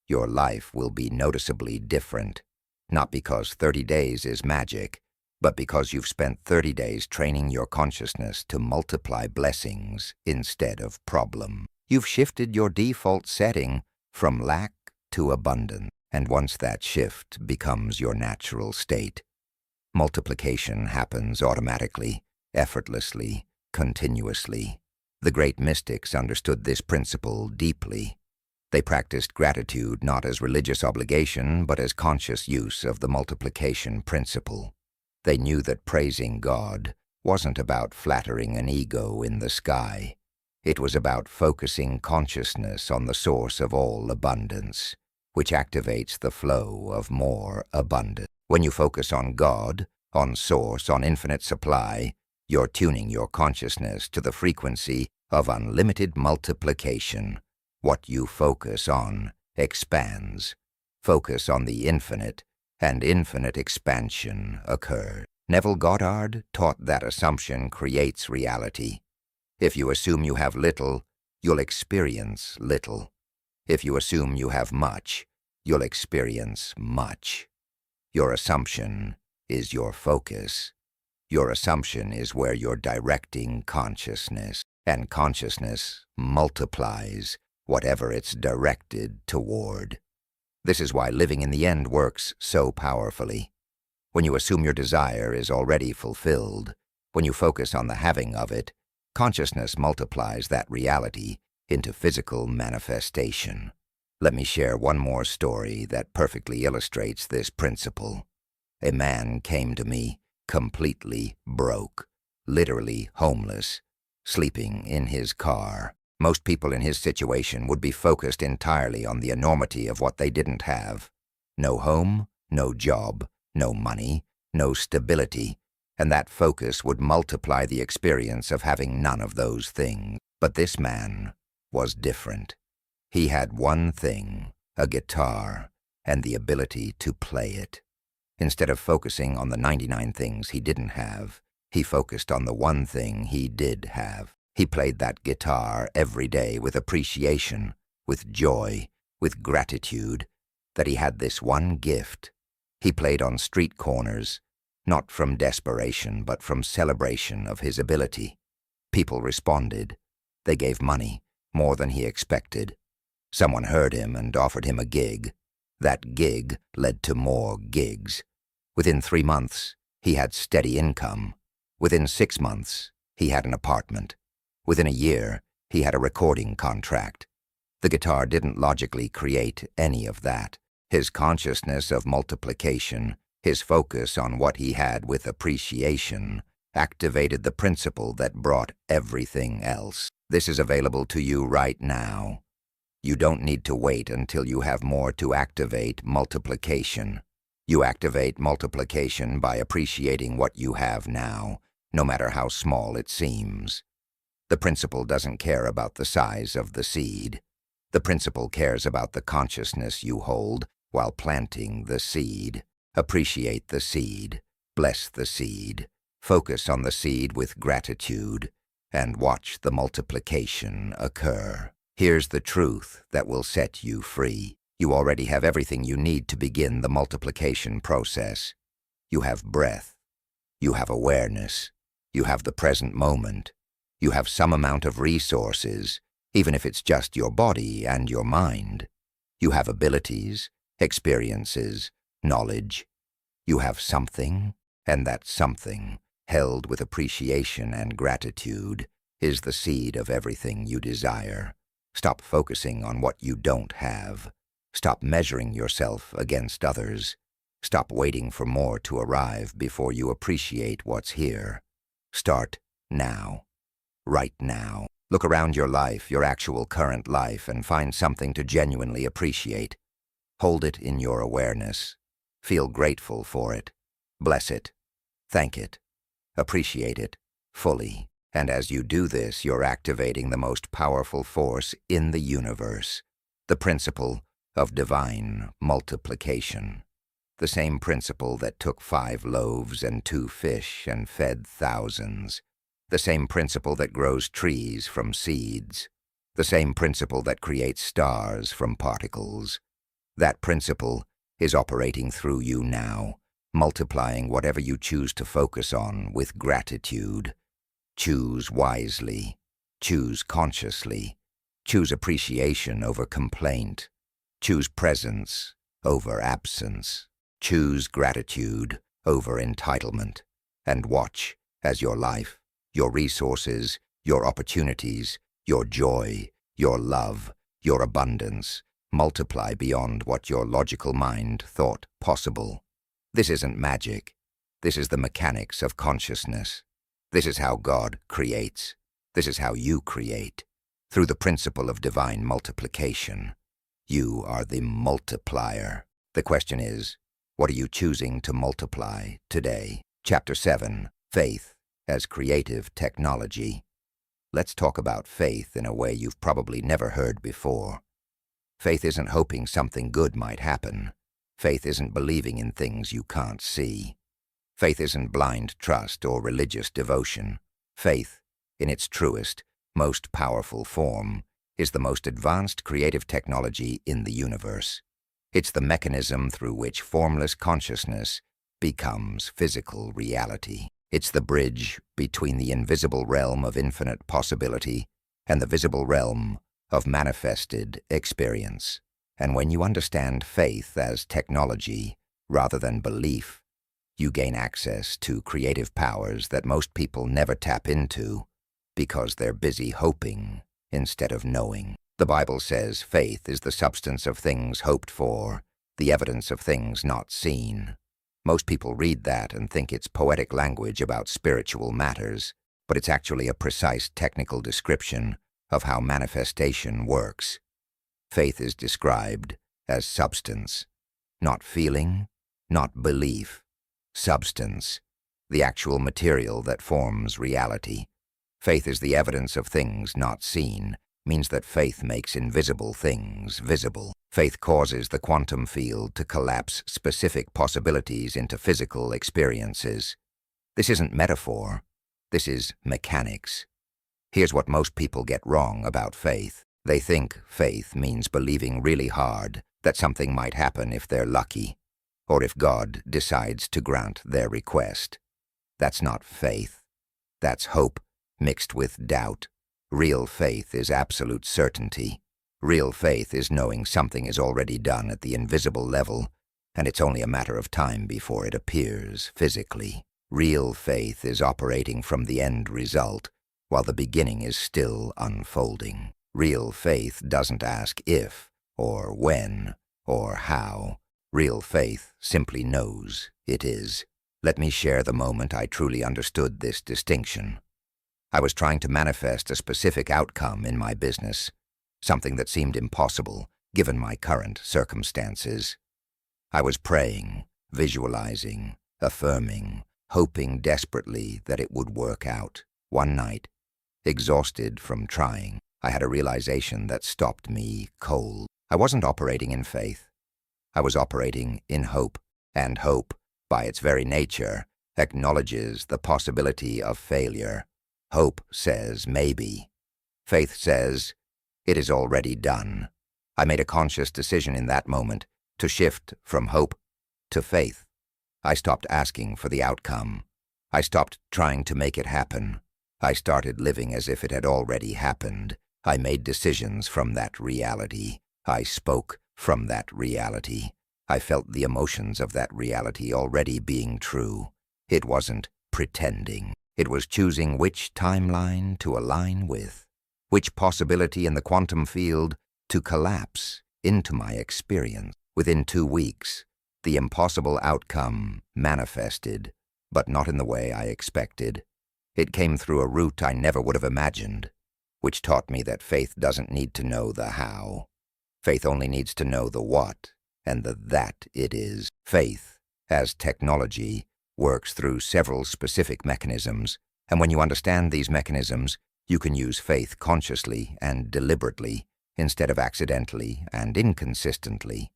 your life will be noticeably different, not because 30 days is magic, but because you've spent 30 days training your consciousness to multiply blessings instead of problem. You've shifted your default setting from lack to abundance, and once that shift becomes your natural state, multiplication happens automatically, effortlessly, continuously. The great mystics understood this principle deeply. They practiced gratitude not as religious obligation, but as conscious use of the multiplication principle. They knew that praising God wasn't about flattering an ego in the sky. It was about focusing consciousness on the source of all abundance, which activates the flow of more abundance. When you focus on God, on source, on infinite supply, you're tuning your consciousness to the frequency of unlimited multiplication. What you focus on expands. Focus on the infinite, and infinite expansion occurs. Neville Goddard taught that assumption creates reality. If you assume you have little, you'll experience little. If you assume you have much, you'll experience much. Your assumption is your focus. Your assumption is where you're directing consciousness, and consciousness multiplies whatever it's directed toward. This is why living in the end works so powerfully. When you assume your desire is already fulfilled, when you focus on the having of it, consciousness multiplies that reality into physical manifestation. Let me share one more story that perfectly illustrates this principle. A man came to me completely broke, literally homeless, sleeping in his car. Most people in his situation would be focused entirely on the enormity of what they didn't have. No home, no job, no money, no stability, and that focus would multiply the experience of having none of those things. But this man was different. He had one thing, a guitar, and the ability to play it. Instead of focusing on the 99 things he didn't have, he focused on the one thing he did have. He played that guitar every day with appreciation, with joy, with gratitude, that he had this one gift. He played on street corners, not from desperation, but from celebration of his ability. People responded. They gave money, more than he expected. Someone heard him and offered him a gig. That gig led to more gigs. Within 3 months, he had steady income. Within 6 months, he had an apartment. Within a year, he had a recording contract. The guitar didn't logically create any of that. His consciousness of multiplication, his focus on what he had with appreciation, activated the principle that brought everything else. This is available to you right now. You don't need to wait until you have more to activate multiplication. You activate multiplication by appreciating what you have now, no matter how small it seems. The principle doesn't care about the size of the seed. The principle cares about the consciousness you hold while planting the seed. Appreciate the seed, bless the seed, focus on the seed with gratitude, and watch the multiplication occur. Here's the truth that will set you free. You already have everything you need to begin the multiplication process. You have breath. You have awareness. You have the present moment. You have some amount of resources, even if it's just your body and your mind. You have abilities, experiences, knowledge. You have something, and that something, held with appreciation and gratitude, is the seed of everything you desire. Stop focusing on what you don't have. Stop measuring yourself against others. Stop waiting for more to arrive before you appreciate what's here. Start now. Right now. Look around your life, your actual current life, and find something to genuinely appreciate. Hold it in your awareness. Feel grateful for it. Bless it. Thank it. Appreciate it fully. And as you do this, you're activating the most powerful force in the universe, the principle of divine multiplication. The same principle that took 5 loaves and 2 fish and fed thousands. The same principle that grows trees from seeds. The same principle that creates stars from particles. That principle is operating through you now, multiplying whatever you choose to focus on with gratitude. Choose wisely. Choose consciously. Choose appreciation over complaint. Choose presence over absence. Choose gratitude over entitlement. And watch as your life, your resources, your opportunities, your joy, your love, your abundance multiply beyond what your logical mind thought possible. This isn't magic. This is the mechanics of consciousness. This is how God creates. This is how you create. Through the principle of divine multiplication. You are the multiplier. The question is, what are you choosing to multiply today? Chapter 7, Faith as Creative Technology. Let's talk about faith in a way you've probably never heard before. Faith isn't hoping something good might happen. Faith isn't believing in things you can't see. Faith isn't blind trust or religious devotion. Faith, in its truest, most powerful form, is the most advanced creative technology in the universe. It's the mechanism through which formless consciousness becomes physical reality. It's the bridge between the invisible realm of infinite possibility and the visible realm of manifested experience. And when you understand faith as technology rather than belief, you gain access to creative powers that most people never tap into because they're busy hoping instead of knowing. The Bible says faith is the substance of things hoped for, the evidence of things not seen. Most people read that and think it's poetic language about spiritual matters, but it's actually a precise technical description of how manifestation works. Faith is described as substance, not feeling, not belief. Substance, the actual material that forms reality. Faith is the evidence of things not seen, means that faith makes invisible things visible. Faith causes the quantum field to collapse specific possibilities into physical experiences. This isn't metaphor, this is mechanics. Here's what most people get wrong about faith. They think faith means believing really hard that something might happen if they're lucky, or if God decides to grant their request. That's not faith. That's hope mixed with doubt. Real faith is absolute certainty. Real faith is knowing something is already done at the invisible level, and it's only a matter of time before it appears physically. Real faith is operating from the end result, while the beginning is still unfolding. Real faith doesn't ask if, or when, or how. Real faith simply knows it is. Let me share the moment I truly understood this distinction. I was trying to manifest a specific outcome in my business, something that seemed impossible given my current circumstances. I was praying, visualizing, affirming, hoping desperately that it would work out. One night, exhausted from trying, I had a realization that stopped me cold. I wasn't operating in faith. I was operating in hope, and hope, by its very nature, acknowledges the possibility of failure. Hope says maybe. Faith says, it is already done. I made a conscious decision in that moment to shift from hope to faith. I stopped asking for the outcome. I stopped trying to make it happen. I started living as if it had already happened. I made decisions from that reality. I spoke from that reality. I felt the emotions of that reality already being true. It wasn't pretending. It was choosing which timeline to align with, which possibility in the quantum field to collapse into my experience. Within 2 weeks, the impossible outcome manifested, but not in the way I expected. It came through a route I never would have imagined, which taught me that faith doesn't need to know the how. Faith only needs to know the what and the that it is. Faith, as technology, works through several specific mechanisms, and when you understand these mechanisms, you can use faith consciously and deliberately instead of accidentally and inconsistently.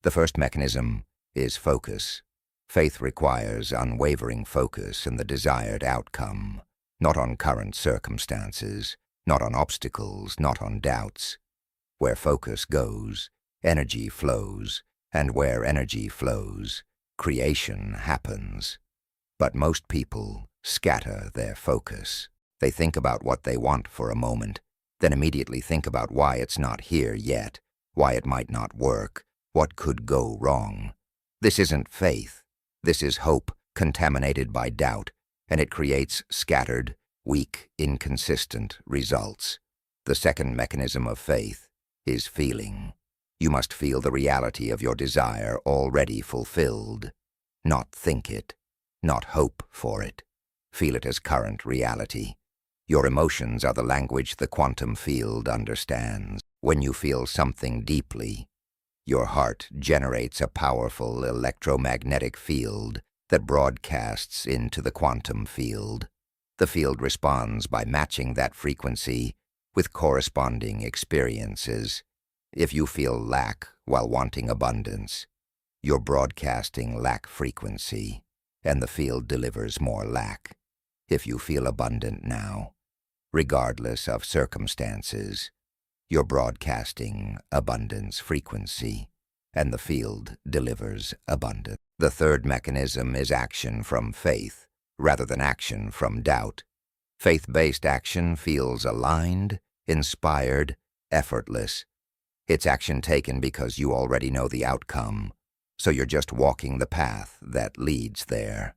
The first mechanism is focus. Faith requires unwavering focus and the desired outcome, not on current circumstances, not on obstacles, not on doubts. Where focus goes, energy flows, and where energy flows, creation happens. But most people scatter their focus. They think about what they want for a moment, then immediately think about why it's not here yet, why it might not work, what could go wrong. This isn't faith. This is hope contaminated by doubt, and it creates scattered, weak, inconsistent results. The second mechanism of faith is feeling. You must feel the reality of your desire already fulfilled, not think it, not hope for it. Feel it as current reality. Your emotions are the language the quantum field understands. When you feel something deeply, your heart generates a powerful electromagnetic field that broadcasts into the quantum field. The field responds by matching that frequency with corresponding experiences. If you feel lack while wanting abundance, you're broadcasting lack frequency, and the field delivers more lack. If you feel abundant now, regardless of circumstances, you're broadcasting abundance frequency, and the field delivers abundance. The third mechanism is action from faith, rather than action from doubt. Faith-based action feels aligned, inspired, effortless. It's action taken because you already know the outcome, so you're just walking the path that leads there.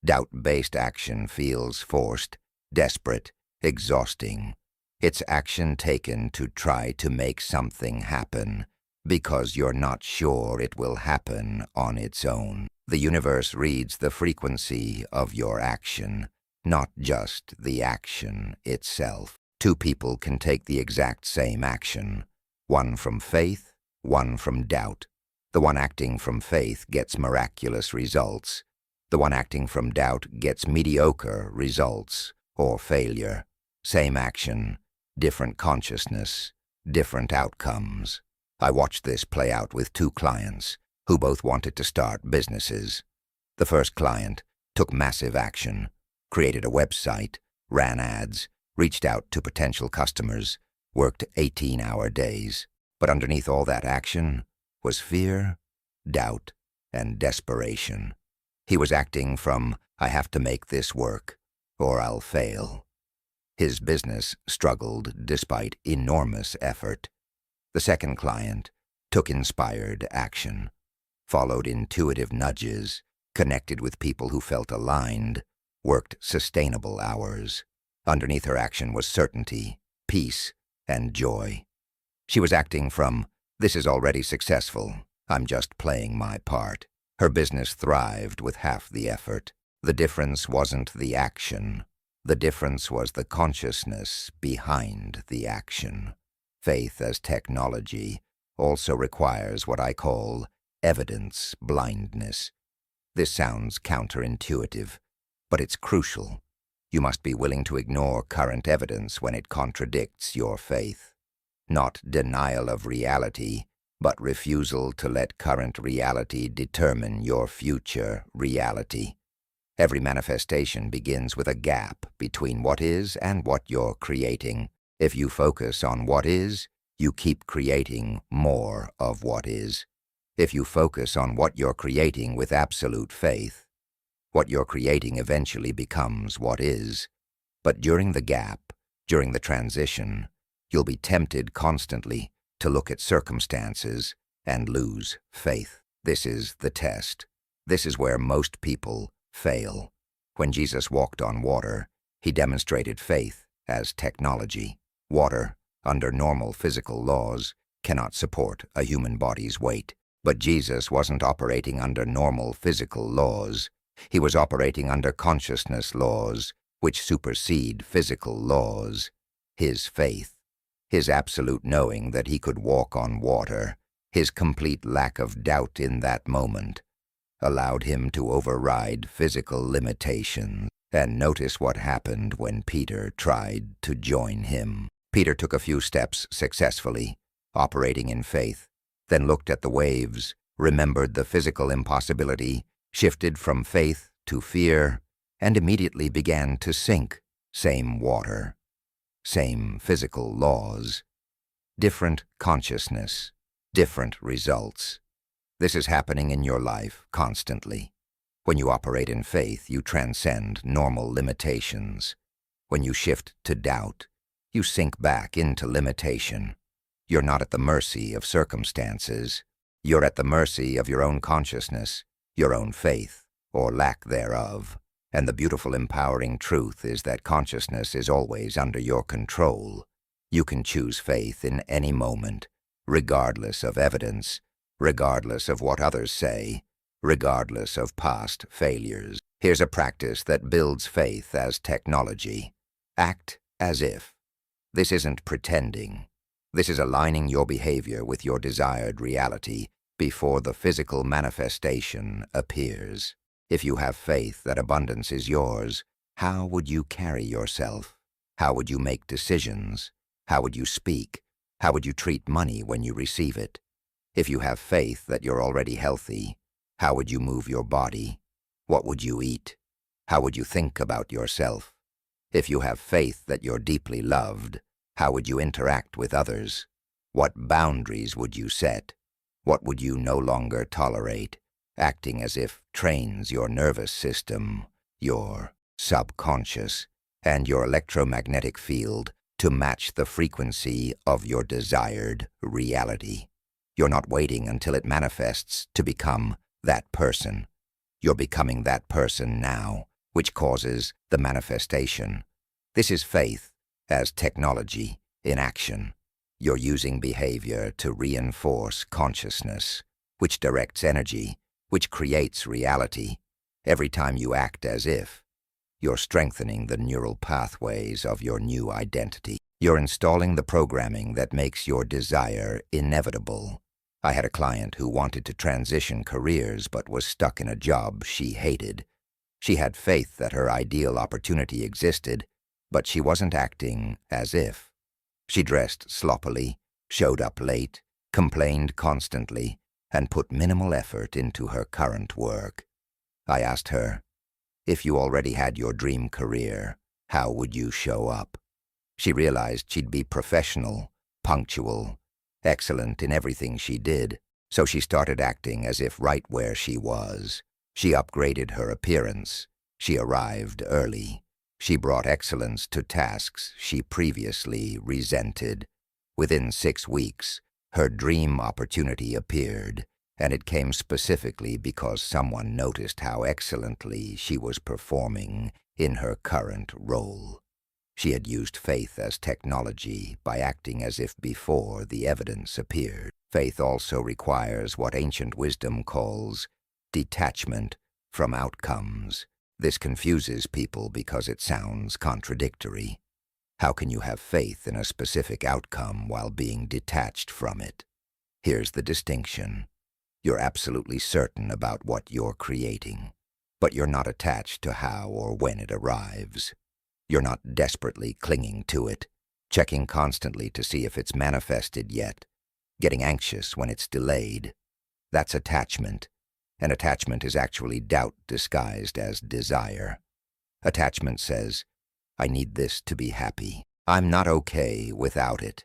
Doubt-based action feels forced, desperate, exhausting. It's action taken to try to make something happen because you're not sure it will happen on its own. The universe reads the frequency of your action, not just the action itself. Two people can take the exact same action, one from faith, one from doubt. The one acting from faith gets miraculous results. The one acting from doubt gets mediocre results or failure. Same action, different consciousness, different outcomes. I watched this play out with two clients who both wanted to start businesses. The first client took massive action, created a website, ran ads, reached out to potential customers, worked 18-hour days. But underneath all that action was fear, doubt, and desperation. He was acting from, I have to make this work, or I'll fail. His business struggled despite enormous effort. The second client took inspired action, followed intuitive nudges, connected with people who felt aligned, worked sustainable hours. Underneath her action was certainty, peace, and joy. She was acting from, this is already successful, I'm just playing my part. Her business thrived with half the effort. The difference wasn't the action. The difference was the consciousness behind the action. Faith as technology also requires what I call evidence blindness. This sounds counterintuitive, but it's crucial. You must be willing to ignore current evidence when it contradicts your faith. Not denial of reality, but refusal to let current reality determine your future reality. Every manifestation begins with a gap between what is and what you're creating. If you focus on what is, you keep creating more of what is. If you focus on what you're creating with absolute faith, what you're creating eventually becomes what is. But during the gap, during the transition, you'll be tempted constantly to look at circumstances and lose faith. This is the test. This is where most people fail. When Jesus walked on water, he demonstrated faith as technology. Water, under normal physical laws, cannot support a human body's weight. But Jesus wasn't operating under normal physical laws. He was operating under consciousness laws, which supersede physical laws. His faith, his absolute knowing that he could walk on water, his complete lack of doubt in that moment, allowed him to override physical limitations. And notice what happened when Peter tried to join him. Peter took a few steps successfully, operating in faith, then looked at the waves, remembered the physical impossibility, shifted from faith to fear, and immediately began to sink. Same water, same physical laws, different consciousness, different results. This is happening in your life constantly. When you operate in faith, you transcend normal limitations. When you shift to doubt, you sink back into limitation. You're not at the mercy of circumstances. You're at the mercy of your own consciousness, your own faith, or lack thereof. And the beautiful, empowering truth is that consciousness is always under your control. You can choose faith in any moment, regardless of evidence, regardless of what others say, regardless of past failures. Here's a practice that builds faith as technology. Act as if. This isn't pretending. This is aligning your behavior with your desired reality before the physical manifestation appears. If you have faith that abundance is yours, how would you carry yourself? How would you make decisions? How would you speak? How would you treat money when you receive it? If you have faith that you're already healthy, how would you move your body? What would you eat? How would you think about yourself? If you have faith that you're deeply loved, how would you interact with others? What boundaries would you set? What would you no longer tolerate? Acting as if trains your nervous system, your subconscious, and your electromagnetic field to match the frequency of your desired reality. You're not waiting until it manifests to become that person. You're becoming that person now, which causes the manifestation. This is faith as technology in action. You're using behavior to reinforce consciousness, which directs energy, which creates reality. Every time you act as if, you're strengthening the neural pathways of your new identity. You're installing the programming that makes your desire inevitable. I had a client who wanted to transition careers but was stuck in a job she hated. She had faith that her ideal opportunity existed, but she wasn't acting as if. She dressed sloppily, showed up late, complained constantly, and put minimal effort into her current work. I asked her, if you already had your dream career, how would you show up? She realized she'd be professional, punctual, excellent in everything she did, so she started acting as if right where she was. She upgraded her appearance. She arrived early. She brought excellence to tasks she previously resented. Within 6 weeks, her dream opportunity appeared, and it came specifically because someone noticed how excellently she was performing in her current role. She had used faith as technology by acting as if before the evidence appeared. Faith also requires what ancient wisdom calls detachment from outcomes. This confuses people because it sounds contradictory. How can you have faith in a specific outcome while being detached from it? Here's the distinction. You're absolutely certain about what you're creating, but you're not attached to how or when it arrives. You're not desperately clinging to it, checking constantly to see if it's manifested yet, getting anxious when it's delayed. That's attachment, and attachment is actually doubt disguised as desire. Attachment says, I need this to be happy. I'm not okay without it.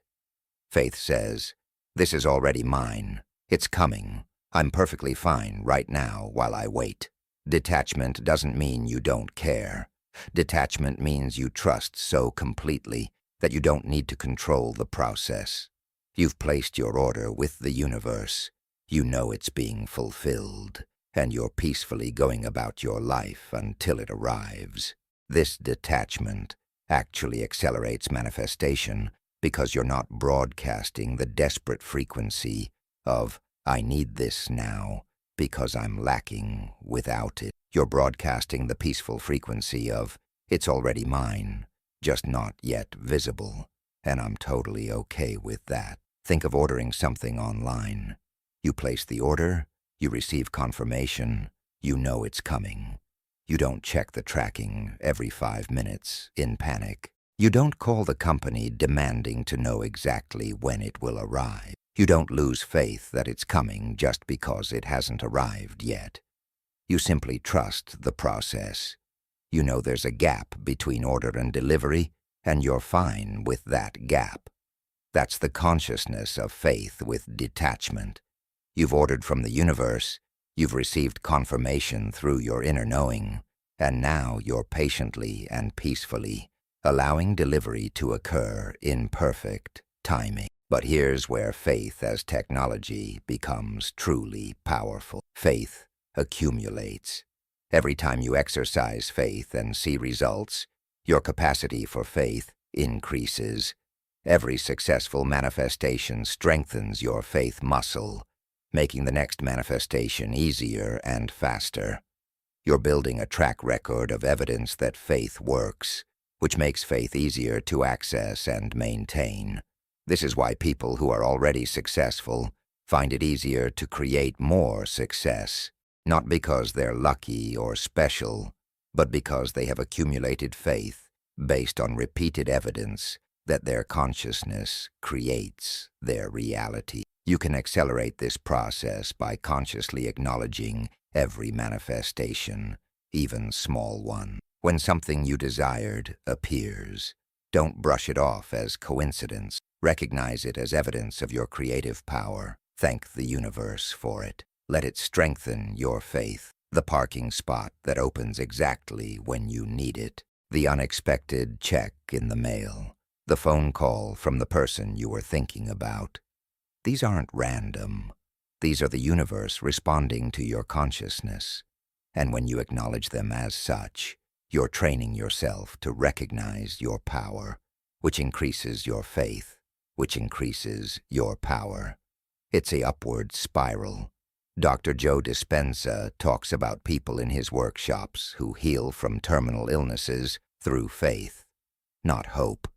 Faith says, this is already mine. It's coming. I'm perfectly fine right now while I wait. Detachment doesn't mean you don't care. Detachment means you trust so completely that you don't need to control the process. You've placed your order with the universe. You know it's being fulfilled, and you're peacefully going about your life until it arrives. This detachment actually accelerates manifestation because you're not broadcasting the desperate frequency of, I need this now because I'm lacking without it. You're broadcasting the peaceful frequency of, it's already mine, just not yet visible, and I'm totally okay with that. Think of ordering something online. You place the order, you receive confirmation, you know it's coming. You don't check the tracking every 5 minutes in panic. You don't call the company demanding to know exactly when it will arrive. You don't lose faith that it's coming just because it hasn't arrived yet. You simply trust the process. You know there's a gap between order and delivery, and you're fine with that gap. That's the consciousness of faith with detachment. You've ordered from the universe, you've received confirmation through your inner knowing, and now you're patiently and peacefully allowing delivery to occur in perfect timing. But here's where faith as technology becomes truly powerful. Faith accumulates. Every time you exercise faith and see results, your capacity for faith increases. Every successful manifestation strengthens your faith muscle, making the next manifestation easier and faster. You're building a track record of evidence that faith works, which makes faith easier to access and maintain. This is why people who are already successful find it easier to create more success, not because they're lucky or special, but because they have accumulated faith based on repeated evidence that their consciousness creates their reality. You can accelerate this process by consciously acknowledging every manifestation, even small one. When something you desired appears, don't brush it off as coincidence. Recognize it as evidence of your creative power. Thank the universe for it. Let it strengthen your faith. The parking spot that opens exactly when you need it. The unexpected check in the mail. the phone call from the person you were thinking about. These aren't random. These are the universe responding to your consciousness. And when you acknowledge them as such, you're training yourself to recognize your power, which increases your faith, which increases your power. It's an upward spiral. Dr. Joe Dispenza talks about people in his workshops who heal from terminal illnesses through faith. Not hope,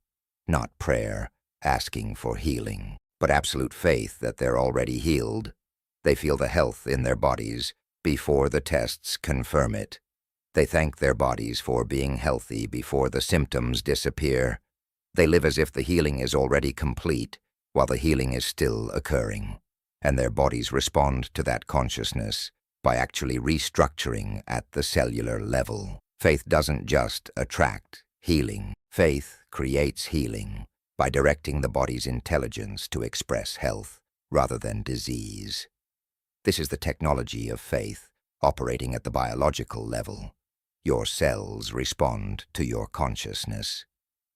not prayer, asking for healing, but absolute faith that they're already healed. They feel the health in their bodies before the tests confirm it. They thank their bodies for being healthy before the symptoms disappear. They live as if the healing is already complete while the healing is still occurring. And their bodies respond to that consciousness by actually restructuring at the cellular level. Faith doesn't just attract healing. Faith creates healing by directing the body's intelligence to express health rather than disease. This is the technology of faith operating at the biological level. Your cells respond to your consciousness.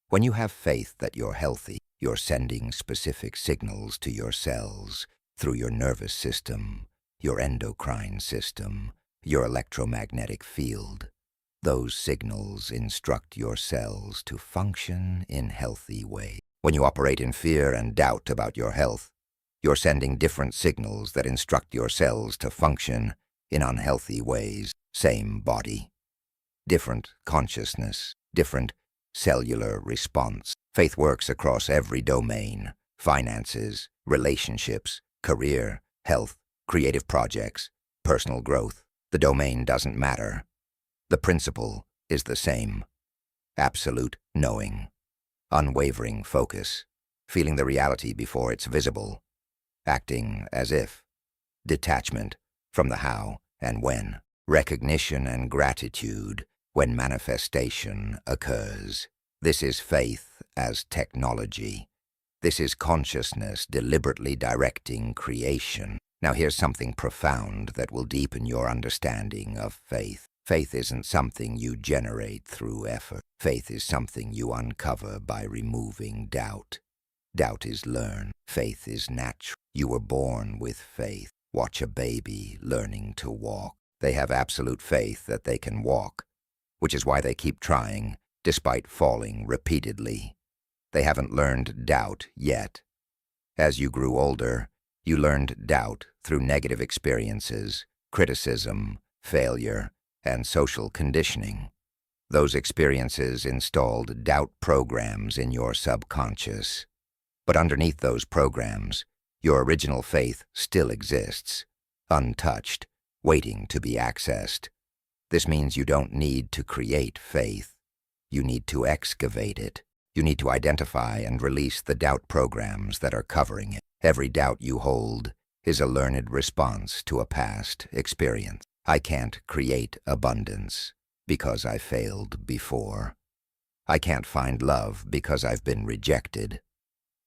When you have faith that you're healthy, you're sending specific signals to your cells through your nervous system, your endocrine system, your electromagnetic field. Those signals instruct your cells to function in healthy ways. When you operate in fear and doubt about your health, you're sending different signals that instruct your cells to function in unhealthy ways. Same body, different consciousness, different cellular response. Faith works across every domain: finances, relationships, career, health, creative projects, personal growth. The domain doesn't matter. The principle is the same. Absolute knowing, unwavering focus, feeling the reality before it's visible, acting as if, detachment from the how and when, recognition and gratitude when manifestation occurs. This is faith as technology. This is consciousness deliberately directing creation. Now here's something profound that will deepen your understanding of faith. Faith isn't something you generate through effort. Faith is something you uncover by removing doubt. Doubt is learned. Faith is natural. You were born with faith. Watch a baby learning to walk. They have absolute faith that they can walk, which is why they keep trying, despite falling repeatedly. They haven't learned doubt yet. As you grew older, you learned doubt through negative experiences, criticism, failure, and social conditioning. Those experiences installed doubt programs in your subconscious. But underneath those programs, your original faith still exists, untouched, waiting to be accessed. This means you don't need to create faith. You need to excavate it. You need to identify and release the doubt programs that are covering it. Every doubt you hold is a learned response to a past experience. I can't create abundance because I failed before. I can't find love because I've been rejected.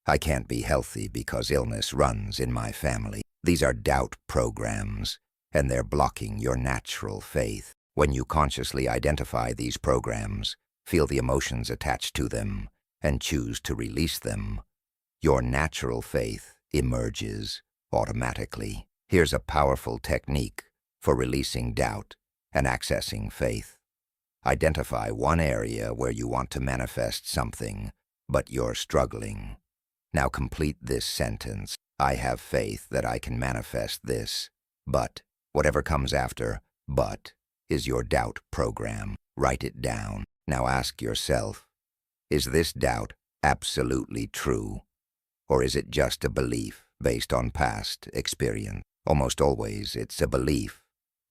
I can't be healthy because illness runs in my family. These are doubt programs, and they're blocking your natural faith. When you consciously identify these programs, feel the emotions attached to them, and choose to release them, your natural faith emerges automatically. Here's a powerful technique for releasing doubt and accessing faith. Identify one area where you want to manifest something, but you're struggling. Now complete this sentence. I have faith that I can manifest this, but whatever comes after but is your doubt program. Write it down. Now ask yourself, is this doubt absolutely true, or is it just a belief based on past experience? Almost always it's a belief,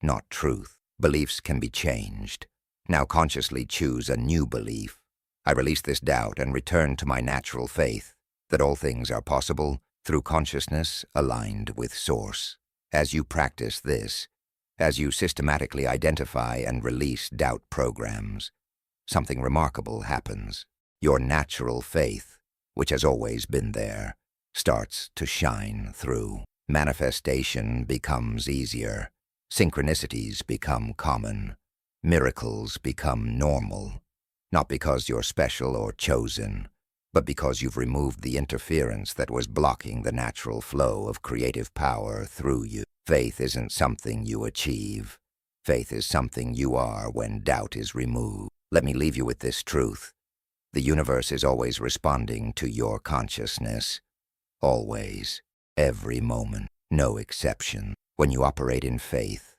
not truth. Beliefs can be changed. Now consciously choose a new belief. I release this doubt and return to my natural faith that all things are possible through consciousness aligned with Source. As you practice this, as you systematically identify and release doubt programs, something remarkable happens. Your natural faith, which has always been there, starts to shine through. Manifestation becomes easier. Synchronicities become common. Miracles become normal. Not because you're special or chosen, but because you've removed the interference that was blocking the natural flow of creative power through you. Faith isn't something you achieve. Faith is something you are when doubt is removed. Let me leave you with this truth. The universe is always responding to your consciousness. Always. Every moment. No exception. When you operate in faith,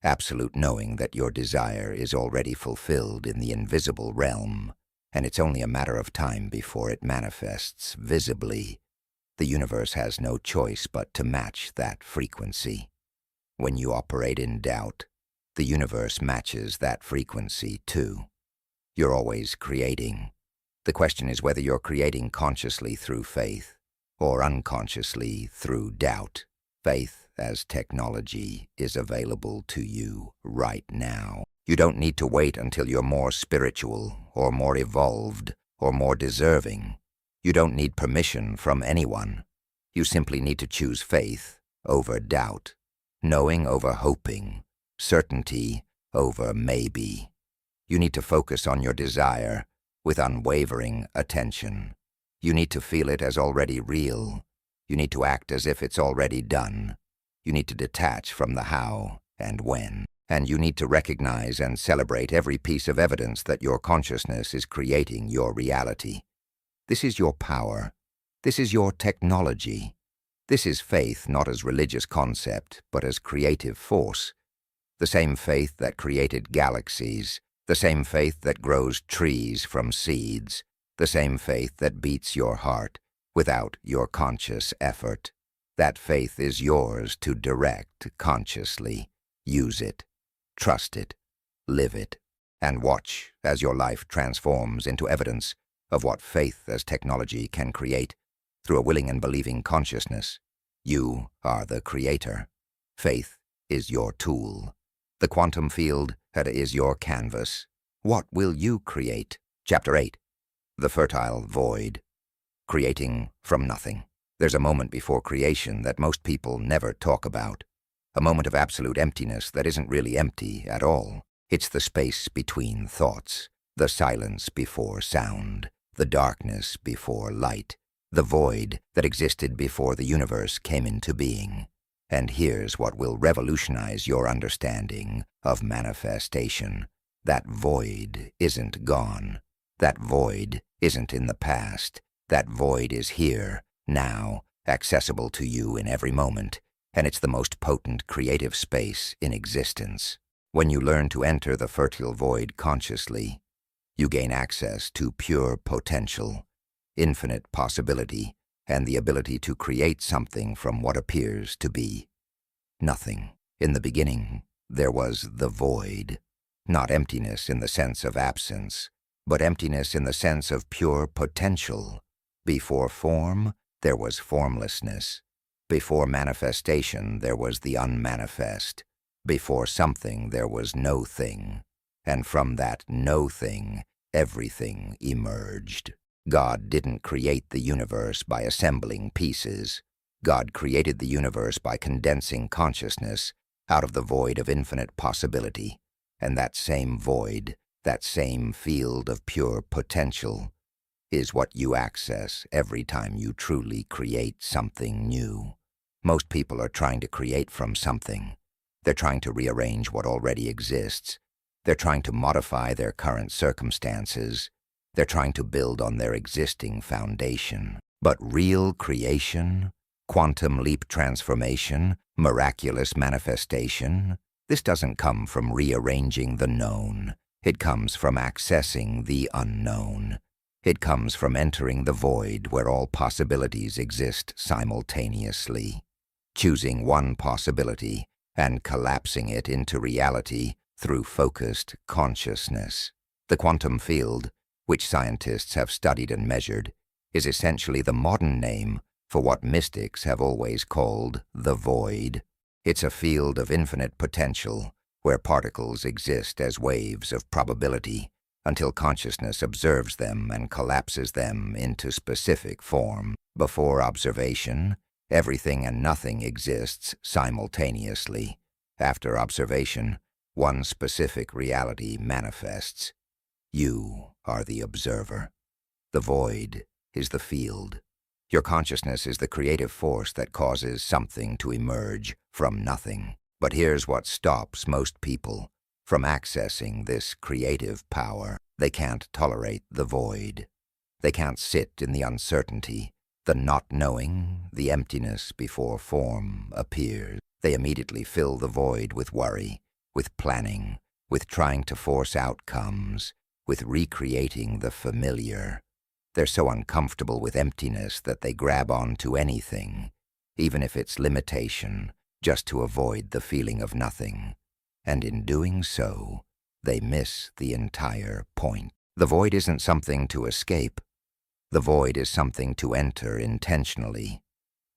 absolute knowing that your desire is already fulfilled in the invisible realm, and it's only a matter of time before it manifests visibly, the universe has no choice but to match that frequency. When you operate in doubt, the universe matches that frequency too. You're always creating. The question is whether you're creating consciously through faith or unconsciously through doubt. Faith as technology is available to you right now. You don't need to wait until you're more spiritual or more evolved or more deserving. You don't need permission from anyone. You simply need to choose faith over doubt, knowing over hoping, certainty over maybe. You need to focus on your desire with unwavering attention. You need to feel it as already real. You need to act as if it's already done. You need to detach from the how and when. And you need to recognize and celebrate every piece of evidence that your consciousness is creating your reality. This is your power. This is your technology. This is faith not as religious concept, but as creative force. The same faith that created galaxies, the same faith that grows trees from seeds, the same faith that beats your heart without your conscious effort. That faith is yours to direct consciously. Use it. Trust it, live it, and watch as your life transforms into evidence of what faith as technology can create through a willing and believing consciousness. You are the creator. Faith is your tool. The quantum field is your canvas. What will you create? Chapter 8. The fertile void. Creating from nothing. There's a moment before creation that most people never talk about. A moment of absolute emptiness that isn't really empty at all. It's the space between thoughts, the silence before sound, the darkness before light, the void that existed before the universe came into being. And here's what will revolutionize your understanding of manifestation. That void isn't gone. That void isn't in the past. That void is here, now, accessible to you in every moment. And it's the most potent creative space in existence. When you learn to enter the fertile void consciously, you gain access to pure potential, infinite possibility, and the ability to create something from what appears to be nothing. In the beginning, there was the void, not emptiness in the sense of absence, but emptiness in the sense of pure potential. Before form, there was formlessness. Before manifestation, there was the unmanifest. Before something, there was no thing. And from that no thing, everything emerged. God didn't create the universe by assembling pieces. God created the universe by condensing consciousness out of the void of infinite possibility. And that same void, that same field of pure potential, is what you access every time you truly create something new. Most people are trying to create from something. They're trying to rearrange what already exists. They're trying to modify their current circumstances. They're trying to build on their existing foundation. But real creation, quantum leap transformation, miraculous manifestation, this doesn't come from rearranging the known. It comes from accessing the unknown. It comes from entering the void where all possibilities exist simultaneously, choosing one possibility and collapsing it into reality through focused consciousness. The quantum field, which scientists have studied and measured, is essentially the modern name for what mystics have always called the void. It's a field of infinite potential where particles exist as waves of probability until consciousness observes them and collapses them into specific form. Before observation, everything and nothing exists simultaneously. After observation, one specific reality manifests. You are the observer. The void is the field. Your consciousness is the creative force that causes something to emerge from nothing. But here's what stops most people from accessing this creative power. They can't tolerate the void. They can't sit in the uncertainty, the not knowing, the emptiness before form appears. They immediately fill the void with worry, with planning, with trying to force outcomes, with recreating the familiar. They're so uncomfortable with emptiness that they grab onto anything, even if it's limitation, just to avoid the feeling of nothing. And in doing so, they miss the entire point. The void isn't something to escape. The void is something to enter intentionally,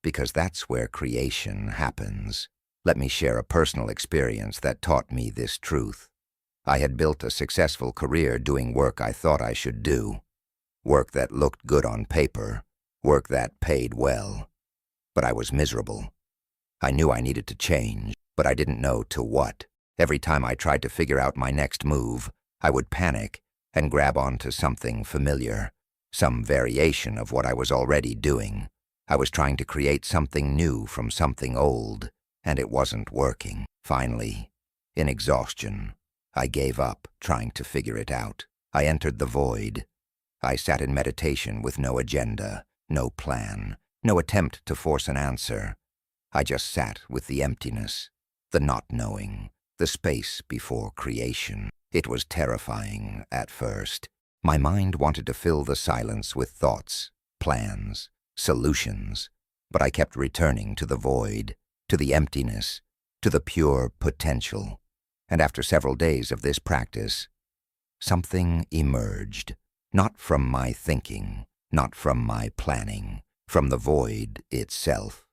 because that's where creation happens. Let me share a personal experience that taught me this truth. I had built a successful career doing work I thought I should do, work that looked good on paper, work that paid well. But I was miserable. I knew I needed to change, but I didn't know to what. Every time I tried to figure out my next move, I would panic and grab onto something familiar, some variation of what I was already doing. I was trying to create something new from something old, and it wasn't working. Finally, in exhaustion, I gave up trying to figure it out. I entered the void. I sat in meditation with no agenda, no plan, no attempt to force an answer. I just sat with the emptiness, the not knowing, the space before creation. It was terrifying at first. My mind wanted to fill the silence with thoughts, plans, solutions, but I kept returning to the void, to the emptiness, to the pure potential. And after several days of this practice, something emerged, not from my thinking, not from my planning, from the void itself.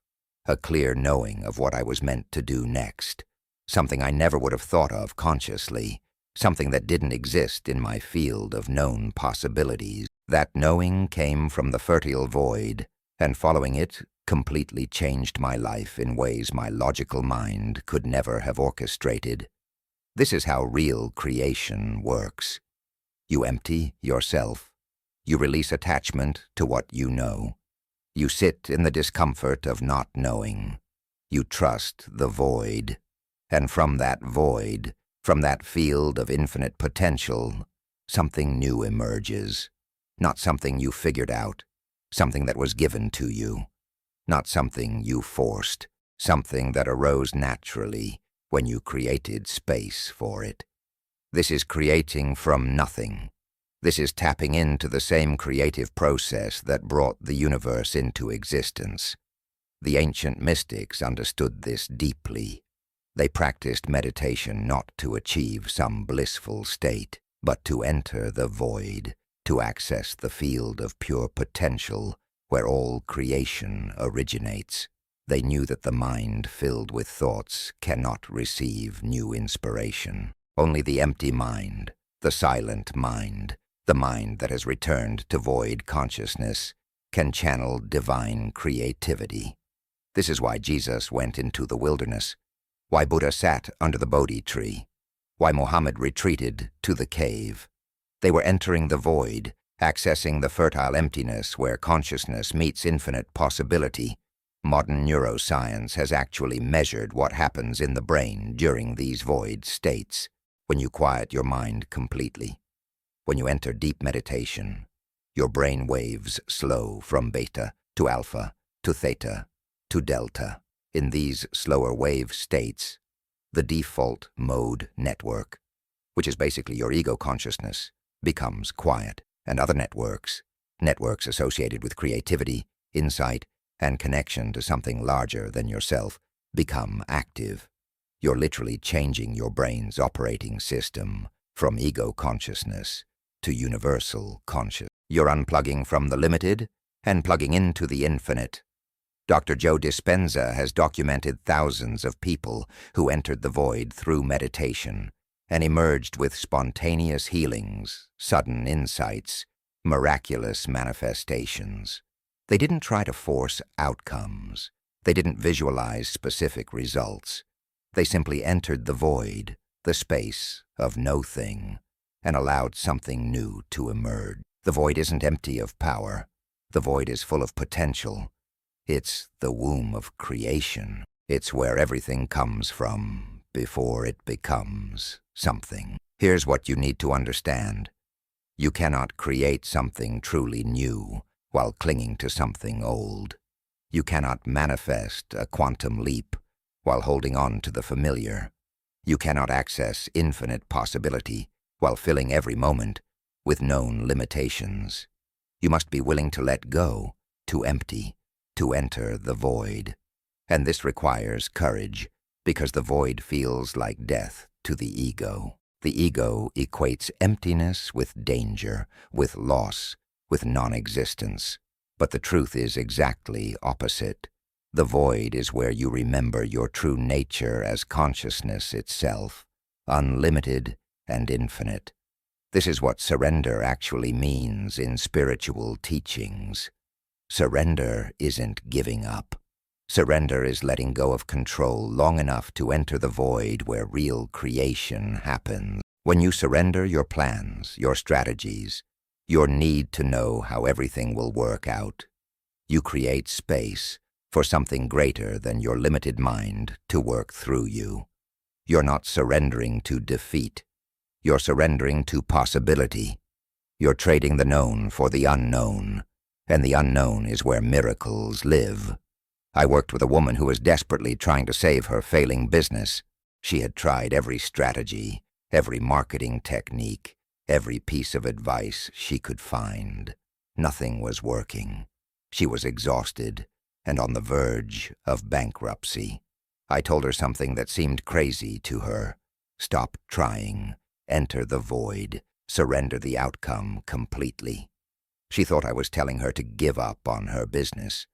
A clear knowing of what I was meant to do next, something I never would have thought of consciously, something that didn't exist in my field of known possibilities. That knowing came from the fertile void, and following it completely changed my life in ways my logical mind could never have orchestrated. This is how real creation works. You empty yourself. You release attachment to what you know. You sit in the discomfort of not knowing. You trust the void. And from that void, from that field of infinite potential, something new emerges. Not something you figured out, something that was given to you. Not something you forced, something that arose naturally when you created space for it. This is creating from nothing. This is tapping into the same creative process that brought the universe into existence. The ancient mystics understood this deeply. They practiced meditation not to achieve some blissful state, but to enter the void, to access the field of pure potential where all creation originates. They knew that the mind filled with thoughts cannot receive new inspiration. Only the empty mind, the silent mind, the mind that has returned to void consciousness, can channel divine creativity. This is why Jesus went into the wilderness, why Buddha sat under the Bodhi tree, why Mohammed retreated to the cave. They were entering the void, accessing the fertile emptiness where consciousness meets infinite possibility. Modern neuroscience has actually measured what happens in the brain during these void states, when you quiet your mind completely. When you enter deep meditation, your brain waves slow from beta to alpha to theta to delta. In these slower wave states, the default mode network, which is basically your ego consciousness, becomes quiet, and other networks associated with creativity, insight, and connection to something larger than yourself, become active. You're literally changing your brain's operating system from ego consciousness to universal consciousness. You're unplugging from the limited and plugging into the infinite. Dr. Joe Dispenza has documented thousands of people who entered the void through meditation and emerged with spontaneous healings, sudden insights, miraculous manifestations. They didn't try to force outcomes. They didn't visualize specific results. They simply entered the void, the space of no thing, and allowed something new to emerge. The void isn't empty of power. The void is full of potential. It's the womb of creation. It's where everything comes from before it becomes something. Here's what you need to understand. You cannot create something truly new while clinging to something old. You cannot manifest a quantum leap while holding on to the familiar. You cannot access infinite possibility while filling every moment with known limitations. You must be willing to let go, to empty, to enter the void. And this requires courage, because the void feels like death to the ego. The ego equates emptiness with danger, with loss, with non-existence. But the truth is exactly opposite. The void is where you remember your true nature as consciousness itself, unlimited and infinite. This is what surrender actually means in spiritual teachings. Surrender isn't giving up. Surrender is letting go of control long enough to enter the void where real creation happens. When you surrender your plans, your strategies, your need to know how everything will work out, you create space for something greater than your limited mind to work through you. You're not surrendering to defeat. You're surrendering to possibility. You're trading the known for the unknown, and the unknown is where miracles live. I worked with a woman who was desperately trying to save her failing business. She had tried every strategy, every marketing technique, every piece of advice she could find. Nothing was working. She was exhausted and on the verge of bankruptcy. I told her something that seemed crazy to her. Stop trying. Enter the void. Surrender the outcome completely. She thought I was telling her to give up on her business.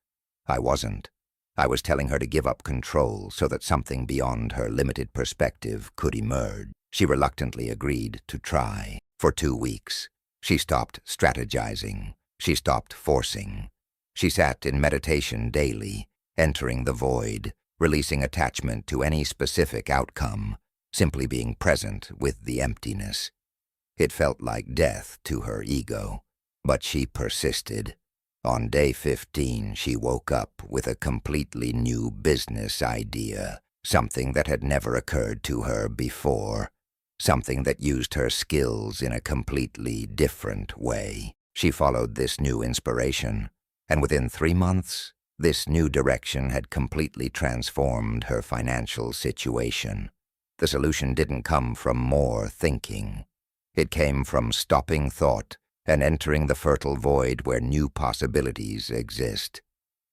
I wasn't. I was telling her to give up control so that something beyond her limited perspective could emerge. She reluctantly agreed to try. For 2 weeks, she stopped strategizing. She stopped forcing. She sat in meditation daily, entering the void, releasing attachment to any specific outcome, simply being present with the emptiness. It felt like death to her ego, but she persisted. On day 15, she woke up with a completely new business idea, something that had never occurred to her before, something that used her skills in a completely different way. She followed this new inspiration, and within 3 months, this new direction had completely transformed her financial situation. The solution didn't come from more thinking. It came from stopping thought and entering the fertile void where new possibilities exist.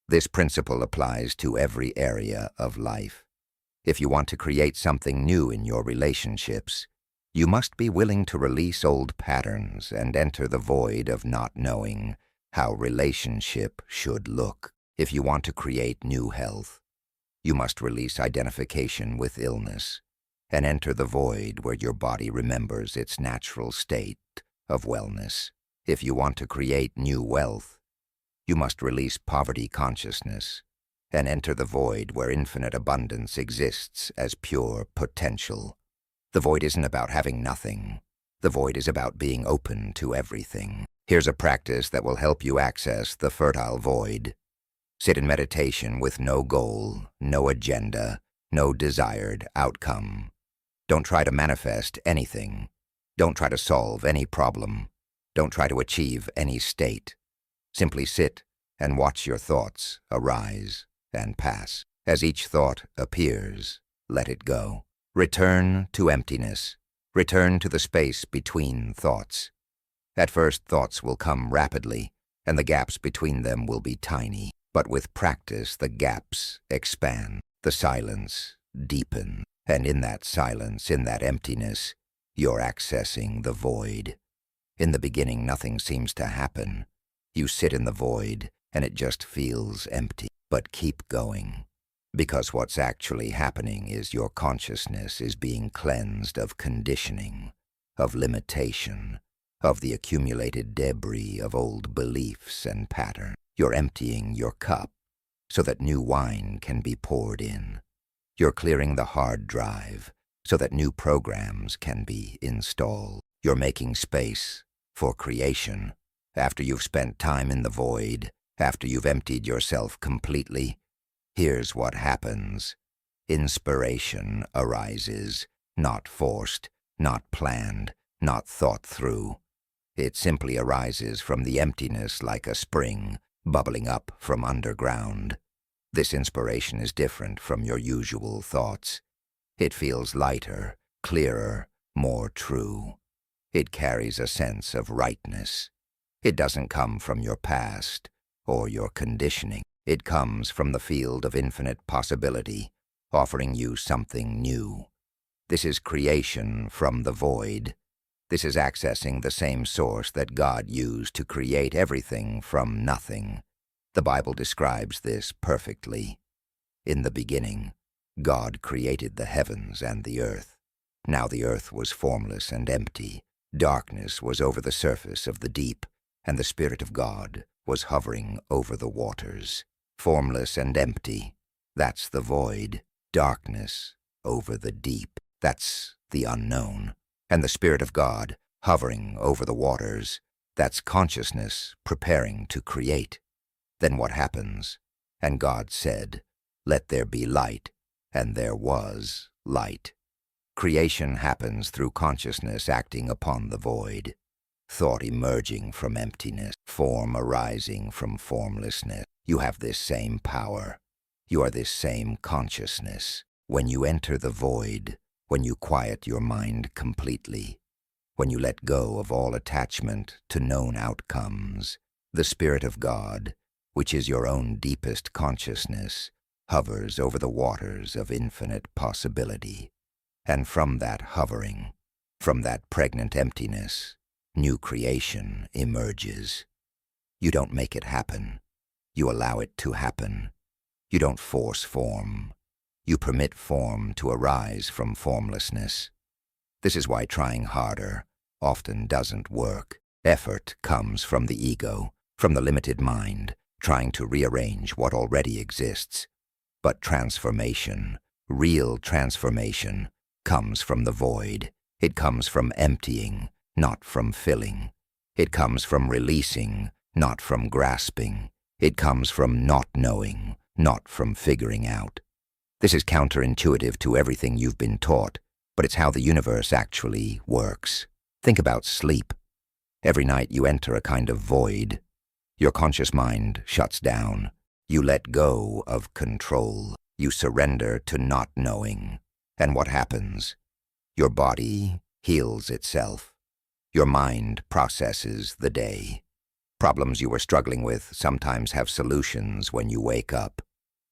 This principle applies to every area of life. If you want to create something new in your relationships, you must be willing to release old patterns and enter the void of not knowing how relationship should look. If you want to create new health, you must release identification with illness and enter the void where your body remembers its natural state of wellness. If you want to create new wealth, you must release poverty consciousness and enter the void where infinite abundance exists as pure potential. The void isn't about having nothing. The void is about being open to everything. Here's a practice that will help you access the fertile void. Sit in meditation with no goal, no agenda, no desired outcome. Don't try to manifest anything. Don't try to solve any problem. Don't try to achieve any state. Simply sit and watch your thoughts arise and pass. As each thought appears, let it go. Return to emptiness. Return to the space between thoughts. At first, thoughts will come rapidly, and the gaps between them will be tiny. But with practice, the gaps expand. The silence deepens. And in that silence, in that emptiness, you're accessing the void. In the beginning, nothing seems to happen. You sit in the void, and it just feels empty. But keep going, because what's actually happening is your consciousness is being cleansed of conditioning, of limitation, of the accumulated debris of old beliefs and patterns. You're emptying your cup so that new wine can be poured in. You're clearing the hard drive so that new programs can be installed. You're making space for creation, After you've spent time in the void, after you've emptied yourself completely, here's what happens. Inspiration arises, not forced, not planned, not thought through. It simply arises from the emptiness like a spring bubbling up from underground. This inspiration is different from your usual thoughts. It feels lighter, clearer, more true. It carries a sense of rightness. It doesn't come from your past or your conditioning. It comes from the field of infinite possibility, offering you something new. This is creation from the void. This is accessing the same source that God used to create everything from nothing. The Bible describes this perfectly. In the beginning, God created the heavens and the earth. Now the earth was formless and empty. Darkness was over the surface of the deep, and the Spirit of God was hovering over the waters. Formless and empty, that's the void. Darkness over the deep, that's the unknown. And the Spirit of God hovering over the waters, that's consciousness preparing to create. Then what happens? And God said, "Let there be light," and there was light. Creation happens through consciousness acting upon the void, thought emerging from emptiness, form arising from formlessness. You have this same power. You are this same consciousness. When you enter the void, when you quiet your mind completely, when you let go of all attachment to known outcomes, the Spirit of God, which is your own deepest consciousness, hovers over the waters of infinite possibility. And from that hovering, from that pregnant emptiness, new creation emerges. You don't make it happen. You allow it to happen. You don't force form. You permit form to arise from formlessness. This is why trying harder often doesn't work. Effort comes from the ego, from the limited mind, trying to rearrange what already exists. But transformation, real transformation, comes from the void. It comes from emptying, not from filling. It comes from releasing, not from grasping. It comes from not knowing, not from figuring out. This is counterintuitive to everything you've been taught, but it's how the universe actually works. Think about sleep. Every night you enter a kind of void. Your conscious mind shuts down. You let go of control. You surrender to not knowing. And what happens? Your body heals itself. Your mind processes the day. Problems you were struggling with sometimes have solutions when you wake up.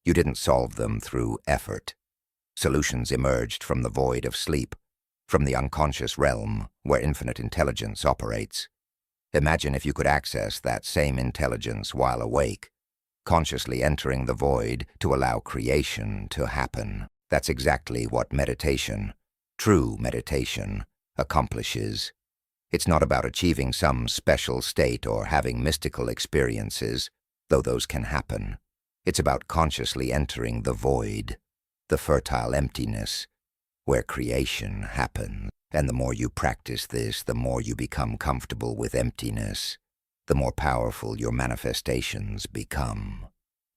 You didn't solve them through effort. Solutions emerged from the void of sleep, from the unconscious realm where infinite intelligence operates. Imagine if you could access that same intelligence while awake, consciously entering the void to allow creation to happen. That's exactly what meditation, true meditation, accomplishes. It's not about achieving some special state or having mystical experiences, though those can happen. It's about consciously entering the void, the fertile emptiness, where creation happens. And the more you practice this, the more you become comfortable with emptiness, the more powerful your manifestations become.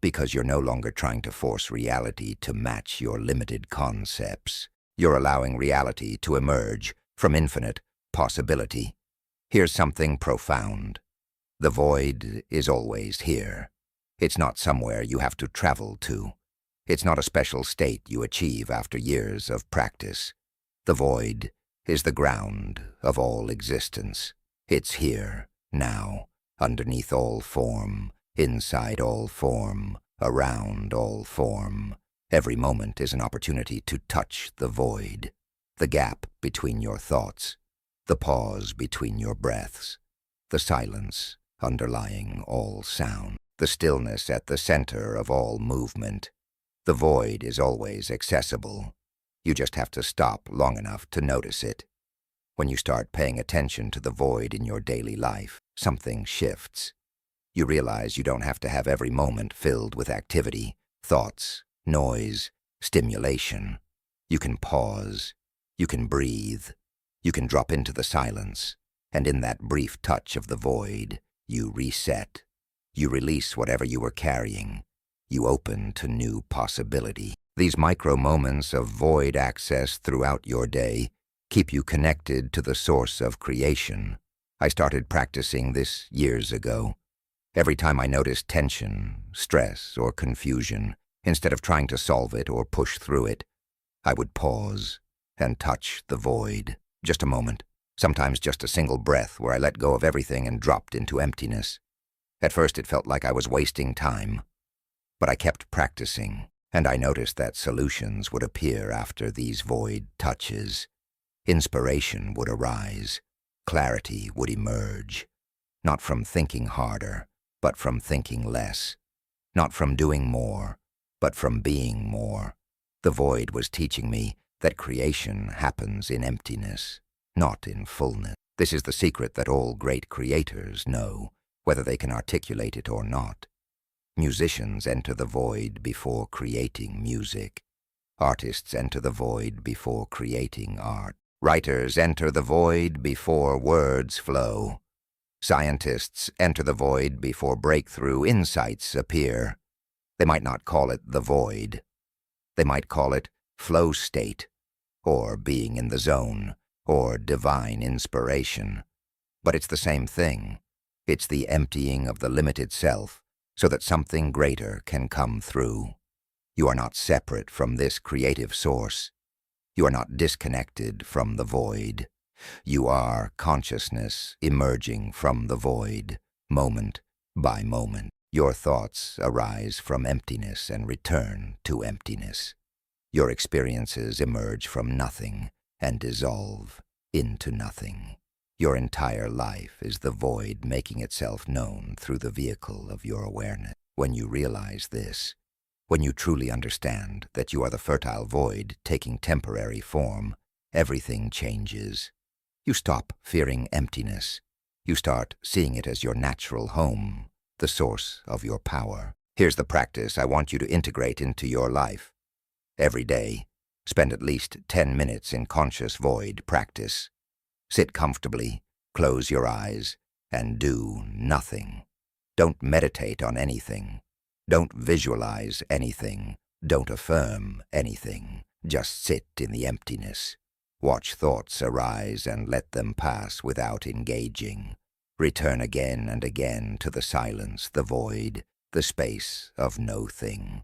Because you're no longer trying to force reality to match your limited concepts. You're allowing reality to emerge from infinite possibility. Here's something profound. The void is always here. It's not somewhere you have to travel to. It's not a special state you achieve after years of practice. The void is the ground of all existence. It's here, now, underneath all form, inside all form, around all form. Every moment is an opportunity to touch the void, the gap between your thoughts, the pause between your breaths, the silence underlying all sound, the stillness at the center of all movement. The void is always accessible. You just have to stop long enough to notice it. When you start paying attention to the void in your daily life, something shifts. You realize you don't have to have every moment filled with activity, thoughts, noise, stimulation. You can pause. You can breathe. You can drop into the silence. And in that brief touch of the void, You reset. You release whatever you were carrying. You open to new possibility. These micro moments of void access throughout your day keep you connected to the source of creation. I started practicing this years ago. Every time I noticed tension, stress, or confusion, instead of trying to solve it or push through it, I would pause and touch the void. Just a moment, sometimes just a single breath where I let go of everything and dropped into emptiness. At first it felt like I was wasting time, but I kept practicing, and I noticed that solutions would appear after these void touches. Inspiration would arise. Clarity would emerge, not from thinking harder, but from thinking less. Not from doing more, but from being more. The void was teaching me that creation happens in emptiness, not in fullness. This is the secret that all great creators know, whether they can articulate it or not. Musicians enter the void before creating music. Artists enter the void before creating art. Writers enter the void before words flow. Scientists enter the void before breakthrough insights appear. They might not call it the void. They might call it flow state, or being in the zone, or divine inspiration. But it's the same thing. It's the emptying of the limited self so that something greater can come through. You are not separate from this creative source. You are not disconnected from the void. You are consciousness emerging from the void, moment by moment. Your thoughts arise from emptiness and return to emptiness. Your experiences emerge from nothing and dissolve into nothing. Your entire life is the void making itself known through the vehicle of your awareness. When you realize this, when you truly understand that you are the fertile void taking temporary form, everything changes. You stop fearing emptiness. You start seeing it as your natural home, the source of your power. Here's the practice I want you to integrate into your life. Every day, spend at least 10 minutes in conscious void practice. Sit comfortably, close your eyes, and do nothing. Don't meditate on anything. Don't visualize anything. Don't affirm anything. Just sit in the emptiness. Watch thoughts arise and let them pass without engaging. Return again and again to the silence, the void, the space of no thing.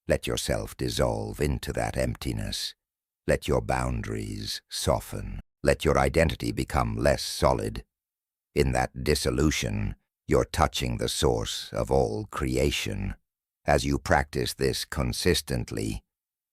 Let yourself dissolve into that emptiness. Let your boundaries soften. Let your identity become less solid. In that dissolution, you're touching the source of all creation. As you practice this consistently,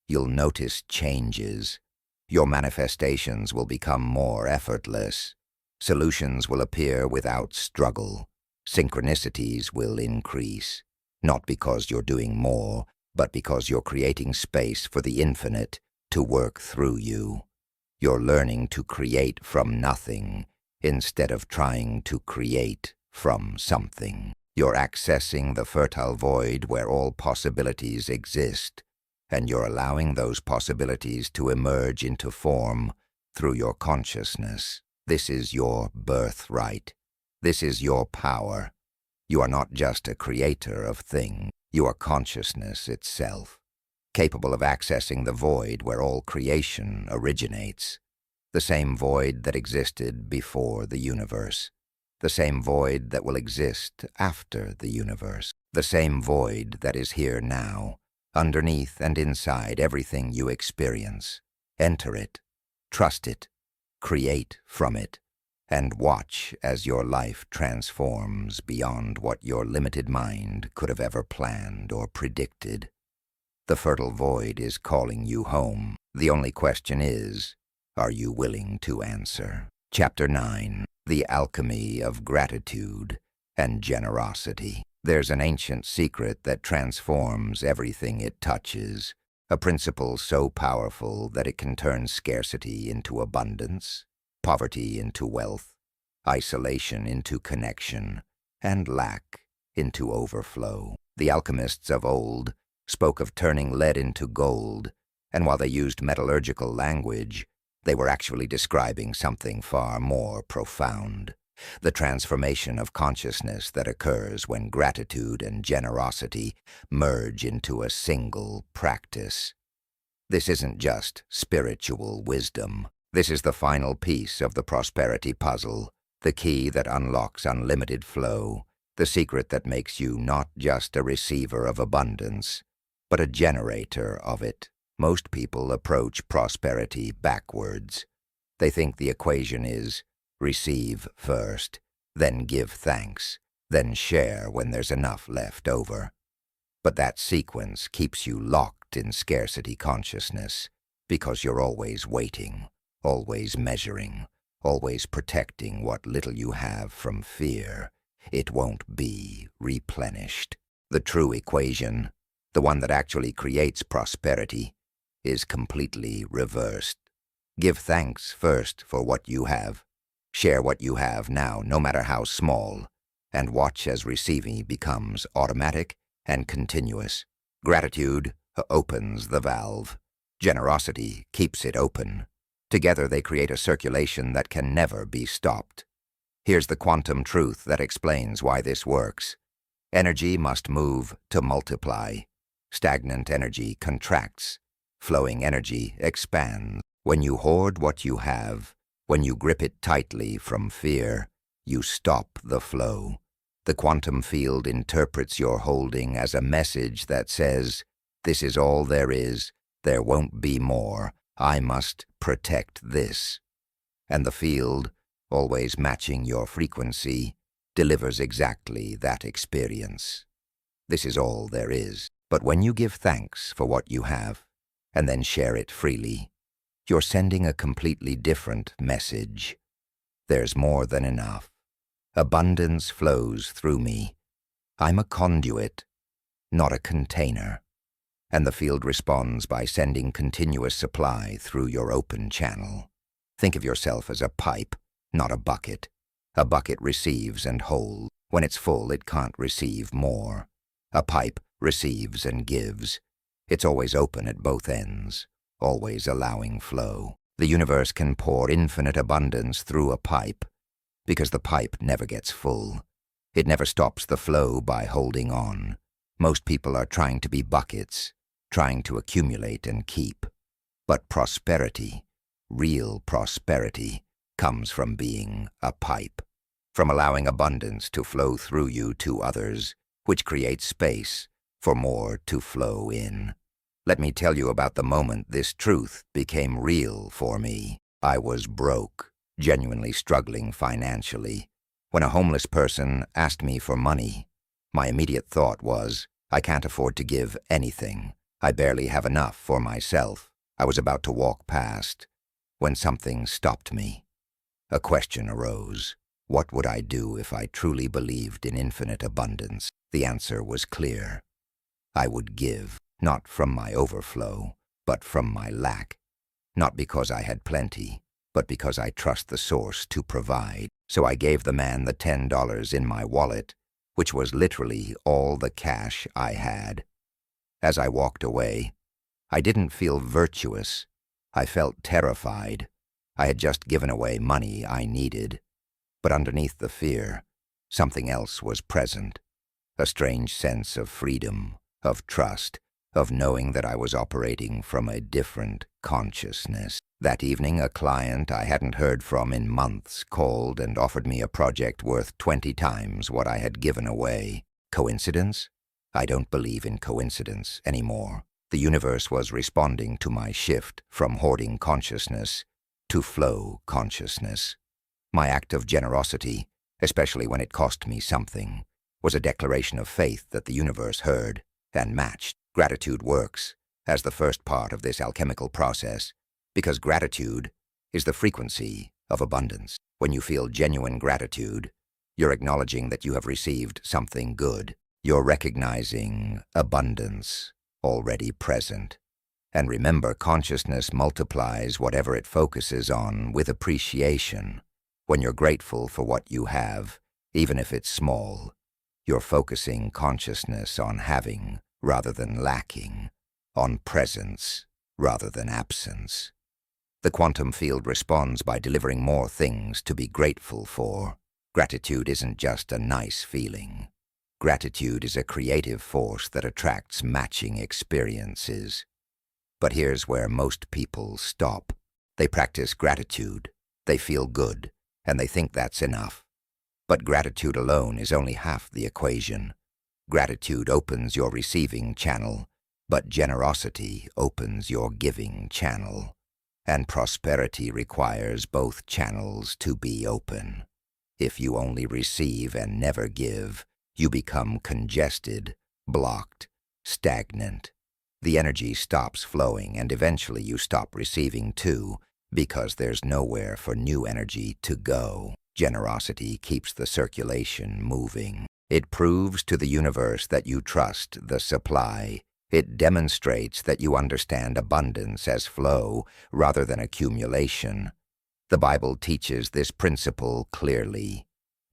you'll notice changes. Your manifestations will become more effortless. Solutions will appear without struggle. Synchronicities will increase, not because you're doing more, but because you're creating space for the infinite to work through you. You're learning to create from nothing instead of trying to create from something. You're accessing the fertile void where all possibilities exist, and you're allowing those possibilities to emerge into form through your consciousness. This is your birthright. This is your power. You are not just a creator of things. You are consciousness itself, capable of accessing the void where all creation originates, the same void that existed before the universe, the same void that will exist after the universe, the same void that is here now, underneath and inside everything you experience. Enter it, trust it, create from it, and watch as your life transforms beyond what your limited mind could have ever planned or predicted. The fertile void is calling you home. The only question is, are you willing to answer? Chapter 9. The Alchemy of Gratitude and Generosity. There's an ancient secret that transforms everything it touches, a principle so powerful that it can turn scarcity into abundance, poverty into wealth, isolation into connection, and lack into overflow. The alchemists of old spoke of turning lead into gold, and while they used metallurgical language, they were actually describing something far more profound. the transformation of consciousness that occurs when gratitude and generosity merge into a single practice. This isn't just spiritual wisdom. This is the final piece of the prosperity puzzle, the key that unlocks unlimited flow, the secret that makes you not just a receiver of abundance, but a generator of it. Most people approach prosperity backwards. They think the equation is receive first, then give thanks, then share when there's enough left over. But that sequence keeps you locked in scarcity consciousness because you're always waiting, always measuring, always protecting what little you have from fear. It won't be replenished. The true equation, the one that actually creates prosperity, is completely reversed. Give thanks first for what you have. Share what you have now, no matter how small, and watch as receiving becomes automatic and continuous. Gratitude opens the valve. Generosity keeps it open. Together they create a circulation that can never be stopped. Here's the quantum truth that explains why this works. Energy must move to multiply. Stagnant energy contracts. Flowing energy expands. When you hoard what you have, when you grip it tightly from fear, you stop the flow. The quantum field interprets your holding as a message that says, "This is all there is, there won't be more, I must protect this." And the field, always matching your frequency, delivers exactly that experience. This is all there is. But when you give thanks for what you have, and then share it freely, you're sending a completely different message. There's more than enough. Abundance flows through me. I'm a conduit, not a container. And the field responds by sending continuous supply through your open channel. Think of yourself as a pipe, not a bucket. A bucket receives and holds. When it's full, it can't receive more. A pipe receives and gives. It's always open at both ends, always allowing flow. The universe can pour infinite abundance through a pipe because the pipe never gets full. It never stops the flow by holding on. Most people are trying to be buckets, trying to accumulate and keep. But prosperity, real prosperity, comes from being a pipe, from allowing abundance to flow through you to others, which creates space for more to flow in. Let me tell you about the moment this truth became real for me. I was broke, genuinely struggling financially. When a homeless person asked me for money, my immediate thought was, I can't afford to give anything. I barely have enough for myself. I was about to walk past when something stopped me. A question arose. What would I do if I truly believed in infinite abundance? The answer was clear. I would give, not from my overflow, but from my lack. Not because I had plenty, but because I trust the source to provide. So I gave the man the $10 in my wallet, which was literally all the cash I had. As I walked away, I didn't feel virtuous. I felt terrified. I had just given away money I needed. But underneath the fear, something else was present. A strange sense of freedom, of trust, of knowing that I was operating from a different consciousness. That evening, a client I hadn't heard from in months called and offered me a project worth 20 times what I had given away. Coincidence? I don't believe in coincidence anymore. The universe was responding to my shift from hoarding consciousness to flow consciousness. My act of generosity, especially when it cost me something, was a declaration of faith that the universe heard and matched. Gratitude works as the first part of this alchemical process because gratitude is the frequency of abundance. When you feel genuine gratitude, you're acknowledging that you have received something good. You're recognizing abundance already present. And remember, consciousness multiplies whatever it focuses on with appreciation. When you're grateful for what you have, even if it's small, you're focusing consciousness on having rather than lacking, on presence rather than absence. The quantum field responds by delivering more things to be grateful for. Gratitude isn't just a nice feeling. Gratitude is a creative force that attracts matching experiences. But here's where most people stop. They practice gratitude, they feel good, and they think that's enough. But gratitude alone is only half the equation. Gratitude opens your receiving channel, but generosity opens your giving channel. And prosperity requires both channels to be open. If you only receive and never give, you become congested, blocked, stagnant. The energy stops flowing, and eventually you stop receiving too, because there's nowhere for new energy to go. Generosity keeps the circulation moving. It proves to the universe that you trust the supply. It demonstrates that you understand abundance as flow rather than accumulation. The Bible teaches this principle clearly.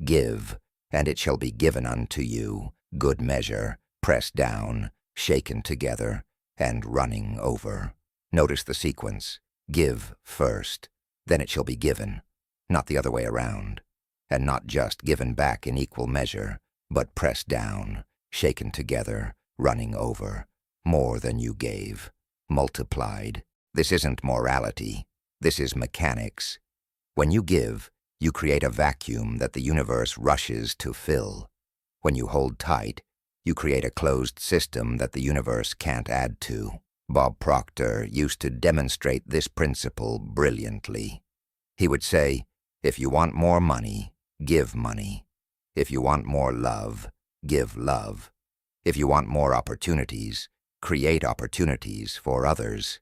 Give, and it shall be given unto you, good measure, pressed down, shaken together, and running over. Notice the sequence. Give first, then it shall be given, not the other way around. And not just given back in equal measure, but pressed down, shaken together, running over. More than you gave, multiplied. This isn't morality. This is mechanics. When you give, you create a vacuum that the universe rushes to fill. When you hold tight, you create a closed system that the universe can't add to. Bob Proctor used to demonstrate this principle brilliantly. He would say, if you want more money, give money. If you want more love, give love. If you want more opportunities, create opportunities for others.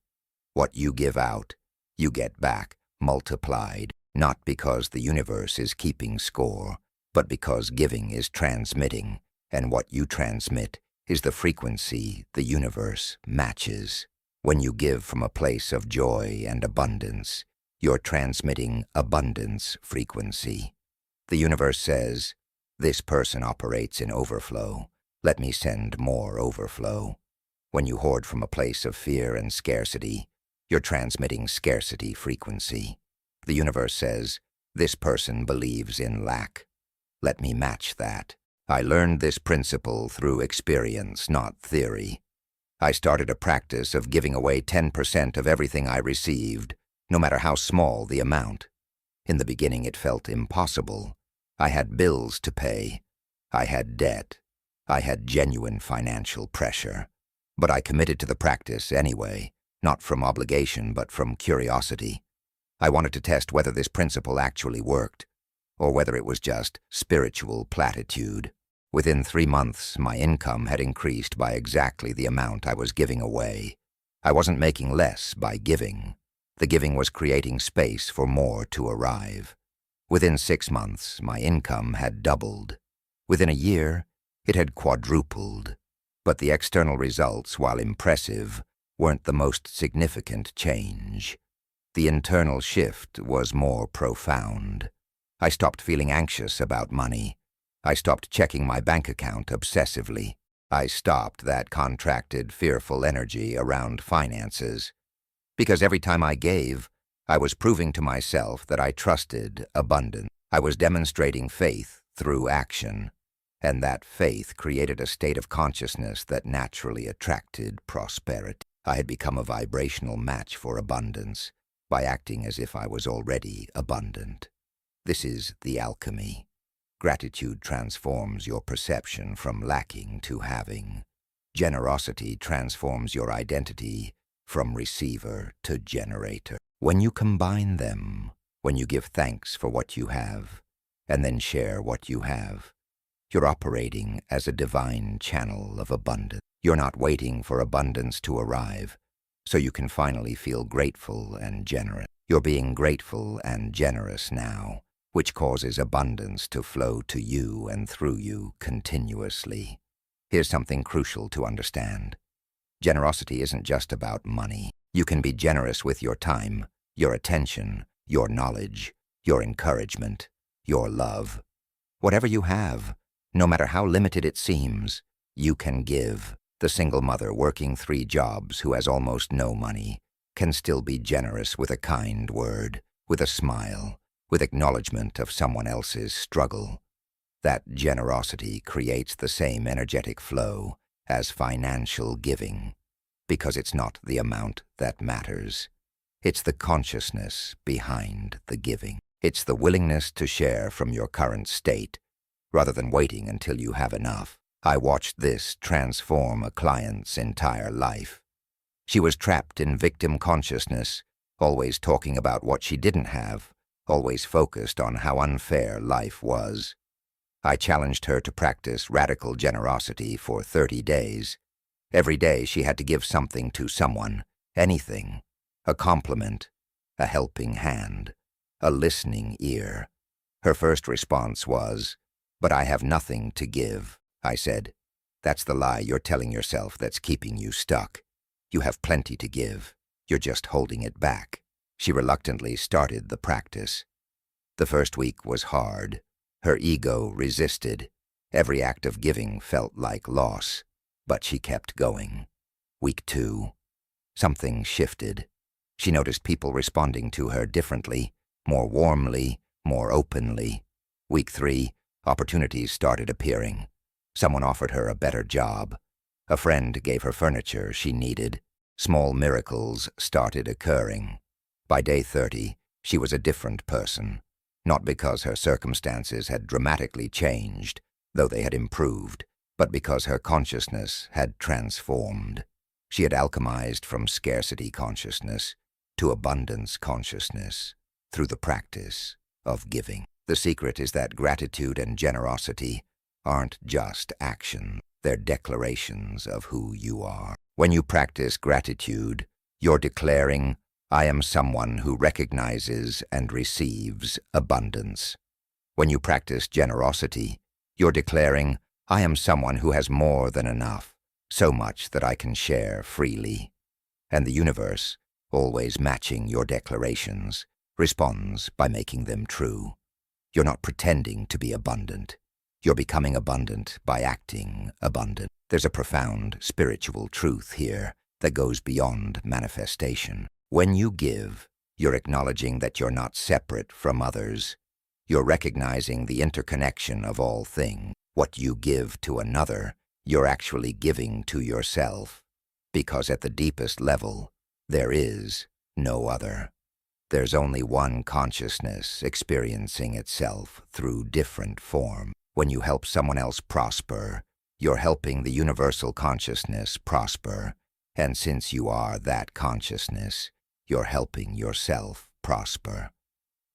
What you give out, you get back, multiplied, not because the universe is keeping score, but because giving is transmitting, and what you transmit is the frequency the universe matches. When you give from a place of joy and abundance, you're transmitting abundance frequency. The universe says, this person operates in overflow. Let me send more overflow. When you hoard from a place of fear and scarcity, you're transmitting scarcity frequency. The universe says, this person believes in lack. Let me match that. I learned this principle through experience, not theory. I started a practice of giving away 10% of everything I received, no matter how small the amount. In the beginning it felt impossible. I had bills to pay. I had debt. I had genuine financial pressure. But I committed to the practice anyway, not from obligation but from curiosity. I wanted to test whether this principle actually worked, or whether it was just spiritual platitude. Within 3 months, my income had increased by exactly the amount I was giving away. I wasn't making less by giving. The giving was creating space for more to arrive. Within 6 months, my income had doubled. Within a year, it had quadrupled. But the external results, while impressive, weren't the most significant change. The internal shift was more profound. I stopped feeling anxious about money. I stopped checking my bank account obsessively. I stopped that contracted, fearful energy around finances. Because every time I gave, I was proving to myself that I trusted abundance. I was demonstrating faith through action, and that faith created a state of consciousness that naturally attracted prosperity. I had become a vibrational match for abundance by acting as if I was already abundant. This is the alchemy. Gratitude transforms your perception from lacking to having. Generosity transforms your identity from receiver to generator. When you combine them, when you give thanks for what you have, and then share what you have, you're operating as a divine channel of abundance. You're not waiting for abundance to arrive, so you can finally feel grateful and generous. You're being grateful and generous now, which causes abundance to flow to you and through you continuously. Here's something crucial to understand. Generosity isn't just about money. You can be generous with your time, your attention, your knowledge, your encouragement, your love. Whatever you have, no matter how limited it seems, you can give. The single mother working 3 jobs who has almost no money can still be generous with a kind word, with a smile, with acknowledgement of someone else's struggle. That generosity creates the same energetic flow as financial giving, because it's not the amount that matters. It's the consciousness behind the giving. It's the willingness to share from your current state, rather than waiting until you have enough. I watched this transform a client's entire life. She was trapped in victim consciousness, always talking about what she didn't have, always focused on how unfair life was. I challenged her to practice radical generosity for 30 days. Every day she had to give something to someone, anything, a compliment, a helping hand, a listening ear. Her first response was, "But I have nothing to give." I said, "That's the lie you're telling yourself that's keeping you stuck. You have plenty to give. You're just holding it back." She reluctantly started the practice. The first week was hard. Her ego resisted. Every act of giving felt like loss, but she kept going. Week 2. Something shifted. She noticed people responding to her differently, more warmly, more openly. Week 3, opportunities started appearing. Someone offered her a better job. A friend gave her furniture she needed. Small miracles started occurring. By day 30, she was a different person. Not because her circumstances had dramatically changed, though they had improved, but because her consciousness had transformed. She had alchemized from scarcity consciousness to abundance consciousness through the practice of giving. The secret is that gratitude and generosity aren't just action, they're declarations of who you are. When you practice gratitude, you're declaring, "I am someone who recognizes and receives abundance." When you practice generosity, you're declaring, "I am someone who has more than enough, so much that I can share freely." And the universe, always matching your declarations, responds by making them true. You're not pretending to be abundant. You're becoming abundant by acting abundant. There's a profound spiritual truth here that goes beyond manifestation. When you give, you're acknowledging that you're not separate from others. You're recognizing the interconnection of all things. What you give to another, you're actually giving to yourself, because at the deepest level, there is no other. There's only one consciousness experiencing itself through different form. When you help someone else prosper, you're helping the universal consciousness prosper, and since you are that consciousness, you're helping yourself prosper.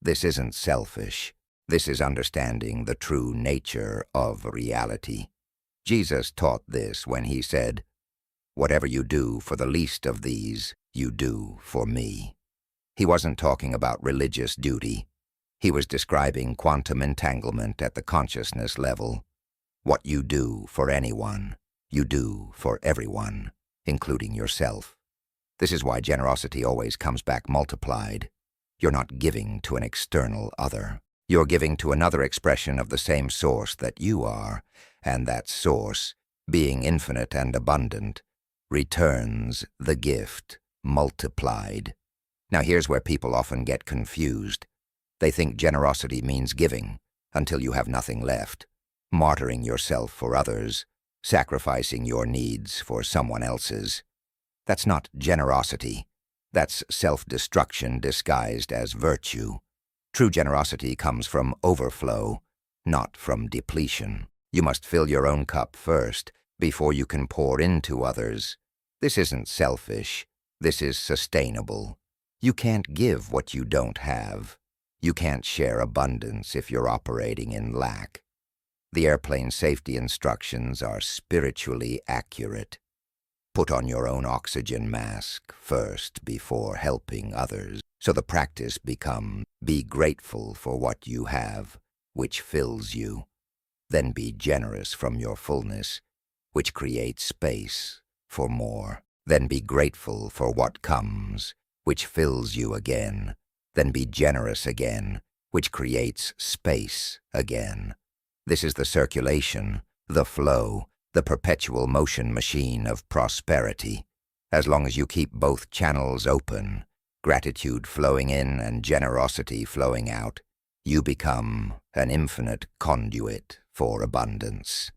This isn't selfish. This is understanding the true nature of reality. Jesus taught this when he said, "Whatever you do for the least of these, you do for me." He wasn't talking about religious duty. He was describing quantum entanglement at the consciousness level. What you do for anyone, you do for everyone, including yourself. This is why generosity always comes back multiplied. You're not giving to an external other. You're giving to another expression of the same source that you are, and that source, being infinite and abundant, returns the gift multiplied. Now here's where people often get confused. They think generosity means giving until you have nothing left, martyring yourself for others, sacrificing your needs for someone else's. That's not generosity. That's self-destruction disguised as virtue. True generosity comes from overflow, not from depletion. You must fill your own cup first before you can pour into others. This isn't selfish. This is sustainable. You can't give what you don't have. You can't share abundance if you're operating in lack. The airplane safety instructions are spiritually accurate. Put on your own oxygen mask first before helping others. So the practice becomes, be grateful for what you have, which fills you. Then be generous from your fullness, which creates space for more. Then be grateful for what comes, which fills you again. Then be generous again, which creates space again. This is the circulation, the flow, the perpetual motion machine of prosperity. As long as you keep both channels open, gratitude flowing in and generosity flowing out, You become an infinite conduit for abundance.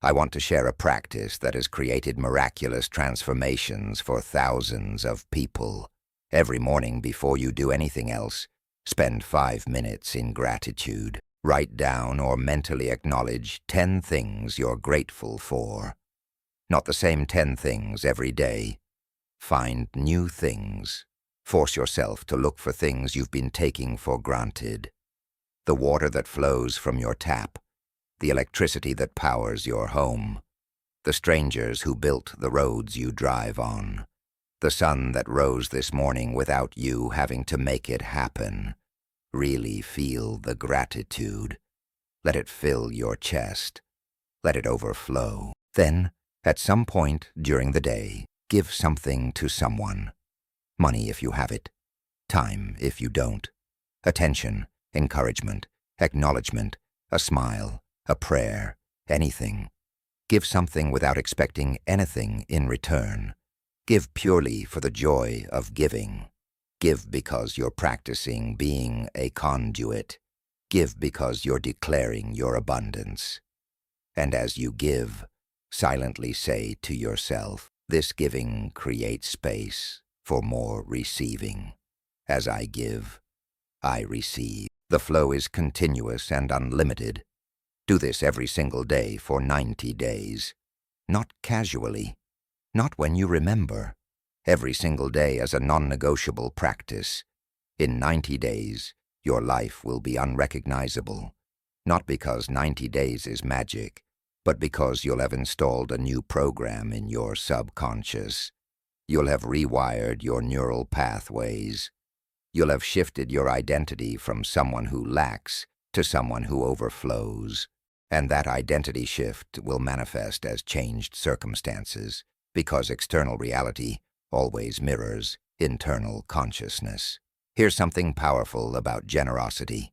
I want to share a practice that has created miraculous transformations for thousands of people. Every morning before you do anything else, spend 5 minutes in gratitude. Write down or mentally acknowledge 10 things you're grateful for. Not the same 10 things every day. Find new things. Force yourself to look for things you've been taking for granted. The water that flows from your tap, the electricity that powers your home, the strangers who built the roads you drive on, the sun that rose this morning without you having to make it happen. Really feel the gratitude. Let it fill your chest. Let it overflow. Then, at some point during the day, give something to someone. Money if you have it. Time if you don't. Attention, encouragement, acknowledgement, a smile, a prayer, anything. Give something without expecting anything in return. Give purely for the joy of giving. Give because you're practicing being a conduit. Give because you're declaring your abundance. And as you give, silently say to yourself, this giving creates space for more receiving. As I give, I receive. The flow is continuous and unlimited. Do this every single day for 90 days. Not casually, not when you remember. Every single day as a non-negotiable practice. In 90 days, your life will be unrecognizable. Not because 90 days is magic, but because you'll have installed a new program in your subconscious. You'll have rewired your neural pathways. You'll have shifted your identity from someone who lacks to someone who overflows. And that identity shift will manifest as changed circumstances, because external reality always mirrors internal consciousness. Here's something powerful about generosity.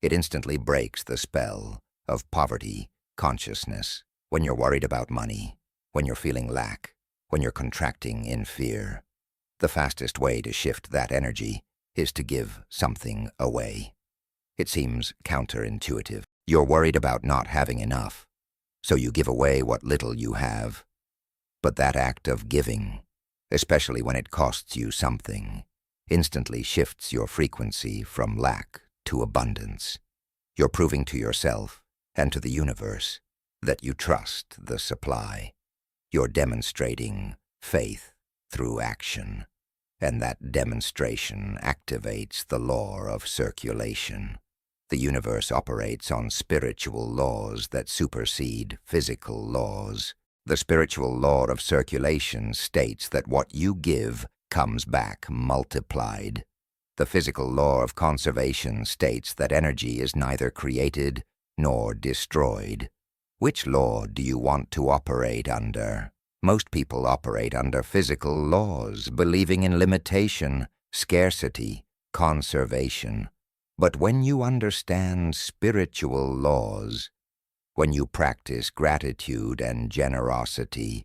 It instantly breaks the spell of poverty consciousness. When you're worried about money, when you're feeling lack, when you're contracting in fear, the fastest way to shift that energy is to give something away. It seems counterintuitive. You're worried about not having enough, so you give away what little you have. But that act of giving, especially when it costs you something, instantly shifts your frequency from lack to abundance. You're proving to yourself and to the universe that you trust the supply. You're demonstrating faith through action, and that demonstration activates the law of circulation. The universe operates on spiritual laws that supersede physical laws. The spiritual law of circulation states that what you give comes back multiplied. The physical law of conservation states that energy is neither created nor destroyed. Which law do you want to operate under? Most people operate under physical laws, believing in limitation, scarcity, conservation. But when you understand spiritual laws, when you practice gratitude and generosity,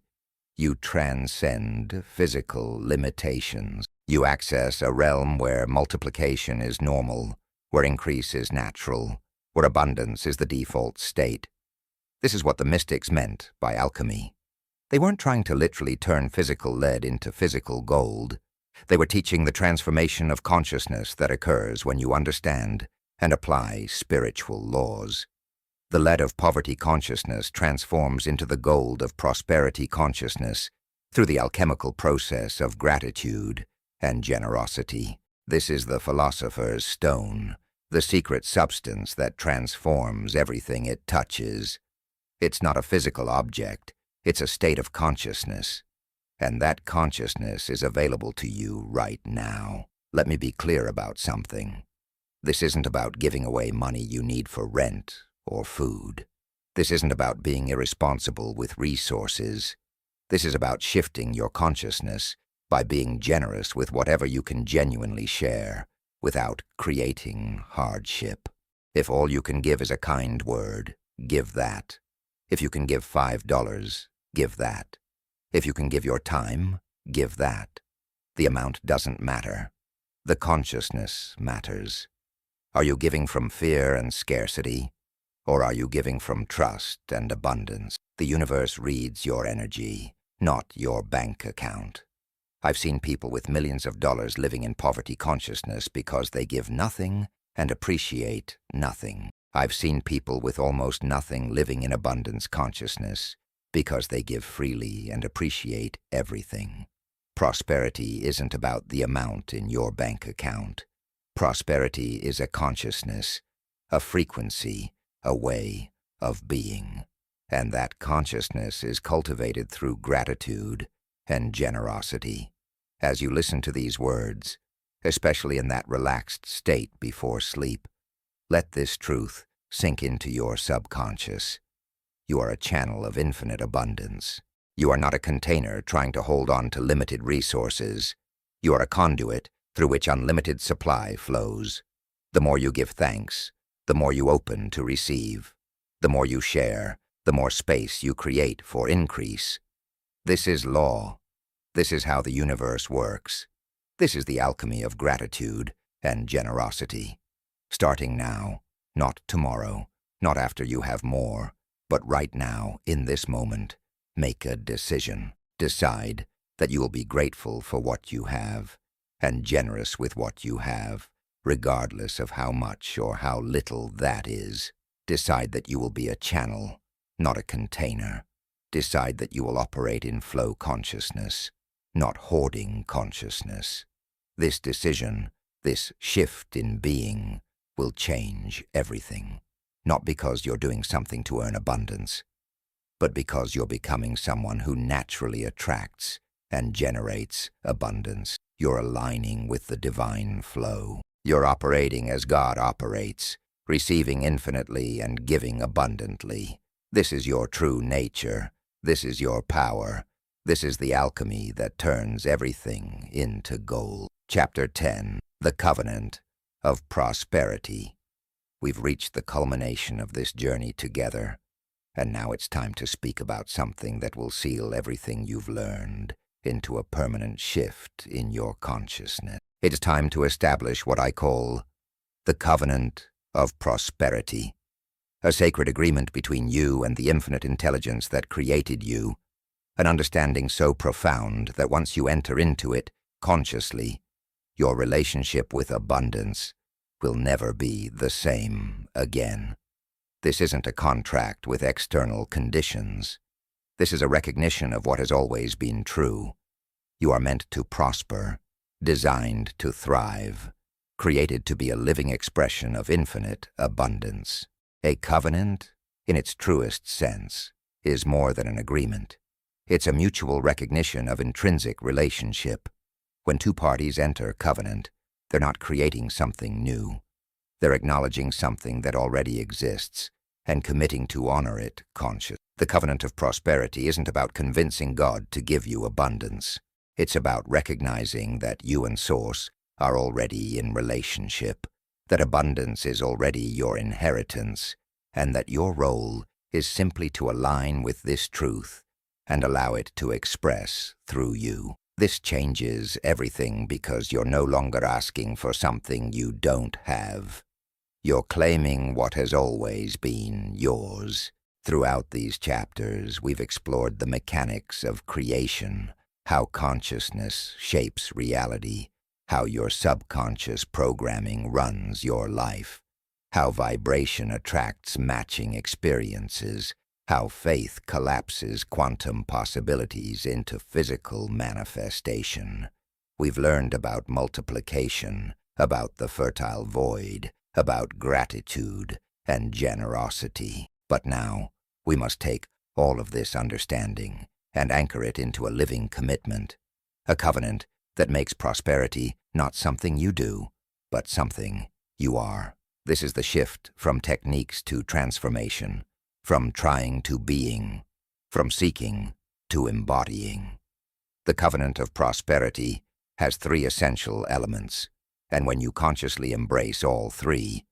you transcend physical limitations. You access a realm where multiplication is normal, where increase is natural, where abundance is the default state. This is what the mystics meant by alchemy. They weren't trying to literally turn physical lead into physical gold. They were teaching the transformation of consciousness that occurs when you understand and apply spiritual laws. The lead of poverty consciousness transforms into the gold of prosperity consciousness through the alchemical process of gratitude and generosity. This is the philosopher's stone, the secret substance that transforms everything it touches. It's not a physical object, it's a state of consciousness. And that consciousness is available to you right now. Let me be clear about something. This isn't about giving away money you need for rent or food. This isn't about being irresponsible with resources. This is about shifting your consciousness by being generous with whatever you can genuinely share without creating hardship. If all you can give is a kind word, give that. If you can give $5, give that. If you can give your time, give that. The amount doesn't matter. The consciousness matters. Are you giving from fear and scarcity, or are you giving from trust and abundance? The universe reads your energy, not your bank account. I've seen people with millions of dollars living in poverty consciousness because they give nothing and appreciate nothing. I've seen people with almost nothing living in abundance consciousness because they give freely and appreciate everything. Prosperity isn't about the amount in your bank account. Prosperity is a consciousness, a frequency, a way of being. And that consciousness is cultivated through gratitude and generosity. As you listen to these words, especially in that relaxed state before sleep, let this truth sink into your subconscious. You are a channel of infinite abundance. You are not a container trying to hold on to limited resources. You are a conduit through which unlimited supply flows. The more you give thanks, the more you open to receive. The more you share, the more space you create for increase. This is law. This is how the universe works. This is the alchemy of gratitude and generosity. Starting now, not tomorrow, not after you have more, but right now, in this moment, make a decision. Decide that you will be grateful for what you have and generous with what you have, regardless of how much or how little that is. Decide that you will be a channel, not a container. Decide that you will operate in flow consciousness, not hoarding consciousness. This decision, this shift in being, will change everything. Not because you're doing something to earn abundance, but because you're becoming someone who naturally attracts and generates abundance. You're aligning with the divine flow. You're operating as God operates, receiving infinitely and giving abundantly. This is your true nature. This is your power. This is the alchemy that turns everything into gold. Chapter 10. The Covenant of Prosperity. We've reached the culmination of this journey together, and now it's time to speak about something that will seal everything you've learned into a permanent shift in your consciousness. It's time to establish what I call the Covenant of Prosperity, a sacred agreement between you and the infinite intelligence that created you, an understanding so profound that once you enter into it consciously, your relationship with abundance will never be the same again. This isn't a contract with external conditions. This is a recognition of what has always been true. You are meant to prosper, designed to thrive, created to be a living expression of infinite abundance. A covenant, in its truest sense, is more than an agreement. It's a mutual recognition of intrinsic relationship. When two parties enter covenant, they're not creating something new. They're acknowledging something that already exists and committing to honor it consciously. The covenant of prosperity isn't about convincing God to give you abundance. It's about recognizing that you and Source are already in relationship, that abundance is already your inheritance, and that your role is simply to align with this truth and allow it to express through you. This changes everything because you're no longer asking for something you don't have. You're claiming what has always been yours. Throughout these chapters, we've explored the mechanics of creation, how consciousness shapes reality, how your subconscious programming runs your life, how vibration attracts matching experiences, how faith collapses quantum possibilities into physical manifestation. We've learned about multiplication, about the fertile void, about gratitude and generosity. But now, we must take all of this understanding and anchor it into a living commitment, a covenant that makes prosperity not something you do, but something you are. This is the shift from techniques to transformation, from trying to being, from seeking to embodying. The covenant of prosperity has three essential elements, and when you consciously embrace all three,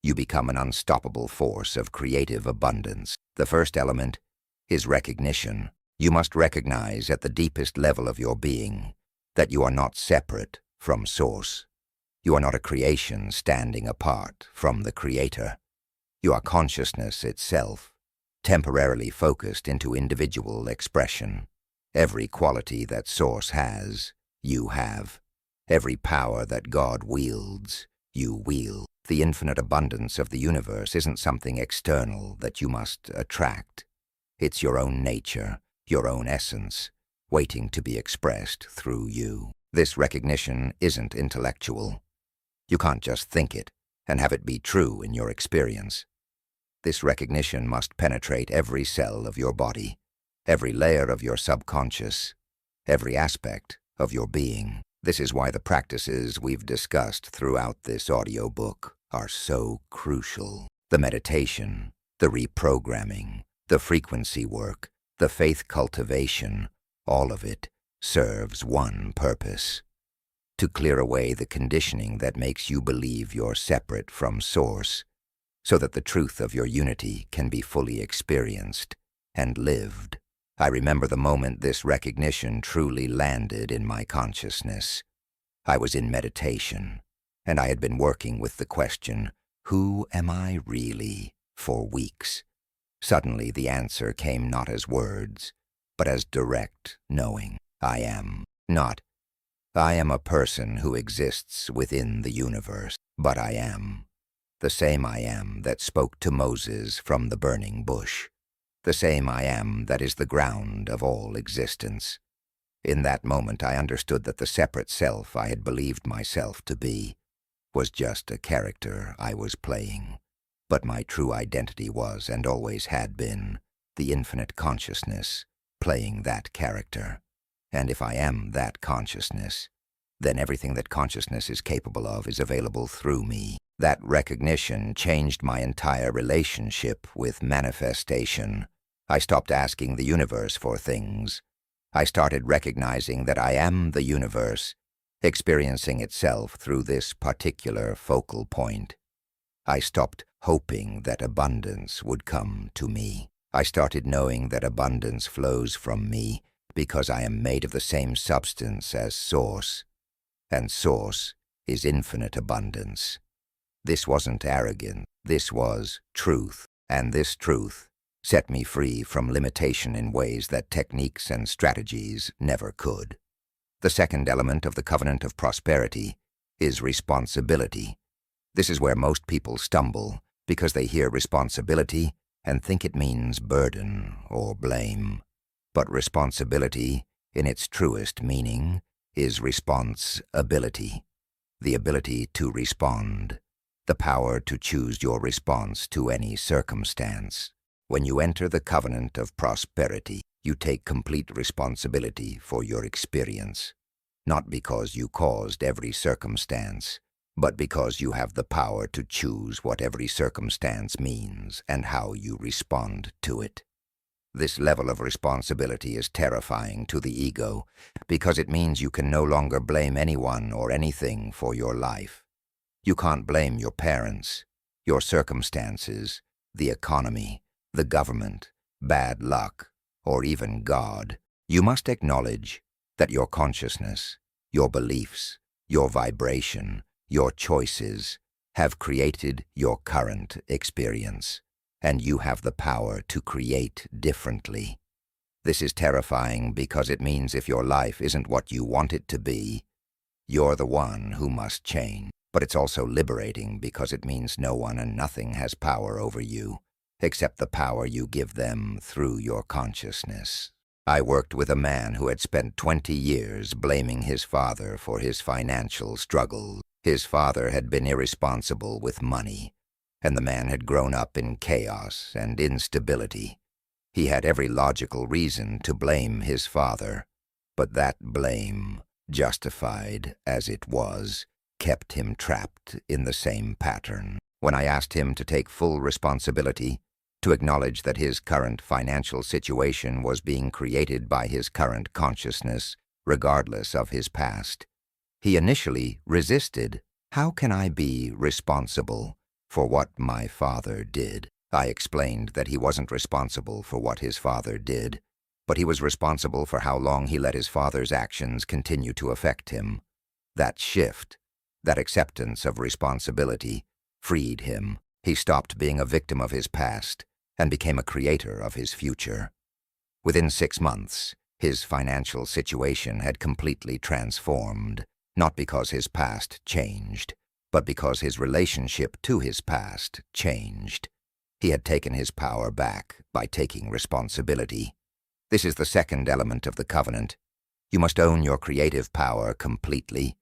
you become an unstoppable force of creative abundance. The first element is recognition. You must recognize at the deepest level of your being that you are not separate from Source. You are not a creation standing apart from the Creator. You are consciousness itself, temporarily focused into individual expression. Every quality that Source has, you have. Every power that God wields, you wield. The infinite abundance of the universe isn't something external that you must attract. It's your own nature, your own essence, waiting to be expressed through you. This recognition isn't intellectual. You can't just think it and have it be true in your experience. This recognition must penetrate every cell of your body, every layer of your subconscious, every aspect of your being. This is why the practices we've discussed throughout this audiobook are so crucial. The meditation, the reprogramming, the frequency work, the faith cultivation, all of it serves one purpose: to clear away the conditioning that makes you believe you're separate from Source, so that the truth of your unity can be fully experienced and lived. I remember the moment this recognition truly landed in my consciousness. I was in meditation, and I had been working with the question, "Who am I really?" for weeks. Suddenly the answer came not as words, but as direct knowing. I am not. I am a person who exists within the universe, but I am. The same I am that spoke to Moses from the burning bush. The same I am that is the ground of all existence. In that moment I understood that the separate self I had believed myself to be was just a character I was playing. But my true identity was, and always had been, the infinite consciousness playing that character. And if I am that consciousness, then everything that consciousness is capable of is available through me. That recognition changed my entire relationship with manifestation. I stopped asking the universe for things. I started recognizing that I am the universe, experiencing itself through this particular focal point. I stopped hoping that abundance would come to me. I started knowing that abundance flows from me because I am made of the same substance as Source, and Source is infinite abundance. This wasn't arrogant, this was truth, and this truth set me free from limitation in ways that techniques and strategies never could. The second element of the covenant of prosperity is responsibility. This is where most people stumble, because they hear responsibility and think it means burden or blame. But responsibility, in its truest meaning, is response-ability, the ability to respond, the power to choose your response to any circumstance. When you enter the covenant of prosperity, you take complete responsibility for your experience, not because you caused every circumstance, but because you have the power to choose what every circumstance means and how you respond to it. This level of responsibility is terrifying to the ego because it means you can no longer blame anyone or anything for your life. You can't blame your parents, your circumstances, the economy, the government, bad luck, or even God. You must acknowledge that your consciousness, your beliefs, your vibration, your choices have created your current experience, and you have the power to create differently. This is terrifying because it means if your life isn't what you want it to be, you're the one who must change. But it's also liberating because it means no one and nothing has power over you, except the power you give them through your consciousness. I worked with a man who had spent 20 years blaming his father for his financial struggles. His father had been irresponsible with money, and the man had grown up in chaos and instability. He had every logical reason to blame his father, but that blame, justified as it was, kept him trapped in the same pattern. When I asked him to take full responsibility, to acknowledge that his current financial situation was being created by his current consciousness, regardless of his past, he initially resisted. How can I be responsible for what my father did? I explained that he wasn't responsible for what his father did, but he was responsible for how long he let his father's actions continue to affect him. That shift That acceptance of responsibility freed him. He stopped being a victim of his past and became a creator of his future. Within 6 months, his financial situation had completely transformed, not because his past changed, but because his relationship to his past changed. He had taken his power back by taking responsibility. This is the second element of the covenant. You must own your creative power completely,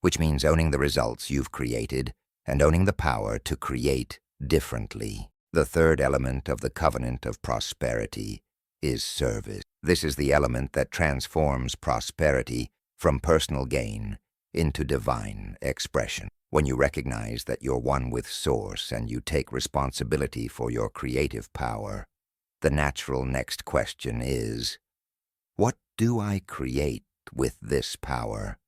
which means owning the results you've created and owning the power to create differently. The third element of the covenant of prosperity is service. This is the element that transforms prosperity from personal gain into divine expression. When you recognize that you're one with Source and you take responsibility for your creative power, the natural next question is, what do I create with this power?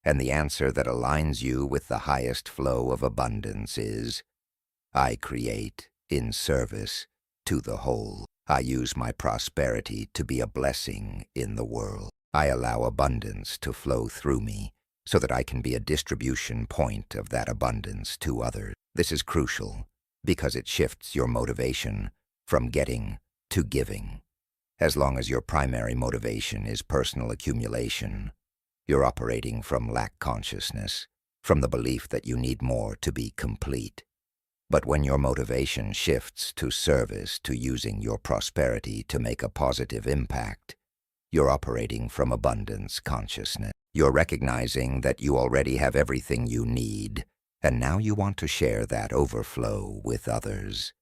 And the answer that aligns you with the highest flow of abundance is, I create in service to the whole. I use my prosperity to be a blessing in the world. I allow abundance to flow through me so that I can be a distribution point of that abundance to others. This is crucial because it shifts your motivation from getting to giving. As long as your primary motivation is personal accumulation, you're operating from lack consciousness, from the belief that you need more to be complete. But when your motivation shifts to service, to using your prosperity to make a positive impact, you're operating from abundance consciousness. You're recognizing that you already have everything you need, and now you want to share that overflow with others.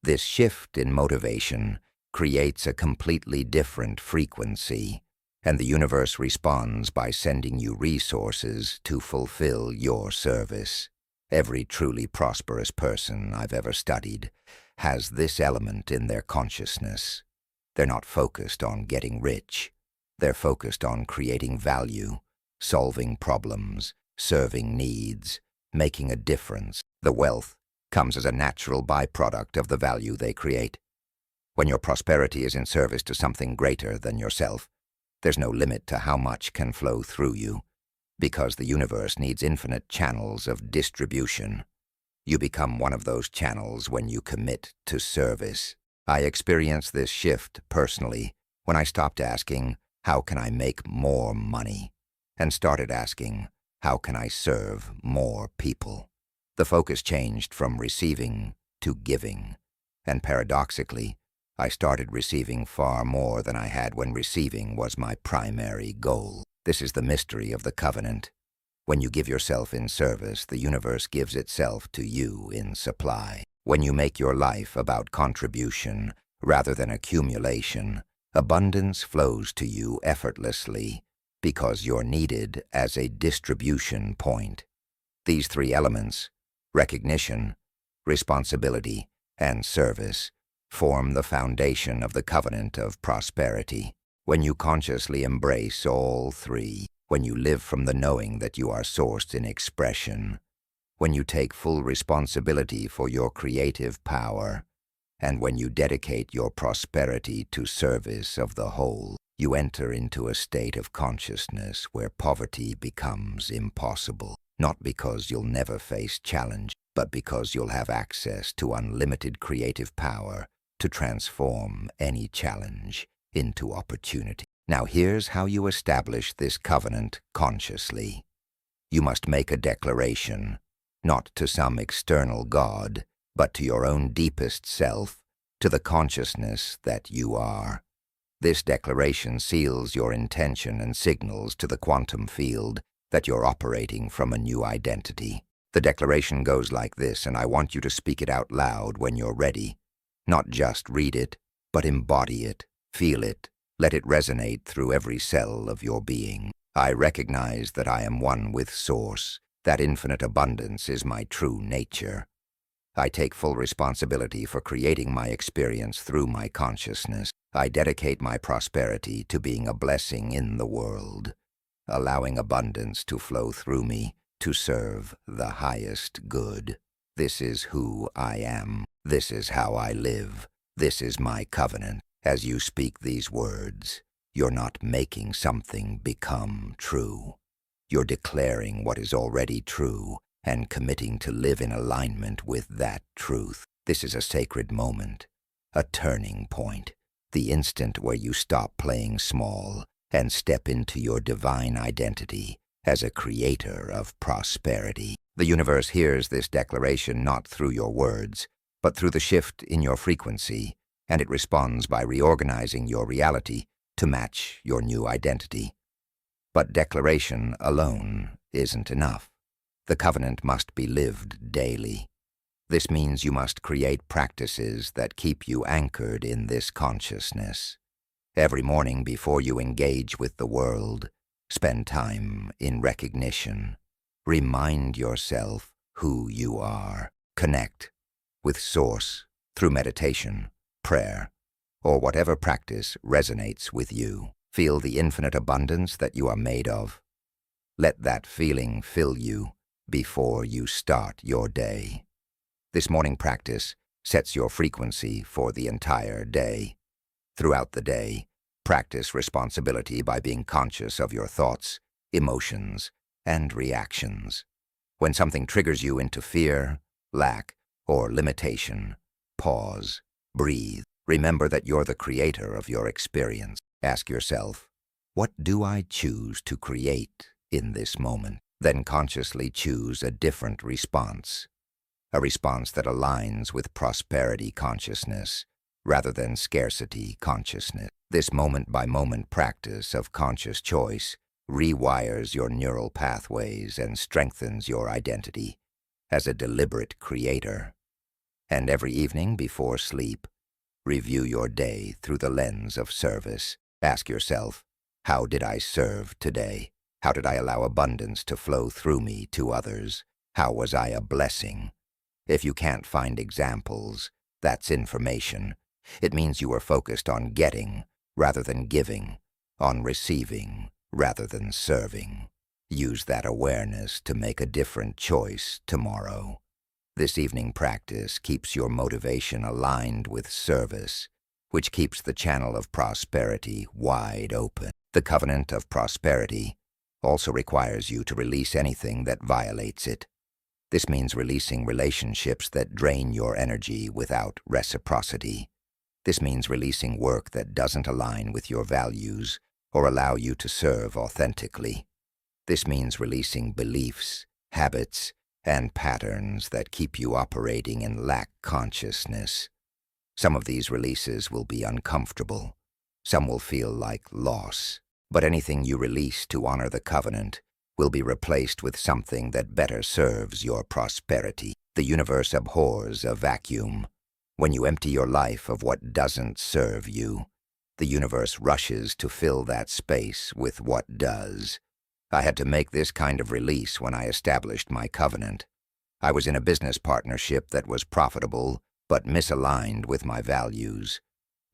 This shift in motivation creates a completely different frequency, and the universe responds by sending you resources to fulfill your service. Every truly prosperous person I've ever studied has this element in their consciousness. They're not focused on getting rich. They're focused on creating value, solving problems, serving needs, making a difference. The wealth comes as a natural byproduct of the value they create. When your prosperity is in service to something greater than yourself, there's no limit to how much can flow through you. Because the universe needs infinite channels of distribution. You become one of those channels when you commit to service. I experienced this shift personally when I stopped asking, how can I make more money? And started asking, how can I serve more people? The focus changed from receiving to giving. And paradoxically, I started receiving far more than I had when receiving was my primary goal. This is the mystery of the covenant. When you give yourself in service, the universe gives itself to you in supply. When you make your life about contribution rather than accumulation, abundance flows to you effortlessly because you're needed as a distribution point. These three elements, recognition, responsibility, and service, form the foundation of the covenant of prosperity. When you consciously embrace all three, when you live from the knowing that you are sourced in expression, when you take full responsibility for your creative power, and when you dedicate your prosperity to service of the whole, you enter into a state of consciousness where poverty becomes impossible. Not because you'll never face challenge, but because you'll have access to unlimited creative power to transform any challenge into opportunity. Now here's how you establish this covenant consciously. You must make a declaration, not to some external God, but to your own deepest self, to the consciousness that you are. This declaration seals your intention and signals to the quantum field that you're operating from a new identity. The declaration goes like this, and I want you to speak it out loud when you're ready. Not just read it, but embody it. Feel it. Let it resonate through every cell of your being. I recognize that I am one with Source. That infinite abundance is my true nature. I take full responsibility for creating my experience through my consciousness. I dedicate my prosperity to being a blessing in the world, allowing abundance to flow through me to serve the highest good. This is who I am. This is how I live. This is my covenant. As you speak these words, you're not making something become true. You're declaring what is already true and committing to live in alignment with that truth. This is a sacred moment, a turning point, the instant where you stop playing small and step into your divine identity as a creator of prosperity. The universe hears this declaration not through your words, but through the shift in your frequency, and it responds by reorganizing your reality to match your new identity. But declaration alone isn't enough. The covenant must be lived daily. This means you must create practices that keep you anchored in this consciousness. Every morning before you engage with the world, spend time in recognition. Remind yourself who you are. Connect with Source through meditation, prayer, or whatever practice resonates with you. Feel the infinite abundance that you are made of. Let that feeling fill you before you start your day. This morning practice sets your frequency for the entire day. Throughout the day, practice responsibility by being conscious of your thoughts, emotions, and reactions. When something triggers you into fear, lack, or limitation, pause, breathe. Remember that you're the creator of your experience. Ask yourself, what do I choose to create in this moment? Then consciously choose a different response, a response that aligns with prosperity consciousness rather than scarcity consciousness. This moment-by-moment practice of conscious choice rewires your neural pathways and strengthens your identity as a deliberate creator. And every evening before sleep, review your day through the lens of service. Ask yourself, how did I serve today? How did I allow abundance to flow through me to others? How was I a blessing? If you can't find examples, that's information. It means you are focused on getting rather than giving, on receiving rather than serving. Use that awareness to make a different choice tomorrow. This evening practice keeps your motivation aligned with service, which keeps the channel of prosperity wide open. The covenant of prosperity also requires you to release anything that violates it. This means releasing relationships that drain your energy without reciprocity. This means releasing work that doesn't align with your values or allow you to serve authentically. This means releasing beliefs, habits, and patterns that keep you operating in lack consciousness. Some of these releases will be uncomfortable. Some will feel like loss. But anything you release to honor the covenant will be replaced with something that better serves your prosperity. The universe abhors a vacuum. When you empty your life of what doesn't serve you, the universe rushes to fill that space with what does. I had to make this kind of release when I established my covenant. I was in a business partnership that was profitable but misaligned with my values.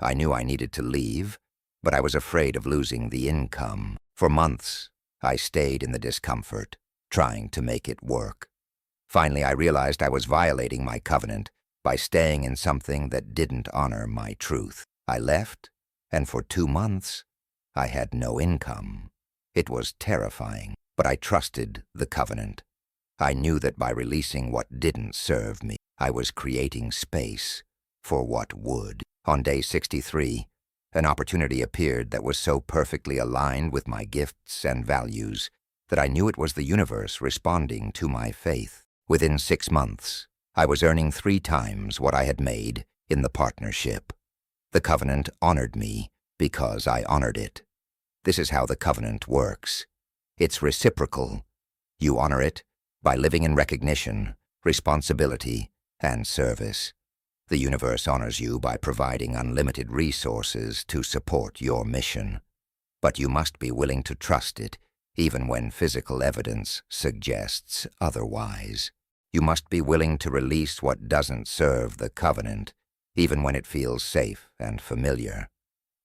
I knew I needed to leave, but I was afraid of losing the income. For months, I stayed in the discomfort, trying to make it work. Finally, I realized I was violating my covenant by staying in something that didn't honor my truth. I left, and for 2 months, I had no income. It was terrifying, but I trusted the covenant. I knew that by releasing what didn't serve me, I was creating space for what would. On day 63, an opportunity appeared that was so perfectly aligned with my gifts and values that I knew it was the universe responding to my faith. Within 6 months, I was earning 3 times what I had made in the partnership. The covenant honored me because I honored it. This is how the covenant works. It's reciprocal. You honor it by living in recognition, responsibility, and service. The universe honors you by providing unlimited resources to support your mission. But you must be willing to trust it, even when physical evidence suggests otherwise. You must be willing to release what doesn't serve the covenant, even when it feels safe and familiar.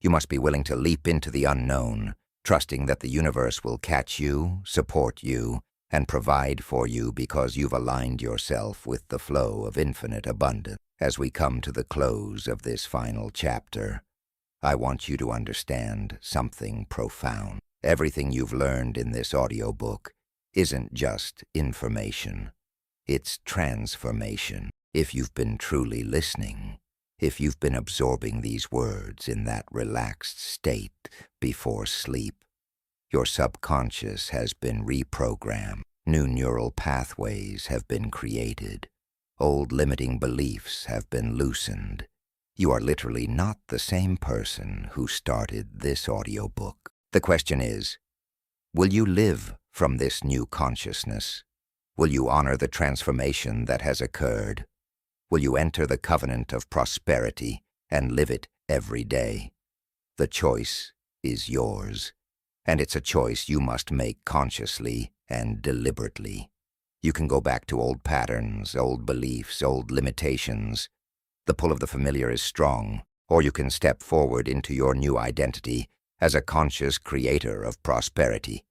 You must be willing to leap into the unknown, trusting that the universe will catch you, support you, and provide for you because you've aligned yourself with the flow of infinite abundance. As we come to the close of this final chapter, I want you to understand something profound. Everything you've learned in this audiobook isn't just information. It's transformation. If you've been truly listening, if you've been absorbing these words in that relaxed state before sleep, your subconscious has been reprogrammed. New neural pathways have been created. Old limiting beliefs have been loosened. You are literally not the same person who started this audiobook. The question is, will you live from this new consciousness? Will you honor the transformation that has occurred? Will you enter the covenant of prosperity and live it every day? The choice is yours, and it's a choice you must make consciously and deliberately. You can go back to old patterns, old beliefs, old limitations. The pull of the familiar is strong, or you can step forward into your new identity as a conscious creator of prosperity.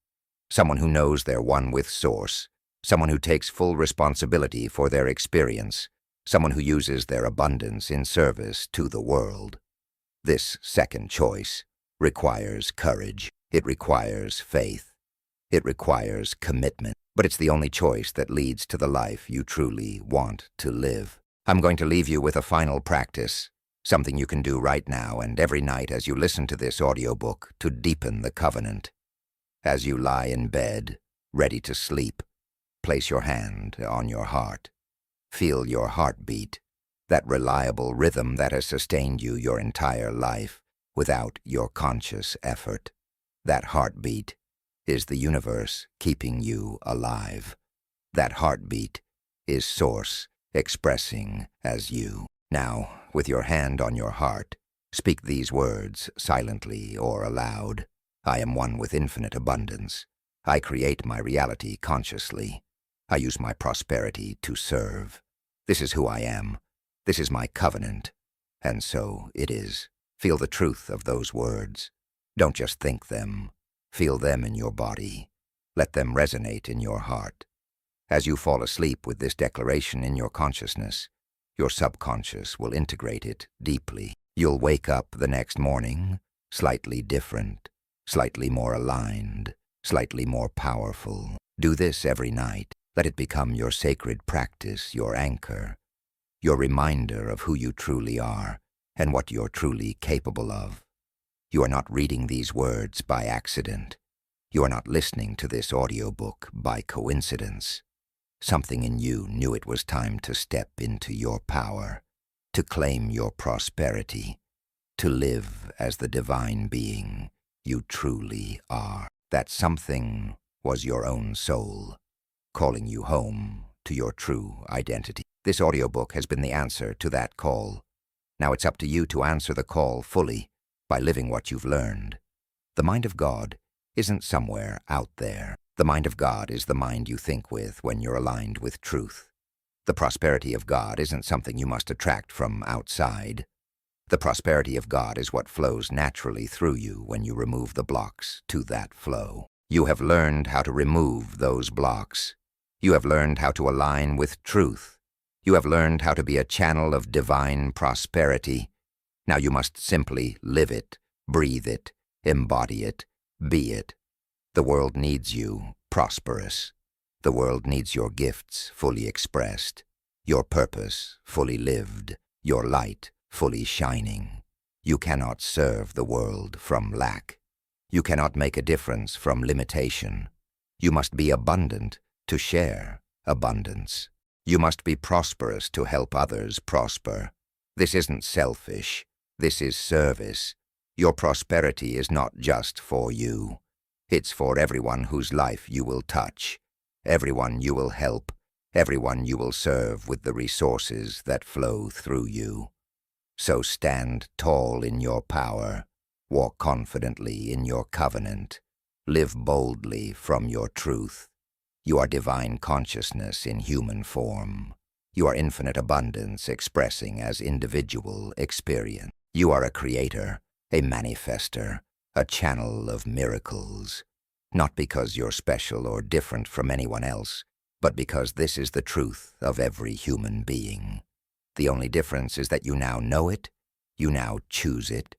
Someone who knows they're one with Source, someone who takes full responsibility for their experience, someone who uses their abundance in service to the world. This second choice requires courage. It requires faith. It requires commitment. But it's the only choice that leads to the life you truly want to live. I'm going to leave you with a final practice, something you can do right now and every night as you listen to this audiobook to deepen the covenant. As you lie in bed, ready to sleep, place your hand on your heart. Feel your heartbeat, that reliable rhythm that has sustained you your entire life without your conscious effort. That heartbeat is the universe keeping you alive. That heartbeat is Source expressing as you. Now, with your hand on your heart, speak these words silently or aloud. I am one with infinite abundance. I create my reality consciously. I use my prosperity to serve. This is who I am. This is my covenant. And so it is. Feel the truth of those words. Don't just think them. Feel them in your body. Let them resonate in your heart. As you fall asleep with this declaration in your consciousness, your subconscious will integrate it deeply. You'll wake up the next morning slightly different, slightly more aligned, slightly more powerful. Do this every night. Let it become your sacred practice, your anchor, your reminder of who you truly are and what you're truly capable of. You are not reading these words by accident. You are not listening to this audiobook by coincidence. Something in you knew it was time to step into your power, to claim your prosperity, to live as the divine being you truly are. That something was your own soul, calling you home to your true identity. This audiobook has been the answer to that call. Now it's up to you to answer the call fully by living what you've learned. The mind of God isn't somewhere out there. The mind of God is the mind you think with when you're aligned with truth. The prosperity of God isn't something you must attract from outside. The prosperity of God is what flows naturally through you when you remove the blocks to that flow. You have learned how to remove those blocks. You have learned how to align with truth. You have learned how to be a channel of divine prosperity. Now you must simply live it, breathe it, embody it, be it. The world needs you prosperous. The world needs your gifts fully expressed, your purpose fully lived, your light fully shining. You cannot serve the world from lack. You cannot make a difference from limitation. You must be abundant to share abundance. You must be prosperous to help others prosper. This isn't selfish. This is service. Your prosperity is not just for you. It's for everyone whose life you will touch, everyone you will help, everyone you will serve with the resources that flow through you. So stand tall in your power, walk confidently in your covenant, live boldly from your truth. You are divine consciousness in human form. You are infinite abundance expressing as individual experience. You are a creator, a manifester, a channel of miracles. Not because you're special or different from anyone else, but because this is the truth of every human being. The only difference is that you now know it, you now choose it,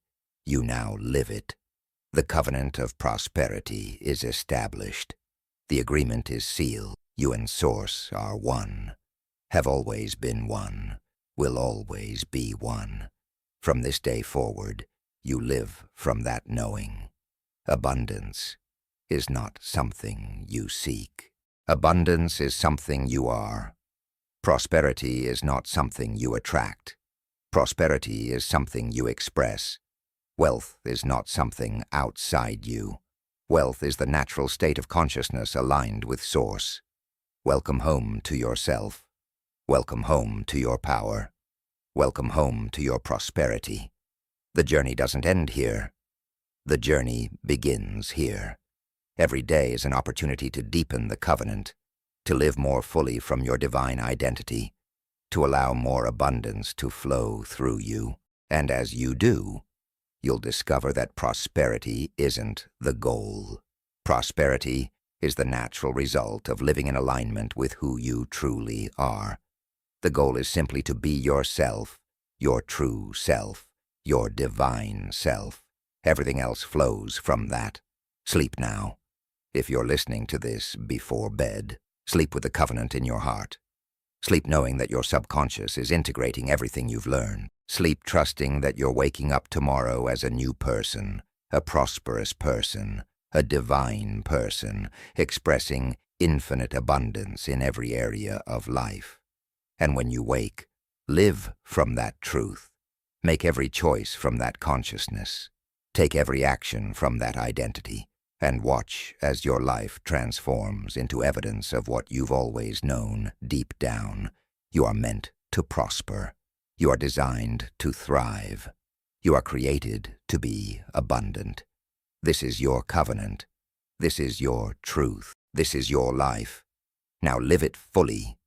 you now live it. The covenant of prosperity is established. The agreement is sealed. You and Source are one, have always been one, will always be one. From this day forward, you live from that knowing. Abundance is not something you seek. Abundance is something you are. Prosperity is not something you attract. Prosperity is something you express. Wealth is not something outside you. Wealth is the natural state of consciousness aligned with Source. Welcome home to yourself. Welcome home to your power. Welcome home to your prosperity. The journey doesn't end here. The journey begins here. Every day is an opportunity to deepen the covenant, to live more fully from your divine identity, to allow more abundance to flow through you. And as you do, you'll discover that prosperity isn't the goal. Prosperity is the natural result of living in alignment with who you truly are. The goal is simply to be yourself, your true self, your divine self. Everything else flows from that. Sleep now. If you're listening to this before bed, sleep with the covenant in your heart. Sleep knowing that your subconscious is integrating everything you've learned. Sleep trusting that you're waking up tomorrow as a new person, a prosperous person, a divine person, expressing infinite abundance in every area of life. And when you wake, live from that truth. Make every choice from that consciousness. Take every action from that identity, and watch as your life transforms into evidence of what you've always known deep down. You are meant to prosper. You are designed to thrive. You are created to be abundant. This is your covenant. This is your truth. This is your life. Now live it fully.